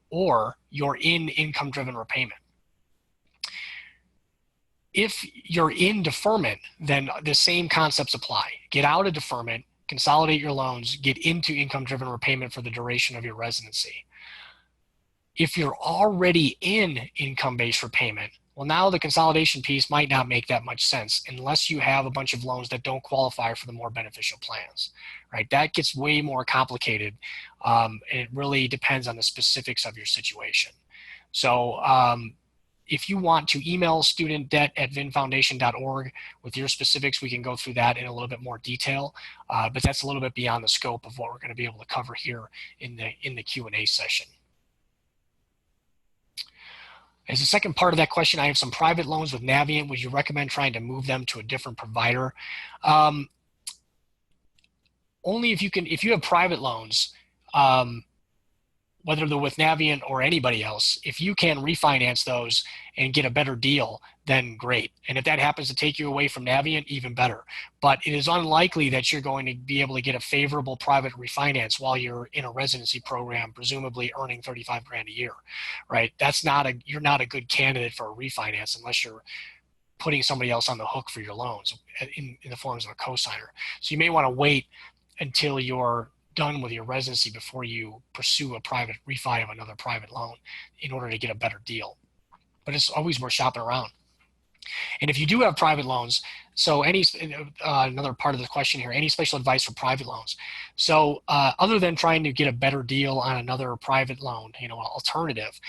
Speaker 1: or you're in income-driven repayment. If you're in deferment, then the same concepts apply. Get out of deferment, consolidate your loans, get into income-driven repayment for the duration of your residency. If you're already in income-based repayment, well, now the consolidation piece might not make that much sense unless you have a bunch of loans that don't qualify for the more beneficial plans, right? That gets way more complicated, and it really depends on the specifics of your situation. So if you want to email studentdebt@vinfoundation.org with your specifics, we can go through that in a little bit more detail, but that's a little bit beyond the scope of what we're going to be able to cover here in the Q&A session. As a second part of that question, I have some private loans with Navient. Would you recommend trying to move them to a different provider? Only if you have private loans, whether they're with Navient or anybody else, if you can refinance those and get a better deal, then great. And if that happens to take you away from Navient, even better. But it is unlikely that you're going to be able to get a favorable private refinance while you're in a residency program, presumably earning 35 grand a year, right? You're not a good candidate for a refinance unless you're putting somebody else on the hook for your loans in the forms of a cosigner. So you may want to wait until you're done with your residency before you pursue a private refi of another private loan in order to get a better deal. But it's always worth shopping around. And if you do have private loans, so another part of the question here, any special advice for private loans? So other than trying to get a better deal on another private loan, alternative,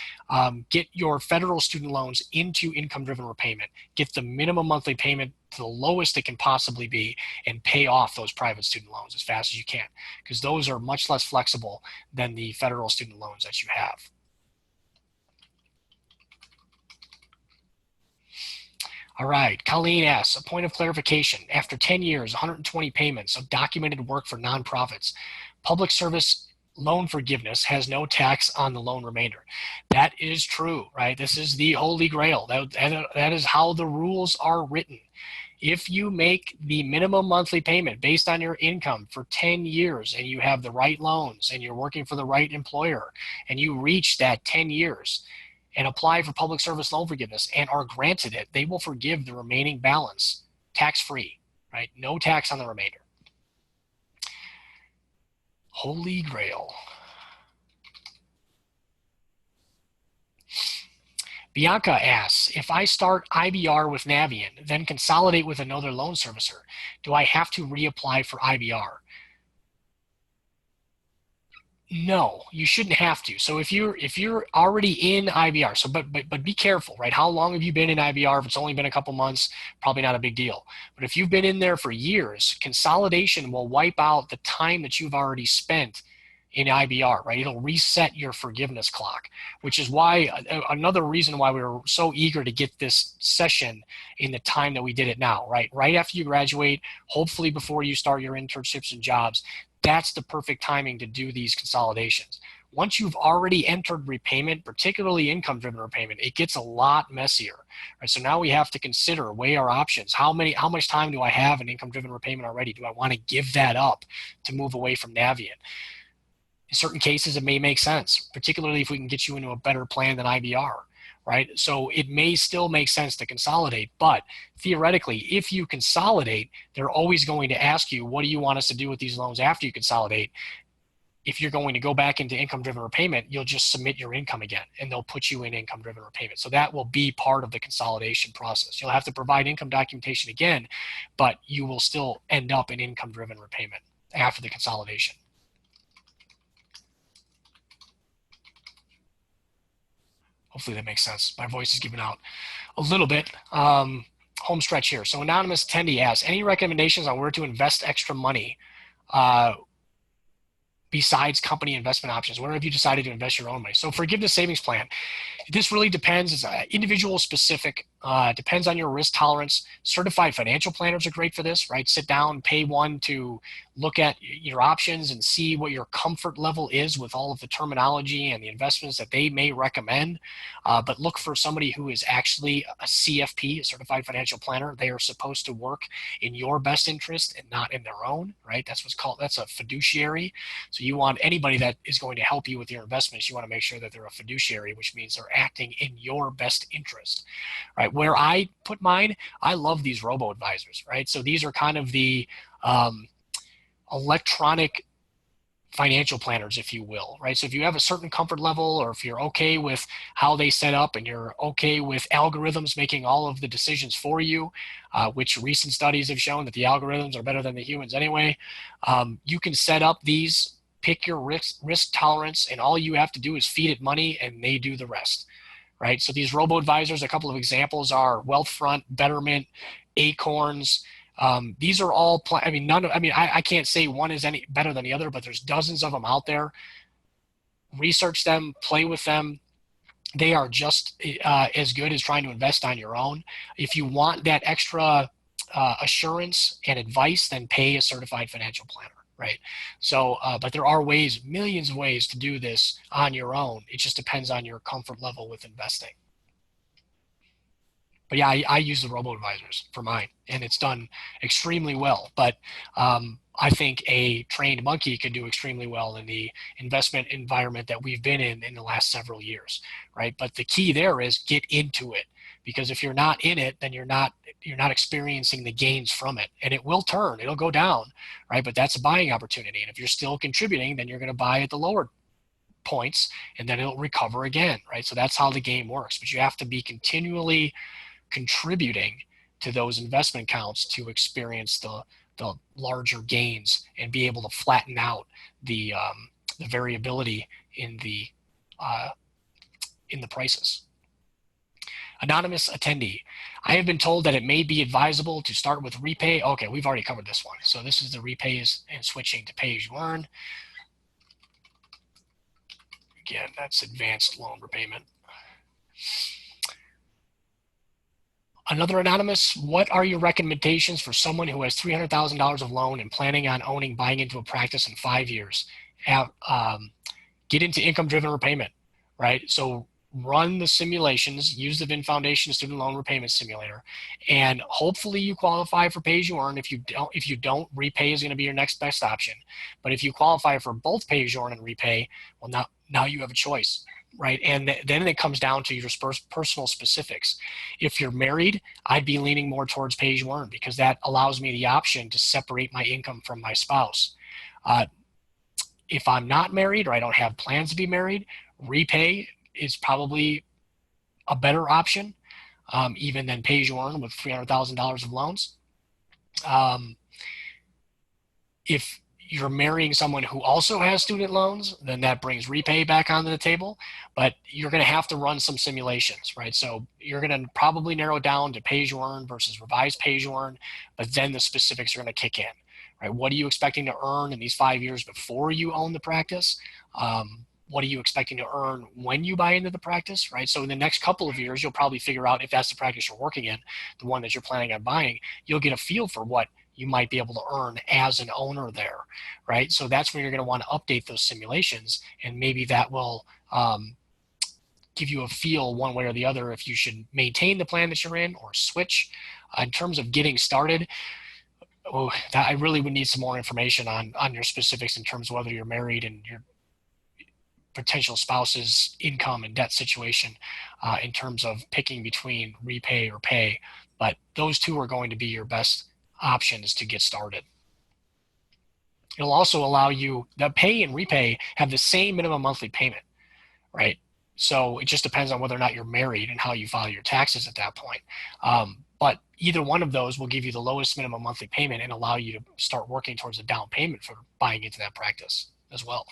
Speaker 1: get your federal student loans into income-driven repayment. Get the minimum monthly payment to the lowest it can possibly be and pay off those private student loans as fast as you can, because those are much less flexible than the federal student loans that you have. All right, Colleen asks, a point of clarification. After 10 years, 120 payments of documented work for nonprofits, public service loan forgiveness has no tax on the loan remainder. That is true, right? This is the holy grail. That is how the rules are written. If you make the minimum monthly payment based on your income for 10 years and you have the right loans and you're working for the right employer and you reach that 10 years, and apply for public service loan forgiveness and are granted it, they will forgive the remaining balance tax-free, right? No tax on the remainder. Holy grail. Bianca asks, if I start IBR with Navient, then consolidate with another loan servicer, do I have to reapply for IBR? No, you shouldn't have to. So if you're already in IBR, so but be careful, right? How long have you been in IBR? If it's only been a couple months, probably not a big deal. But if you've been in there for years, consolidation will wipe out the time that you've already spent in IBR, right? It'll reset your forgiveness clock, which is why another reason why we were so eager to get this session in the time that we did it now, right? Right after you graduate, hopefully before you start your internships and jobs, that's the perfect timing to do these consolidations. Once you've already entered repayment, particularly income-driven repayment, it gets a lot messier. Right? So now we have to consider, weigh our options. How much time do I have in income-driven repayment already? Do I want to give that up to move away from Navient? In certain cases, it may make sense, particularly if we can get you into a better plan than IBR, right? So it may still make sense to consolidate, but theoretically, if you consolidate, they're always going to ask you, what do you want us to do with these loans after you consolidate? If you're going to go back into income-driven repayment, you'll just submit your income again, and they'll put you in income-driven repayment. So that will be part of the consolidation process. You'll have to provide income documentation again, but you will still end up in income-driven repayment after the consolidation. Hopefully that makes sense. My voice is giving out a little bit. Home stretch here. So anonymous attendee asks, any recommendations on where to invest extra money besides company investment options? Where have you decided to invest your own money? So forgiveness savings plan, this really depends. It's individual specific, depends on your risk tolerance. Certified financial planners are great for this, right? Sit down, pay one to look at your options and see what your comfort level is with all of the terminology and the investments that they may recommend. But look for somebody who is actually a CFP, a certified financial planner. They are supposed to work in your best interest and not in their own, right? That's what's called, that's a fiduciary. So you want anybody that is going to help you with your investments, you want to make sure that they're a fiduciary, which means they're acting in your best interest, right? Where I put mine, I love these robo-advisors, right? So these are kind of the electronic financial planners, if you will, right? So if you have a certain comfort level, or if you're okay with how they set up and you're okay with algorithms making all of the decisions for you, which recent studies have shown that the algorithms are better than the humans anyway, you can set up these, pick your risk tolerance, and all you have to do is feed it money and they do the rest, right? So these robo-advisors, a couple of examples are Wealthfront, Betterment, Acorns. These are all, I can't say one is any better than the other, but there's dozens of them out there. Research them, play with them. They are just as good as trying to invest on your own. If you want that extra assurance and advice, then pay a certified financial planner, right? So, but there are ways, millions of ways to do this on your own. It just depends on your comfort level with investing. But yeah, I use the robo-advisors for mine, and it's done extremely well. But I think a trained monkey could do extremely well in the investment environment that we've been in the last several years, right? But the key there is get into it, because if you're not in it, then you're not experiencing the gains from it, and it will turn, it'll go down, right? But that's a buying opportunity, and if you're still contributing, then you're going to buy at the lower points, and then it'll recover again, right? So that's how the game works. But you have to be continually contributing to those investment accounts to experience the larger gains and be able to flatten out the variability in the prices. Anonymous attendee, I have been told that it may be advisable to start with repay. Okay, we've already covered this one. So this is the repays and switching to pay as you earn. Again, that's advanced loan repayment. Another anonymous, what are your recommendations for someone who has $300,000 of loan and planning on buying into a practice in 5 years? Get into income-driven repayment, right? So run the simulations, use the VIN Foundation Student Loan Repayment Simulator, and hopefully you qualify for pay as you earn. If you don't, repay is going to be your next best option. But if you qualify for both pay as you earn and repay, well, now you have a choice, right? And then it comes down to your personal specifics. If you're married, I'd be leaning more towards pay as you earn, because that allows me the option to separate my income from my spouse. If I'm not married, or I don't have plans to be married, repay is probably a better option, even than pay as you earn with $300,000 of loans. If you're marrying someone who also has student loans, then that brings repay back onto the table. But you're going to have to run some simulations, right? So you're going to probably narrow down to pay as you earn versus revised pay as you earn, but then the specifics are going to kick in, right? What are you expecting to earn in these 5 years before you own the practice? What are you expecting to earn when you buy into the practice, right? So in the next couple of years, you'll probably figure out if that's the practice you're working in, the one that you're planning on buying, you'll get a feel for what you might be able to earn as an owner there, right? So that's when you're going to want to update those simulations, and maybe that will give you a feel one way or the other if you should maintain the plan that you're in or switch. In terms of getting started, I really would need some more information on your specifics in terms of whether you're married and your potential spouse's income and debt situation in terms of picking between repay or pay. But those two are going to be your best options to get started. It'll also allow you, the pay and repay have the same minimum monthly payment, right? So it just depends on whether or not you're married and how you file your taxes at that point. But either one of those will give you the lowest minimum monthly payment and allow you to start working towards a down payment for buying into that practice as well.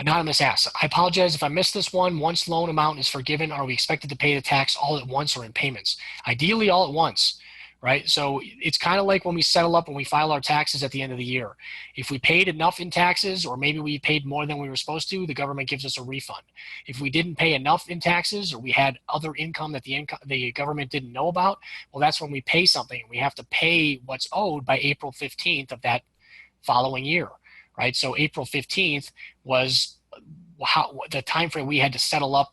Speaker 1: Anonymous asks, I apologize if I missed this one. Once loan amount is forgiven, are we expected to pay the tax all at once or in payments? Ideally, all at once, right? So it's kind of like when we settle up and we file our taxes at the end of the year. If we paid enough in taxes, or maybe we paid more than we were supposed to, the government gives us a refund. If we didn't pay enough in taxes, or we had other income that the government didn't know about, well, that's when we pay something. We have to pay what's owed by April 15th of that following year. Right, so April 15th was the time frame we had to settle up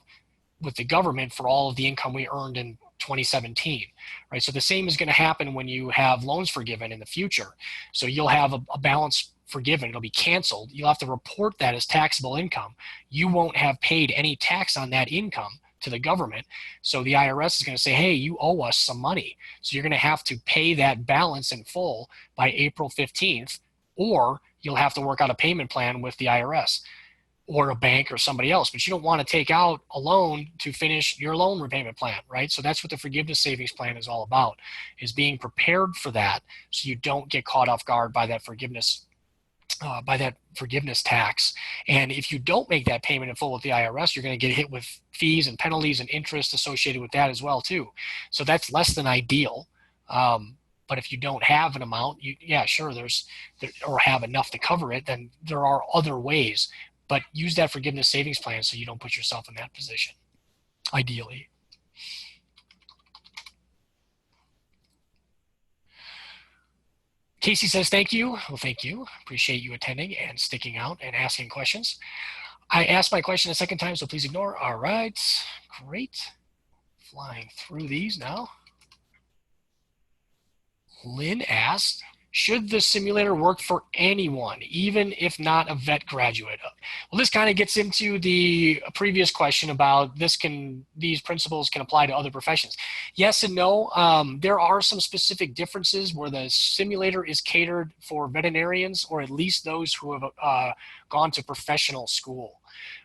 Speaker 1: with the government for all of the income we earned in 2017. Right, so the same is going to happen when you have loans forgiven in the future. So you'll have a balance forgiven; it'll be canceled. You'll have to report that as taxable income. You won't have paid any tax on that income to the government. So the IRS is going to say, hey, you owe us some money. So you're going to have to pay that balance in full by April 15th, or you'll have to work out a payment plan with the IRS or a bank or somebody else. But you don't want to take out a loan to finish your loan repayment plan, right? So that's what the forgiveness savings plan is all about, is being prepared for that so you don't get caught off guard by that forgiveness tax. And if you don't make that payment in full with the IRS, you're going to get hit with fees and penalties and interest associated with that as well too. So that's less than ideal. But if you don't have an amount, or have enough to cover it, then there are other ways. But use that forgiveness savings plan so you don't put yourself in that position, ideally. Casey says, thank you. Well, thank you. Appreciate you attending and sticking out and asking questions. I asked my question a second time, so please ignore. All right, great. Flying through these now. Lynn asked, should the simulator work for anyone, even if not a vet graduate? Well, this kind of gets into the previous question about these principles can apply to other professions. Yes and no. There are some specific differences where the simulator is catered for veterinarians, or at least those who have gone to professional school,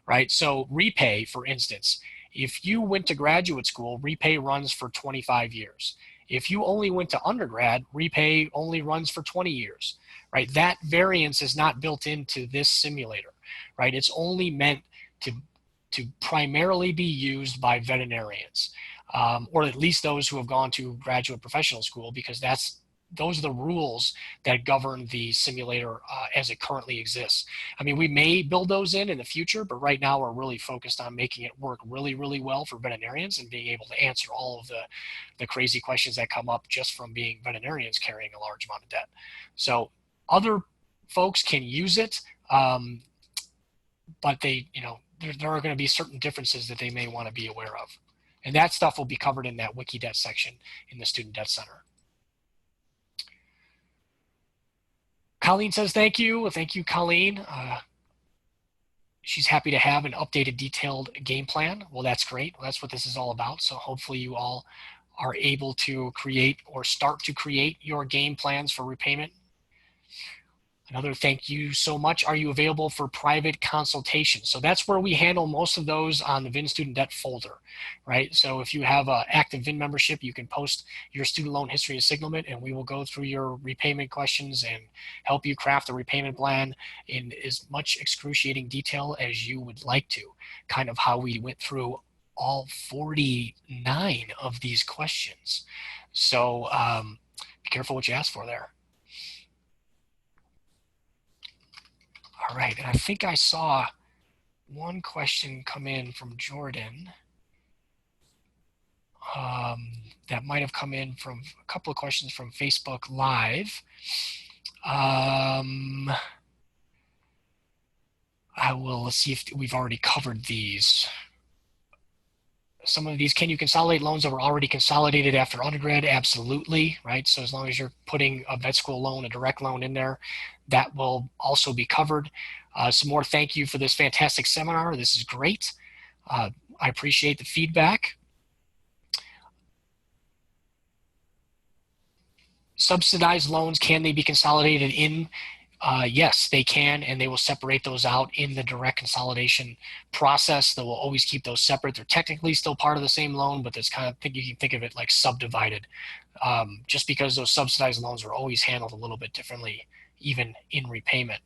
Speaker 1: right? So repay, for instance, if you went to graduate school, repay runs for 25 years. If you only went to undergrad, repay only runs for 20 years, right? That variance is not built into this simulator, right? It's only meant to primarily be used by veterinarians, or at least those who have gone to graduate professional school, because those are the rules that govern the simulator as it currently exists. I mean, we may build those in the future, but right now we're really focused on making it work really, really well for veterinarians and being able to answer all of the crazy questions that come up just from being veterinarians carrying a large amount of debt. So other folks can use it, but there are going to be certain differences that they may want to be aware of. And that stuff will be covered in that Wiki Debt section in the Student Debt Center. Colleen says, thank you. Well, thank you, Colleen. She's happy to have an updated, detailed game plan. Well, that's great. Well, that's what this is all about. So hopefully you all are able to create or start to create your game plans for repayment. Another thank you so much. Are you available for private consultation? So that's where we handle most of those on the VIN student debt folder, right? So if you have an active VIN membership, you can post your student loan history and signalment, and we will go through your repayment questions and help you craft a repayment plan in as much excruciating detail as you would like to, kind of how we went through all 49 of these questions. So be careful what you ask for there. All right, and I think I saw one question come in from Jordan. That might have come in from a couple of questions from Facebook Live. I will see if we've already covered these. Some of these, can you consolidate loans that were already consolidated after undergrad? Absolutely, right? So as long as you're putting a vet school loan, a direct loan in there, that will also be covered. Some more thank you for this fantastic seminar. This is great. I appreciate the feedback. Subsidized loans, can they be consolidated in? Yes, they can, and they will separate those out in the direct consolidation process. They will always keep those separate. They're technically still part of the same loan, but it's kind of, you can think of it like subdivided, just because those subsidized loans are always handled a little bit differently, even in repayment.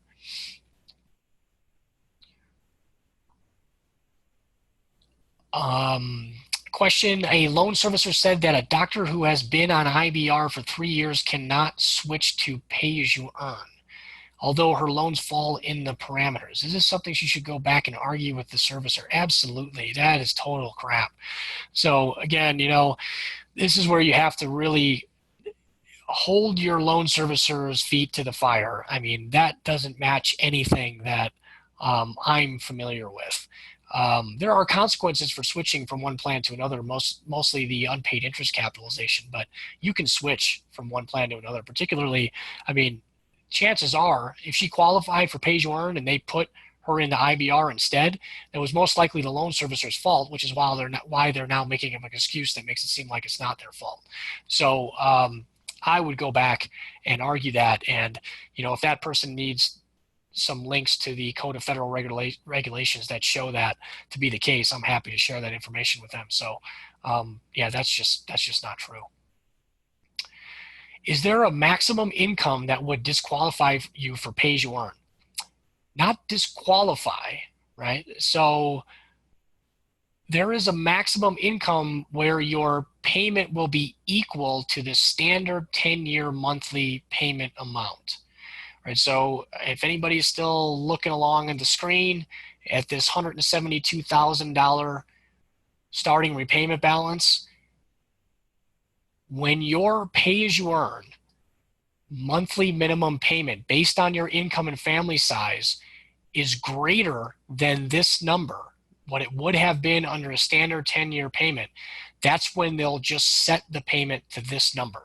Speaker 1: Question, a loan servicer said that a doctor who has been on IBR for 3 years cannot switch to pay-as-you-earn, although her loans fall in the parameters. Is this something she should go back and argue with the servicer? Absolutely. That is total crap. So again, you know, this is where you have to really hold your loan servicer's feet to the fire. I mean, that doesn't match anything that I'm familiar with. There are consequences for switching from one plan to another, mostly the unpaid interest capitalization, but you can switch from one plan to another. Particularly, I mean, chances are if she qualified for pay-as-you-earn and they put her into IBR instead, it was most likely the loan servicer's fault, which is why they're now making an excuse that makes it seem like it's not their fault. So I would go back and argue that, and you know, if that person needs some links to the Code of Federal Regulations that show that to be the case, I'm happy to share that information with them. So yeah, that's just not true. Is there a maximum income that would disqualify you for pay-as-you-earn? Not disqualify, right? So there is a maximum income where your payment will be equal to the standard 10-year monthly payment amount. Right, so if anybody's still looking along at the screen at this $172,000 starting repayment balance, when your pay-as-you-earn monthly minimum payment based on your income and family size is greater than this number, what it would have been under a standard 10-year payment, that's when they'll just set the payment to this number.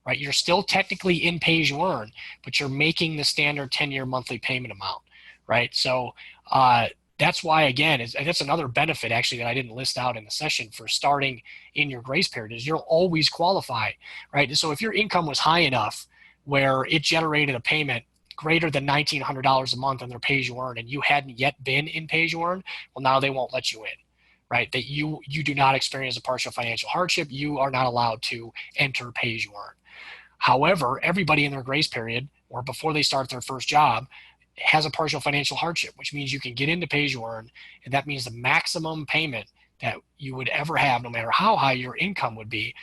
Speaker 1: Right, you're still technically in pay-as-you-earn, but you're making the standard 10-year monthly payment amount, right? So that's why, again, that's another benefit actually that I didn't list out in the session for starting in your grace period is you'll always qualify, right? So if your income was high enough where it generated a payment greater than $1,900 a month on their pay-as-you-earn and you hadn't yet been in pay-as-you-earn, well, now they won't let you in. Right, that you do not experience a partial financial hardship, you are not allowed to enter pay-as-you-earn. However, everybody in their grace period or before they start their first job has a partial financial hardship, which means you can get into pay-as-you-earn, and that means the maximum payment that you would ever have, no matter how high your income would be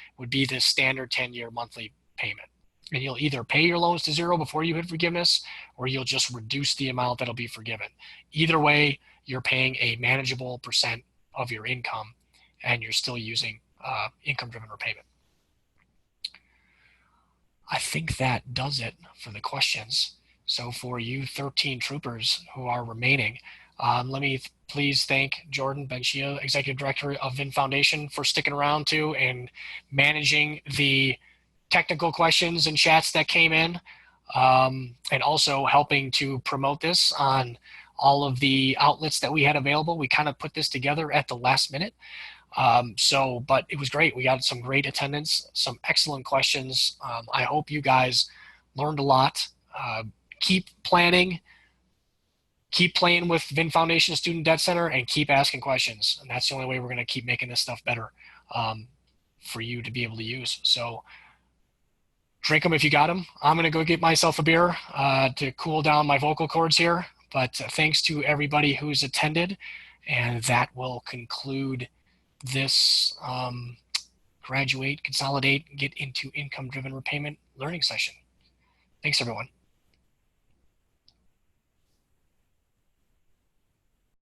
Speaker 1: this standard 10-year monthly payment. And you'll either pay your loans to zero before you hit forgiveness, or you'll just reduce the amount that'll be forgiven. Either way, you're paying a manageable percent of your income, and you're still using income-driven repayment. I think that does it for the questions. So for you 13 troopers who are remaining, let me please thank Jordan Benchia, Executive Director of VIN Foundation, for sticking around too and managing the technical questions and chats that came in, and also helping to promote this on all of the outlets that we had available. We kind of put this together at the last minute. But it was great. We got some great attendance, some excellent questions. I hope you guys learned a lot. keep planning, keep playing with VIN Foundation Student Debt Center, and keep asking questions. And that's the only way we're going to keep making this stuff better for you to be able to use. So drink them if you got them. I'm going to go get myself a beer to cool down my vocal cords here. But thanks to everybody who's attended. And that will conclude this graduate, consolidate, get into income-driven repayment learning session. Thanks, everyone.